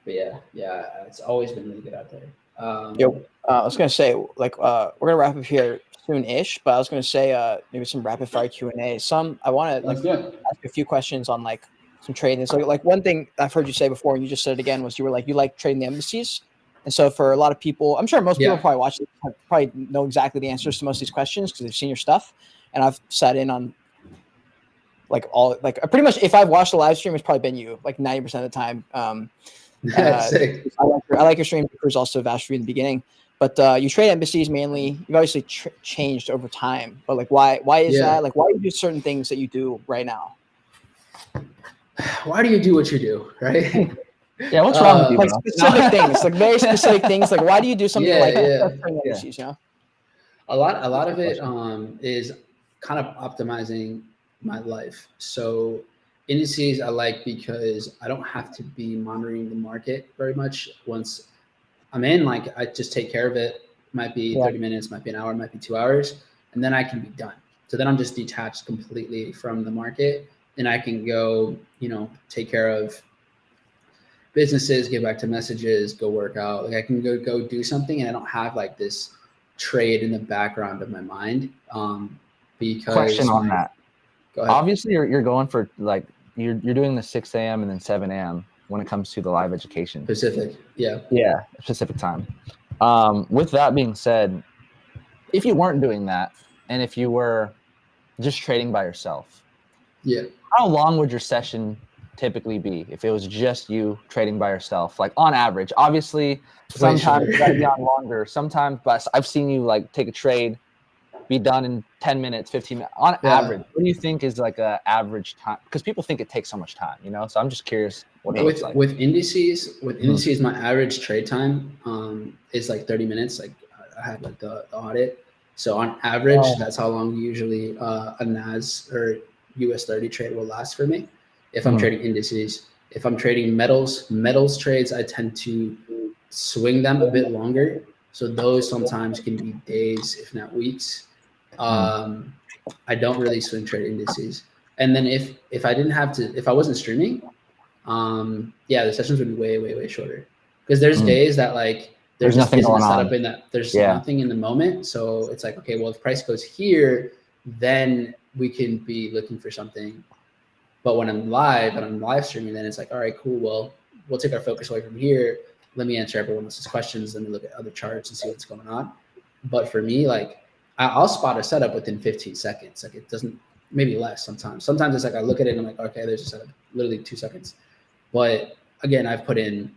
but yeah, it's always been really good out there. I was gonna say, like, we're gonna wrap up here soon-ish, but I was gonna say, maybe some rapid fire Q&A. I want to ask a few questions on like some trading. So, like, one thing I've heard you say before, and you just said it again, was you were like, you like trading the embassies. And so, for a lot of people, I'm sure most people probably watch it, probably know exactly the answers to most of these questions because they've seen your stuff. And I've sat in on pretty much, if I've watched the live stream, it's probably been you, like 90% of the time. That's sick. I like your stream. Cruz also vouched for you in the beginning, but you trade embassies mainly. You've obviously changed over time, but like, why is that? Like, why do you do certain things that you do right now? Why do you do what you do, right? Yeah, what's wrong with you? Like specific things, like very specific things. Like, why do you do something embassies? You know, a lot of it is kind of optimizing my life. So indices I like because I don't have to be monitoring the market very much. Once I'm in, like, I just take care of it. Might be 30 minutes, might be an hour, might be 2 hours, and then I can be done. So then I'm just detached completely from the market, and I can go, take care of businesses, get back to messages, go work out. Like, I can go do something, and I don't have like this trade in the background of my mind. Because question on that. Go ahead. Obviously, you're going for like you're doing the 6 a.m. and then 7 a.m. when it comes to the live education. Pacific, yeah, Pacific time. With that being said, if you weren't doing that, and if you were just trading by yourself, how long would your session typically be if it was just you trading by yourself? Like, on average, obviously, sometimes you gotta be on longer. Sometimes, but I've seen you like take a trade, be done in 10 minutes, 15 minutes. On average, what do you think is like an average time? Because people think it takes so much time, So I'm just curious what it looks like. With indices, my average trade time is like 30 minutes. Like, I have like the audit. So on average, that's how long usually a NAS or US 30 trade will last for me. If I'm trading indices, if I'm trading metals trades, I tend to swing them a bit longer. So those sometimes can be days, if not weeks. I don't really swing trade indices. And then if I didn't have to, if I wasn't streaming, the sessions would be way, way, way shorter. Because there's days that like there's nothing going on in that. There's nothing in the moment. So it's like, okay, well, if price goes here, then we can be looking for something. But when I'm live and I'm live streaming, then it's like, all right, cool. Well, we'll take our focus away from here. Let me answer everyone else's questions. Let me look at other charts and see what's going on. But for me, like, I'll spot a setup within 15 seconds. Like, it doesn't, maybe less sometimes. Sometimes it's like I look at it and I'm like, okay, there's a setup, literally 2 seconds. But again, I've put in,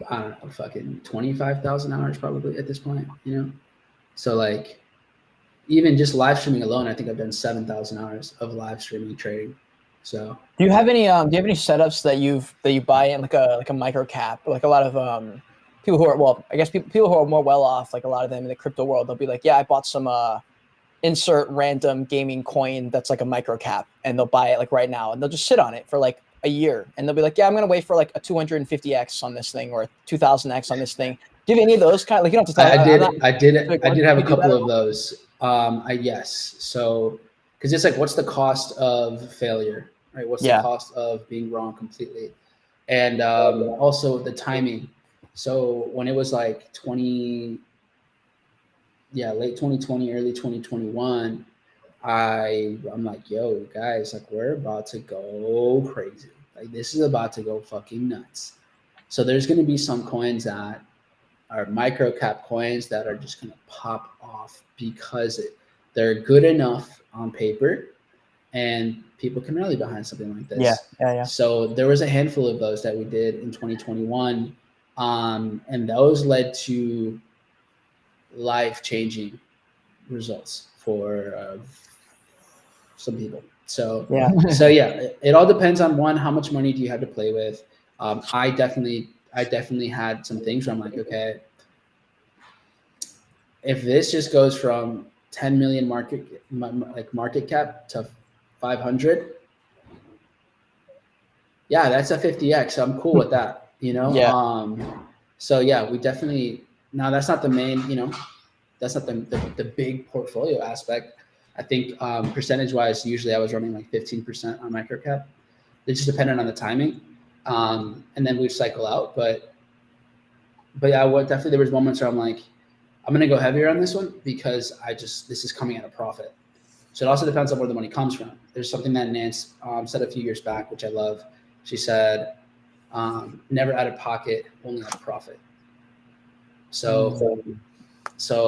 I don't know, fucking 25,000 hours probably at this point, So like, even just live streaming alone, I think I've done 7,000 hours of live streaming trading. So do you have any setups that you buy in like a micro cap? Like a lot of people who are, I guess people who are more well off, like a lot of them in the crypto world, they'll be like, I bought some insert random gaming coin that's like a micro cap, and they'll buy it like right now, and they'll just sit on it for like a year, and they'll be like, I'm gonna wait for like a 250x on this thing or a 2000x on this thing. Do you have any of those kind of, like, you don't have to tell I did have a couple of those. Yes. So, because it's like, what's the cost of failure, right? What's the cost of being wrong completely? And also the timing. So when it was like late 2020, early 2021, I'm like, yo, guys, like, we're about to go crazy. Like, this is about to go fucking nuts. So there's going to be some coins that are micro cap coins that are just going to pop off because they're good enough on paper and people can rally behind something like this. Yeah. So there was a handful of those that we did in 2021. And those led to life-changing results for some people. So Yeah. it all depends on one, how much money do you have to play with. I definitely had some things where I'm like, okay, if this just goes from 10 million market cap to 500, yeah, that's a 50x. I'm cool with that, you know? Yeah. So yeah, we definitely, now that's not the main, you know, that's not the big portfolio aspect. I think percentage wise, usually I was running like 15% on microcap. It just depended on the timing. And then we'd cycle out. But yeah, definitely there was moments where I'm like, I'm gonna go heavier on this one because this is coming at a profit. So it also depends on where the money comes from. There's something that Nance said a few years back, which I love. She said, never out of pocket, only out of profit. So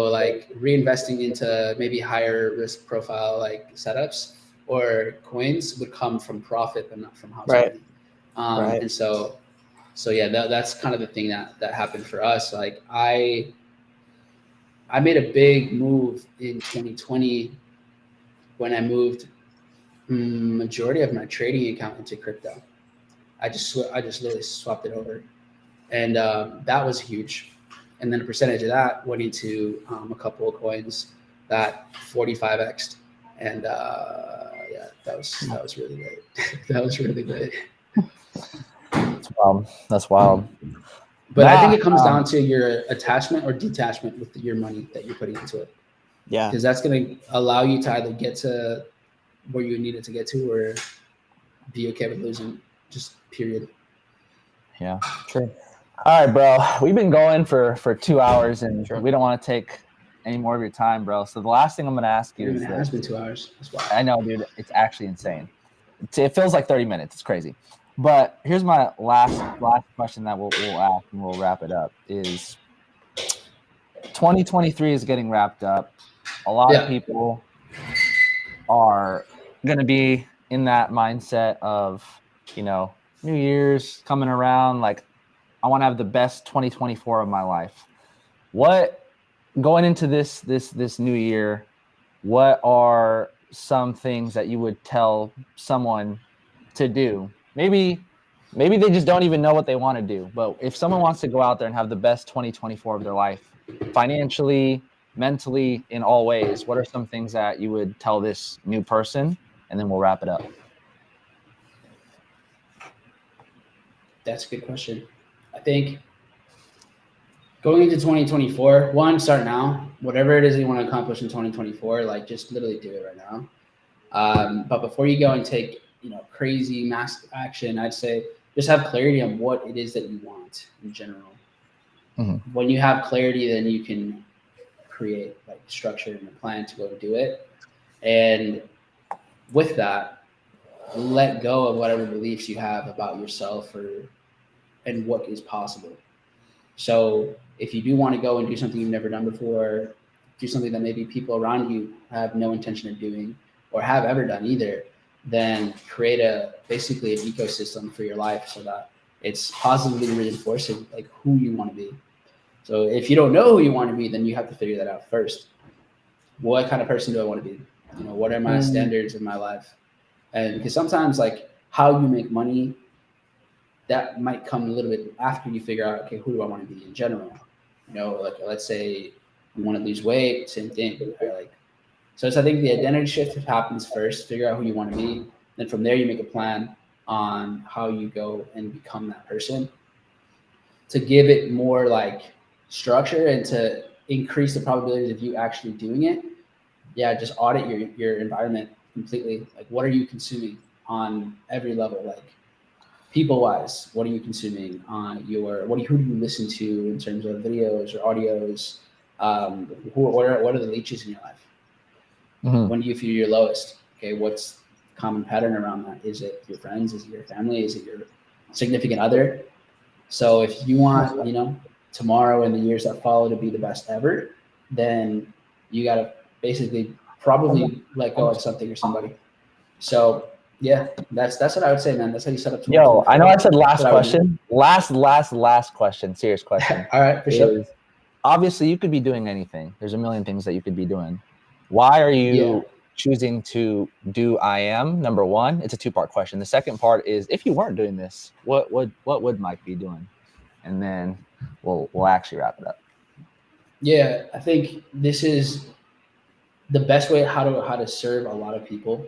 like reinvesting into maybe higher risk profile like setups or coins would come from profit, but not from house money. And so yeah, that's kind of the thing that happened for us. Like I made a big move in 2020 when I moved majority of my trading account into crypto. I just literally swapped it over, and that was huge. And then a percentage of that went into a couple of coins that 45x'd, and yeah, that was really great. That was really great. That's wild. But I think it comes down to your attachment or detachment with your money that you're putting into it. Yeah, because that's going to allow you to either get to where you need it to get to, or be okay with losing. Just period. Yeah, true. All right, bro. We've been going for 2 hours, and we don't want to take any more of your time, bro. So the last thing I'm going to ask you is it has been 2 hours. That's wild. I know, dude. It's actually insane. It feels like 30 minutes. It's crazy. But here's my last question that we'll ask, and we'll wrap it up. Is 2023 is getting wrapped up. A lot of people are going to be in that mindset of, you know, New Year's coming around. Like, I want to have the best 2024 of my life. What, going into this new year, what are some things that you would tell someone to do? Maybe they just don't even know what they want to do. But if someone wants to go out there and have the best 2024 of their life, financially, mentally, in all ways, what are some things that you would tell this new person? And then we'll wrap it up. That's a good question. I think going into 2024, start now. Whatever it is you want to accomplish in 2024, like just literally do it right now. But before you go and take, crazy mass action, I'd say just have clarity on what it is that you want in general. Mm-hmm. When you have clarity, then you can create like structure and a plan to go do it. And with that, let go of whatever beliefs you have about yourself and what is possible. So if you do want to go and do something you've never done before, do something that maybe people around you have no intention of doing or have ever done either, then create basically an ecosystem for your life so that it's positively reinforcing like who you want to be. So if you don't know who you want to be, then you have to figure that out first. What kind of person do I want to be? What are my standards in my life? And because sometimes like how you make money, that might come a little bit after you figure out, okay, who do I want to be in general? Like let's say you want to lose weight, same thing. Right? So I think the identity shift happens first, figure out who you want to be. Then from there, you make a plan on how you go and become that person. To give it more like structure and to increase the probabilities of you actually doing it, just audit your environment completely. Like, what are you consuming on every level? Like, people-wise, what are you consuming on who do you listen to in terms of videos or audios? What are the leeches in your life? Mm-hmm. When do you feel your lowest? Okay, what's the common pattern around that? Is it your friends? Is it your family? Is it your significant other? So if you want, tomorrow and the years that follow to be the best ever, then you got to basically probably let go of something or somebody. So yeah, that's what I would say, man. That's how you set up. Yo, I know I said last That's what I would question. Last question. Serious question. All right, for sure. is, obviously, you could be doing anything. There's a million things that you could be doing. Why are you choosing to do I am? Number one, it's a two-part question. The second part is, if you weren't doing this, what would Mike be doing? And then we'll actually wrap it up. Yeah, I think this is the best way how to serve a lot of people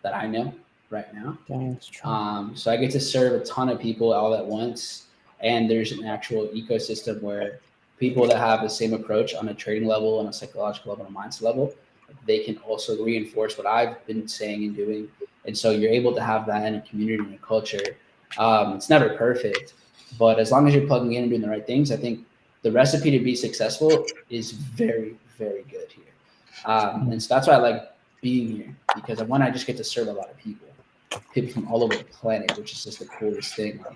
that I know right now. That's true. So I get to serve a ton of people all at once, and there's an actual ecosystem where people that have the same approach on a trading level, on a psychological level, on a mindset level, they can also reinforce what I've been saying and doing. And so you're able to have that in a community and a culture. It's never perfect, but as long as you're plugging in and doing the right things, I think the recipe to be successful is very, very good here. And so that's why I like being here, because one, I just get to serve a lot of people from all over the planet, which is just the coolest thing. Like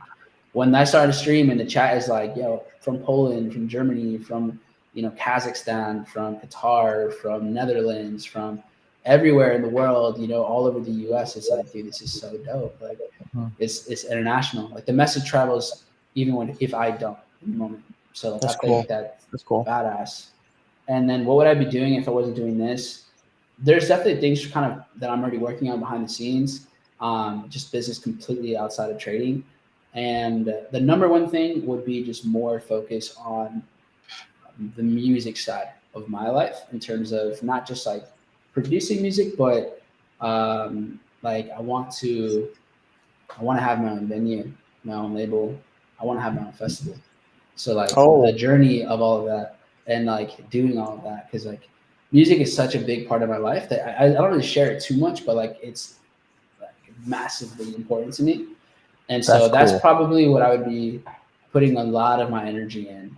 when I started to stream and the chat is like, yo, from Poland, from Germany, from Kazakhstan, from Qatar, from Netherlands, from everywhere in the world, all over the US, it's like, dude, this is so dope. Like it's international. Like the message travels even if I don't in the moment. So like, I think that's cool. Badass. And then what would I be doing if I wasn't doing this? There's definitely things kind of that I'm already working on behind the scenes, just business completely outside of trading. And the number one thing would be just more focus on the music side of my life, in terms of not just like producing music, but like I want to have my own venue, my own label. I want to have my own festival. So like the journey of all of that and like doing all of that, because like music is such a big part of my life that I don't really share it too much, but like it's like massively important to me. And so that's probably what I would be putting a lot of my energy in,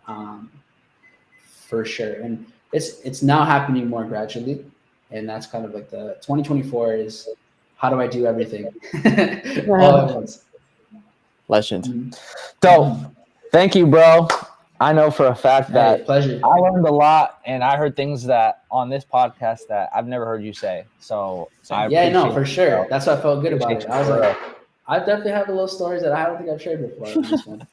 for sure. And it's now happening more gradually. And that's kind of like the 2024 is, how do I do everything all at once? Legend. Mm-hmm. So thank you, bro. I know for a fact that pleasure. I learned a lot, and I heard things that on this podcast that I've never heard you say. So I appreciate for sure. Bro. That's why I felt good about it. I was like, real. I definitely have a little stories that I don't think I've shared before on this one.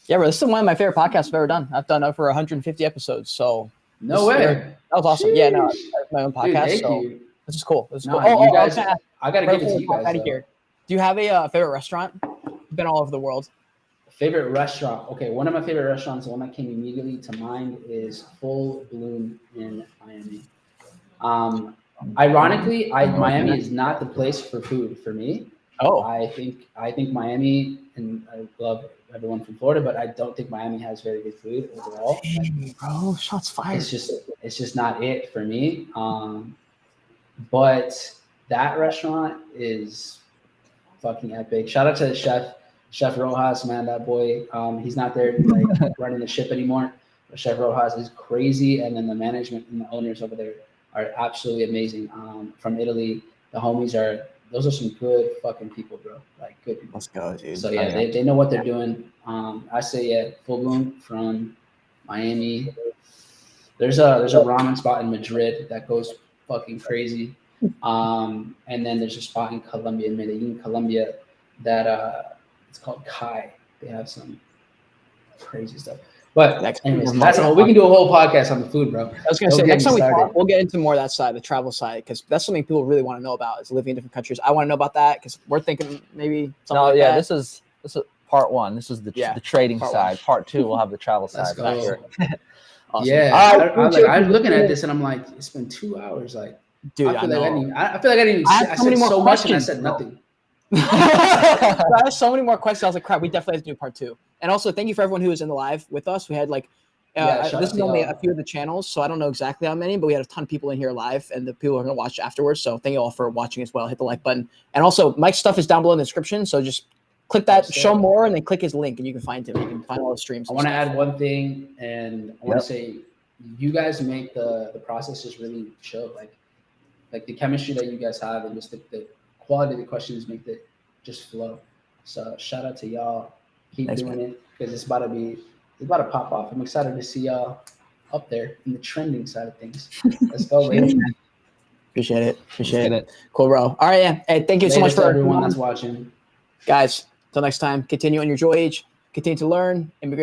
Yeah, bro, this is one of my favorite podcasts I've ever done. I've done over 150 episodes. So no way. That was awesome. Sheesh. Yeah, no, my own podcast. Dude, thank you. This is cool. This is cool. You guys, I gotta give it to you guys. Here. Do you have a favorite restaurant? You've been all over the world. Favorite restaurant? Okay, one of my favorite restaurants, the one that came immediately to mind, is Full Bloom in Miami. Ironically, Miami is not the place for food for me. Oh, I think Miami, and I love everyone from Florida, but I don't think Miami has very good food overall. Dang, bro, shots fired. It's just not it for me. But that restaurant is fucking epic. Shout out to the Chef Rojas, man. That boy, he's not there like running the ship anymore. But Chef Rojas is crazy, and then the management and the owners over there are absolutely amazing. From Italy, the homies those are some good fucking people, bro. Like good people. Let's go, dude. So yeah, they know what they're doing. I say Full Bloom from Miami. There's a ramen spot in Madrid that goes fucking crazy. And then there's a spot in Colombia, in Medellin, Colombia, that it's called Cade. They have some crazy stuff. But anyways, we can do a whole podcast on the food, bro. I was gonna say next time we talk, we'll get into more of that side, the travel side, because that's something people really want to know about, is living in different countries. I want to know about that because we're thinking maybe something like that. This is part one. This is the trading side. Part two, we'll have the travel side. Awesome. Yeah, I'm looking at this and I'm like, it's been 2 hours. Like, dude, I feel like I didn't. I said so much and I said nothing. I have so many more questions. I was like, crap, we definitely have to do part two. And also, thank you for everyone who was in the live with us. We had like, this is only a few of the channels, so I don't know exactly how many, but we had a ton of people in here live, and the people are going to watch afterwards. So thank you all for watching as well. Hit the like button. And also, Mike's stuff is down below in the description, so just click that, show more, and then click his link, and you can find him. You can find all the streams. I want to add one thing, and I want to say, you guys make the process just really chill. Like the chemistry that you guys have, and just the quality of the questions make it just flow. So shout out to y'all. Keep doing it, because it's about to be about to pop off. I'm excited to see y'all up there in the trending side of things. Let's go, baby. Appreciate it. Cool, bro. All right, yeah. Hey, thank you so much for everyone that's watching. Guys, until next time, continue on your Joyage, continue to learn, immigrate.